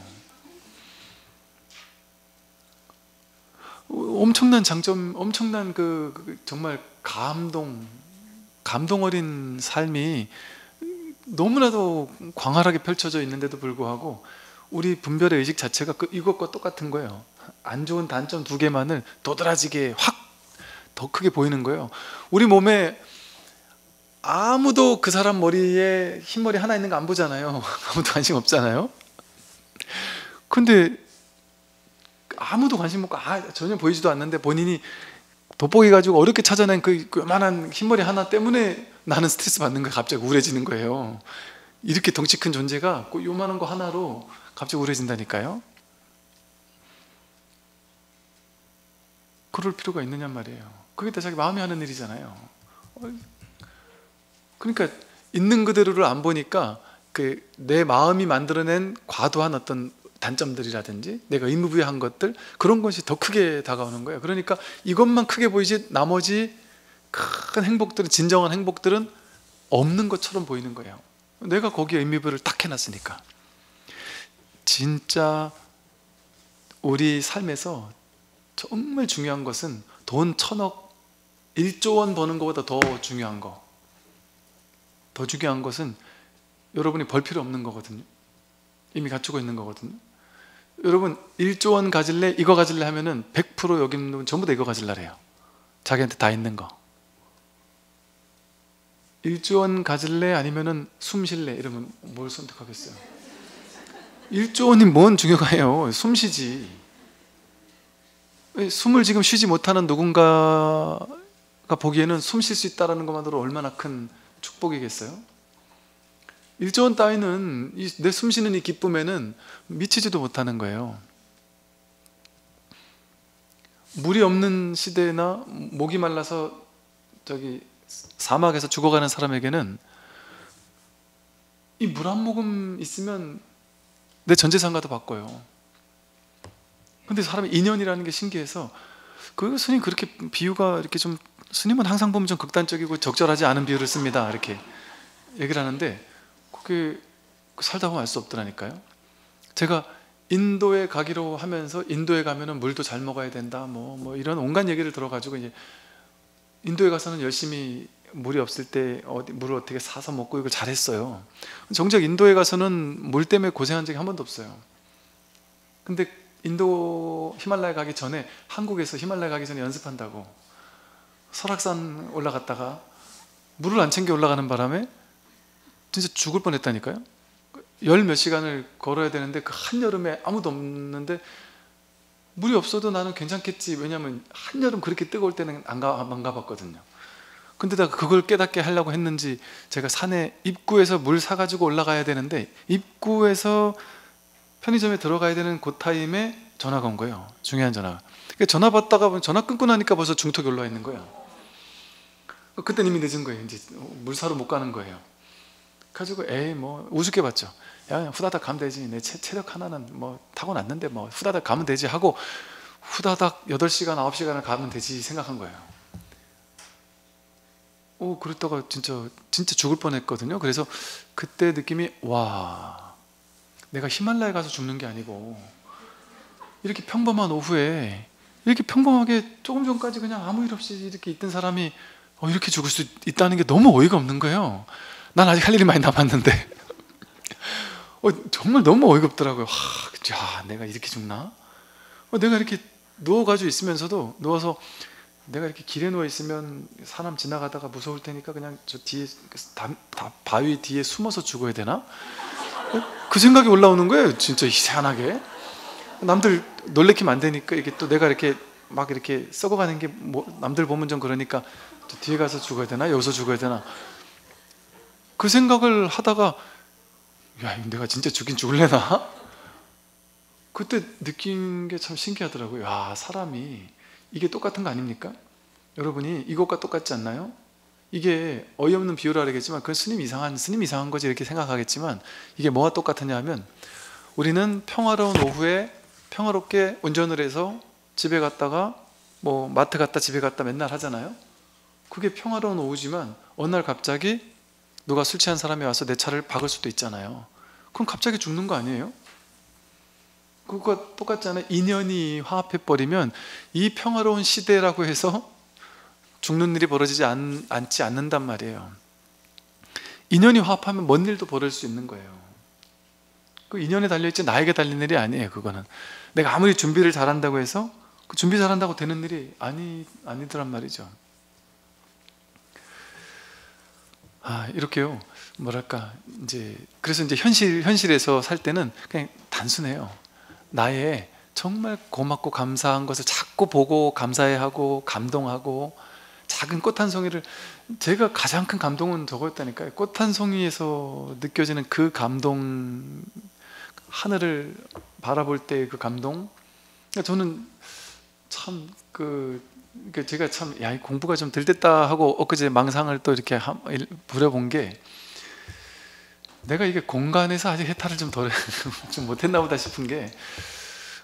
엄청난 장점, 엄청난 정말 감동 어린 삶이 너무나도 광활하게 펼쳐져 있는데도 불구하고 우리 분별의 의식 자체가 이것과 똑같은 거예요. 안 좋은 단점 2개만을 도드라지게 확 더 크게 보이는 거예요. 우리 몸에 아무도 그 사람 머리에 흰머리 하나 있는 거 안 보잖아요. 아무도 관심 없잖아요. 근데 아무도 관심 없고 전혀 보이지도 않는데 본인이 돋보기 가지고 어렵게 찾아낸 그 요만한 흰머리 하나 때문에 나는 스트레스 받는 거예요. 갑자기 우울해지는 거예요. 이렇게 덩치 큰 존재가 요만한 거 하나로 갑자기 우울해진다니까요. 그럴 필요가 있느냐 말이에요. 그게 다 자기 마음이 하는 일이잖아요. 그러니까 있는 그대로를 안 보니까 내 마음이 만들어낸 과도한 어떤 단점들이라든지 내가 의무부여한 것들, 그런 것이 더 크게 다가오는 거예요. 그러니까 이것만 크게 보이지 나머지 큰 행복들은, 진정한 행복들은 없는 것처럼 보이는 거예요. 내가 거기에 의미부여를 딱 해놨으니까. 진짜 우리 삶에서 정말 중요한 것은 돈 1000억 1조 원 버는 것보다 더 중요한 것은 여러분이 벌 필요 없는 거거든요. 이미 갖추고 있는 거거든요. 여러분 1조 원 가질래? 이거 가질래? 하면은 100% 여기 있는 분 전부 다 이거 가질라래요. 자기한테 다 있는 거. 1조 원 가질래? 아니면은 숨 쉴래? 이러면 뭘 선택하겠어요? 1조 원이 뭔 중요해요? 숨 쉬지. 숨을 지금 쉬지 못하는 누군가가 보기에는 숨 쉴 수 있다는 것만으로 얼마나 큰 축복이겠어요? 1조 원 따위는 내 숨 쉬는 이 기쁨에는 미치지도 못하는 거예요. 물이 없는 시대나 목이 말라서 사막에서 죽어가는 사람에게는 이 물 한 모금 있으면 내 전 재산과도 바꿔요. 근데 사람의 인연이라는 게 신기해서, 그 스님 그렇게 비유가 이렇게 좀, 스님은 항상 보면 좀 극단적이고 적절하지 않은 비유를 씁니다. 이렇게 얘기를 하는데 그게 살다 보면 알 수 없더라니까요. 제가 인도에 가기로 하면서 인도에 가면은 물도 잘 먹어야 된다 뭐 이런 온갖 얘기를 들어가지고, 이제 인도에 가서는 열심히 물이 없을 때 물을 어떻게 사서 먹고 이걸 잘했어요. 정작 인도에 가서는 물 때문에 고생한 적이 한 번도 없어요. 근데 인도 히말라야 가기 전에, 한국에서 히말라야 가기 전에 연습한다고 설악산 올라갔다가 물을 안 챙겨 올라가는 바람에 진짜 죽을 뻔했다니까요. 열 몇 시간을 걸어야 되는데 그 한여름에 아무도 없는데, 물이 없어도 나는 괜찮겠지, 왜냐하면 한여름 그렇게 뜨거울 때는 안 가봤거든요. 근데 내가 그걸 깨닫게 하려고 했는지, 제가 산에 입구에서 물 사가지고 올라가야 되는데 입구에서 편의점에 들어가야 되는 그 타임에 전화가 온 거예요. 중요한 전화가. 전화 받다가 전화 끊고 나니까 벌써 중턱이 올라와 있는 거예요. 그때 이미 늦은 거예요. 이제 물 사러 못 가는 거예요. 가지고 에이 뭐 우습게 봤죠. 야, 후다닥 가면 되지, 내 체력 하나는 뭐 타고났는데 뭐 후다닥 가면 되지 하고, 후다닥 8시간 9시간을 가면 되지 생각한 거예요. 그랬다가 진짜 죽을 뻔했거든요. 그래서 그때 느낌이, 와, 내가 히말라야 가서 죽는 게 아니고 이렇게 평범한 오후에 이렇게 평범하게 조금 전까지 그냥 아무 일 없이 이렇게 있던 사람이 이렇게 죽을 수 있다는 게 너무 어이가 없는 거예요. 난 아직 할 일이 많이 남았는데 정말 너무 어이가 없더라고요. 야, 내가 이렇게 죽나? 내가 이렇게 누워가지고 있으면서도, 누워서 내가 이렇게 길에 누워 있으면 사람 지나가다가 무서울 테니까 그냥 저 뒤에 바위 뒤에 숨어서 죽어야 되나? 그 생각이 올라오는 거예요. 진짜 희한하게. 남들 놀래키면 안 되니까, 이게 또 내가 이렇게 막 이렇게 썩어가는 게 남들 보면 좀 그러니까, 저 뒤에 가서 죽어야 되나? 여기서 죽어야 되나? 그 생각을 하다가, 야, 내가 진짜 죽긴 죽을래나? 그때 느낀 게 참 신기하더라고요. 야, 사람이 이게 똑같은 거 아닙니까? 여러분이 이것과 똑같지 않나요? 이게 어이없는 비유라 그러겠지만, 그건 스님 이상한 거지 이렇게 생각하겠지만, 이게 뭐가 똑같으냐 하면, 우리는 평화로운 오후에 평화롭게 운전을 해서 집에 갔다가 뭐 마트 갔다 집에 갔다 맨날 하잖아요. 그게 평화로운 오후지만 어느 날 갑자기 누가 술 취한 사람이 와서 내 차를 박을 수도 있잖아요. 그럼 갑자기 죽는 거 아니에요? 그거 똑같잖아요. 인연이 화합해버리면 이 평화로운 시대라고 해서 죽는 일이 벌어지지 않지 않는단 말이에요. 인연이 화합하면 뭔 일도 벌어질 수 있는 거예요. 그 인연에 달려있지 나에게 달린 일이 아니에요. 그거는 내가 아무리 준비를 잘한다고 해서 그 준비 잘한다고 되는 일이 아니더란 말이죠. 이렇게요. 뭐랄까, 그래서 현실에서 살 때는 그냥 단순해요. 나의 정말 고맙고 감사한 것을 자꾸 보고 감사해하고 감동하고, 작은 꽃 한 송이를, 제가 가장 큰 감동은 저거였다니까요. 꽃 한 송이에서 느껴지는 그 감동, 하늘을 바라볼 때 그 감동. 저는 참 제가 참, 야, 공부가 좀 덜 됐다 하고 엊그제 망상을 또 이렇게 부려본 게, 내가 이게 공간에서 아직 해탈을 좀 못했나 보다 싶은 게,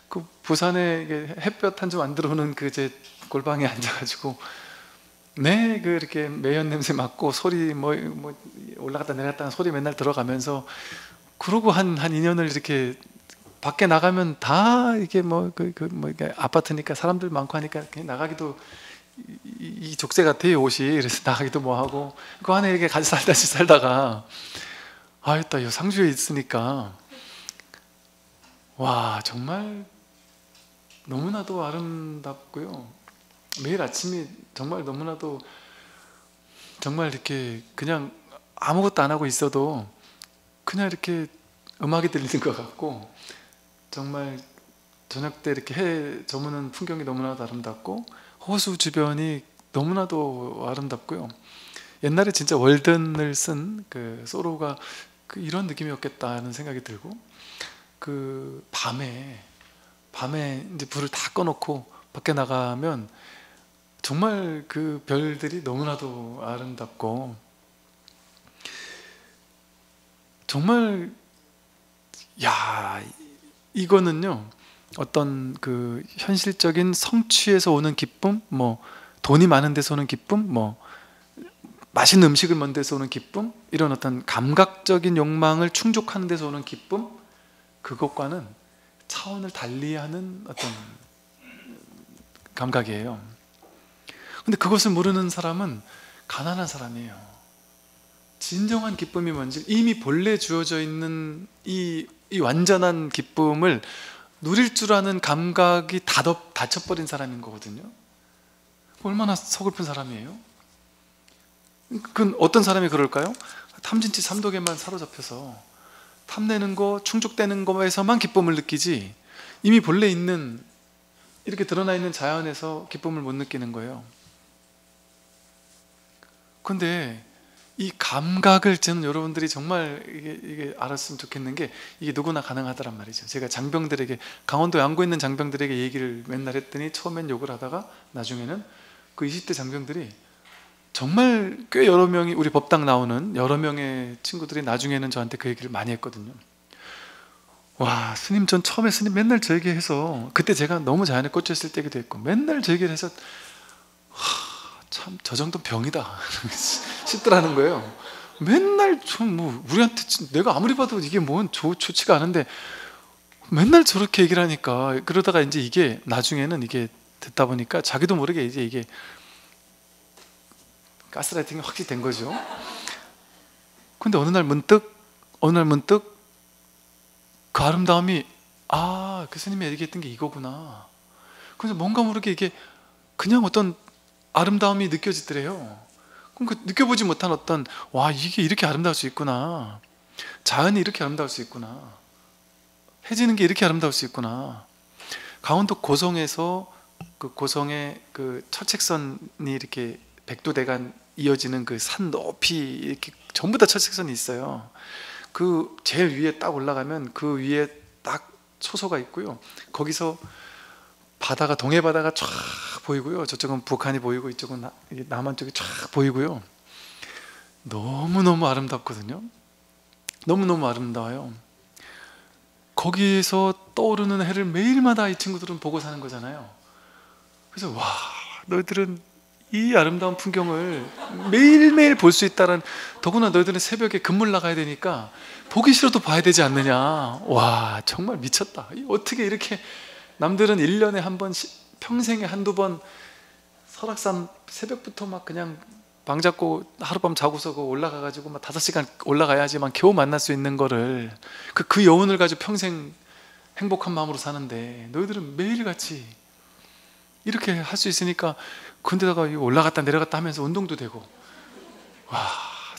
그 부산에 햇볕 한 점 안 들어오는 그 제 골방에 앉아가지고 이렇게 매연 냄새 맡고 소리 뭐 올라갔다 내려갔다 하는 소리 맨날 들어가면서, 그러고 한 2년을 이렇게 밖에 나가면 다 이게 아파트니까 사람들 많고 하니까 그냥 나가기도 이 족쇄 같아요, 옷이. 그래서 나가기도 뭐 하고, 그 안에 이렇게 같이 살다가 또 상주에 있으니까, 와, 정말 너무나도 아름답고요. 매일 아침이 정말 너무나도, 정말 이렇게 그냥 아무것도 안 하고 있어도 그냥 이렇게 음악이 들리는 것 같고, 정말 저녁 때 이렇게 해 저무는 풍경이 너무나도 아름답고, 호수 주변이 너무나도 아름답고요. 옛날에 진짜 월든을 쓴 그 소로가 이런 느낌이었겠다는 생각이 들고, 그 밤에 이제 불을 다 꺼놓고 밖에 나가면 정말 그 별들이 너무나도 아름답고, 정말 야, 이거는요 어떤 그 현실적인 성취에서 오는 기쁨, 뭐 돈이 많은 데서 오는 기쁨, 뭐 맛있는 음식을 먹는 데서 오는 기쁨, 이런 어떤 감각적인 욕망을 충족하는 데서 오는 기쁨, 그것과는 차원을 달리하는 어떤 감각이에요. 근데 그것을 모르는 사람은 가난한 사람이에요. 진정한 기쁨이 뭔지, 이미 본래 주어져 있는 이 완전한 기쁨을 누릴 줄 아는 감각이 닫혀버린 사람인 거거든요. 얼마나 서글픈 사람이에요. 그건 어떤 사람이 그럴까요? 탐진치 삼독에만 사로잡혀서 탐내는 거, 충족되는 거에서만 기쁨을 느끼지, 이미 본래 있는, 이렇게 드러나 있는 자연에서 기쁨을 못 느끼는 거예요. 근데 이 감각을 저는 여러분들이 정말 이게 알았으면 좋겠는 게, 이게 누구나 가능하다란 말이죠. 제가 장병들에게, 강원도 양구에 있는 장병들에게 얘기를 맨날 했더니 처음엔 욕을 하다가 나중에는 그 20대 장병들이 정말 꽤 여러 명이, 우리 법당 나오는 여러 명의 친구들이 나중에는 저한테 그 얘기를 많이 했거든요. 와, 스님, 전 처음에 스님 맨날 저 얘기 해서, 그때 제가 너무 자연에 꽂혔을 때기도 했고, 맨날 저 얘기를 해서 참 저 정도 병이다 싶더라는 거예요. 맨날 좀 뭐 우리한테, 내가 아무리 봐도 이게 뭔 좋지가 않은데 맨날 저렇게 얘기를 하니까, 그러다가 이제 이게 나중에는 이게 듣다 보니까 자기도 모르게 이제 이게 가스라이팅이 확실히 된 거죠. 근데 어느 날 문득 그 아름다움이, 아, 그 스님이 얘기했던 게 이거구나. 그래서 뭔가 모르게 이게 그냥 어떤 아름다움이 느껴지더래요. 그럼 그 느껴보지 못한 어떤, 와, 이게 이렇게 아름다울 수 있구나, 자연이 이렇게 아름다울 수 있구나, 해지는 게 이렇게 아름다울 수 있구나. 강원도 고성에서, 그 고성의 그 철책선이 이렇게 백두대간 이어지는 그 산 높이 이렇게 전부 다 철책선이 있어요. 그 제일 위에 딱 올라가면 그 위에 딱 초소가 있고요. 거기서 바다가, 동해 바다가 쫙 보이고요. 저쪽은 북한이 보이고 이쪽은 남한 쪽이 쫙 보이고요. 너무너무 아름답거든요. 너무너무 아름다워요. 거기에서 떠오르는 해를 매일마다 이 친구들은 보고 사는 거잖아요. 그래서 와, 너희들은 이 아름다운 풍경을 매일매일 볼 수 있다는, 더구나 너희들은 새벽에 근무를 나가야 되니까 보기 싫어도 봐야 되지 않느냐. 와, 정말 미쳤다. 어떻게 이렇게, 남들은 1년에 한 번, 평생에 한두 번 설악산 새벽부터 막 그냥 방 잡고 하룻밤 자고서 올라가가지고 막 5시간 올라가야지만 겨우 만날 수 있는 거를, 그 여운을 가지고 평생 행복한 마음으로 사는데, 너희들은 매일같이 이렇게 할 수 있으니까, 근데다가 올라갔다 내려갔다 하면서 운동도 되고, 와,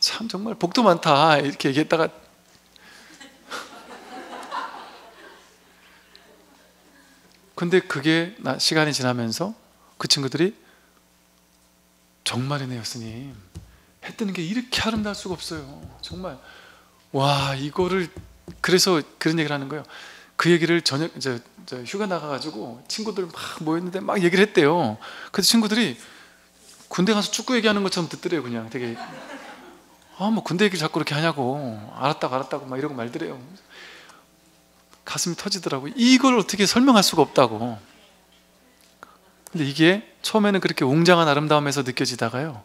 참 정말 복도 많다 이렇게 얘기했다가 근데 그게 시간이 지나면서 그 친구들이, 정말이네요 스님, 해 뜨는 게 이렇게 아름다울 수가 없어요. 정말, 와, 이거를, 그래서 그런 얘기를 하는 거예요. 그 얘기를 저녁, 저 휴가 나가가지고 친구들 막 모였는데 막 얘기를 했대요. 그래서 친구들이 군대 가서 축구 얘기하는 것처럼 듣더래요. 그냥 되게, 뭐 군대 얘기를 자꾸 그렇게 하냐고, 알았다고 막 이러고 말더래요. 가슴이 터지더라고요. 이걸 어떻게 설명할 수가 없다고. 근데 이게 처음에는 그렇게 웅장한 아름다움에서 느껴지다가요,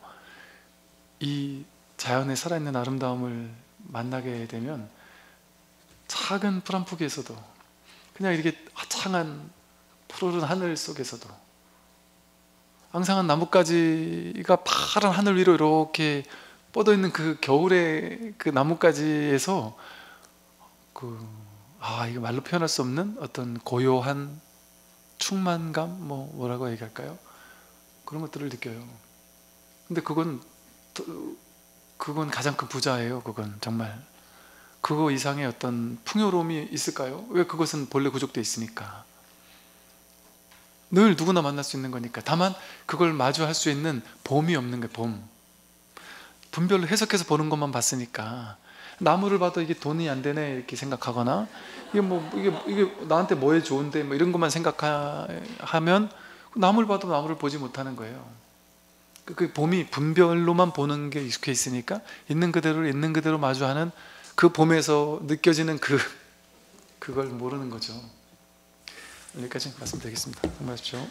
이 자연에 살아있는 아름다움을 만나게 되면 작은 풀 한 포기에서도, 그냥 이렇게 화창한 푸르른 하늘 속에서도, 앙상한 나뭇가지가 파란 하늘 위로 이렇게 뻗어있는 그 겨울의 그 나뭇가지에서 이거 말로 표현할 수 없는 어떤 고요한 충만감, 뭐라고 얘기할까요? 그런 것들을 느껴요. 근데 그건 가장 큰 부자예요. 그건 정말 그거 이상의 어떤 풍요로움이 있을까요? 왜? 그것은 본래 구족되어 있으니까, 늘 누구나 만날 수 있는 거니까. 다만 그걸 마주할 수 있는 봄이 없는 거예요. 봄. 분별로 해석해서 보는 것만 봤으니까, 나무를 봐도 이게 돈이 안 되네 이렇게 생각하거나, 이게 나한테 뭐에 좋은데 뭐 이런 것만 생각하면 나무를 봐도 나무를 보지 못하는 거예요. 그 봄이 분별로만 보는 게 익숙해 있으니까 있는 그대로 마주하는 그 봄에서 느껴지는 그걸 모르는 거죠. 여기까지 말씀드리겠습니다. 공부하십시오.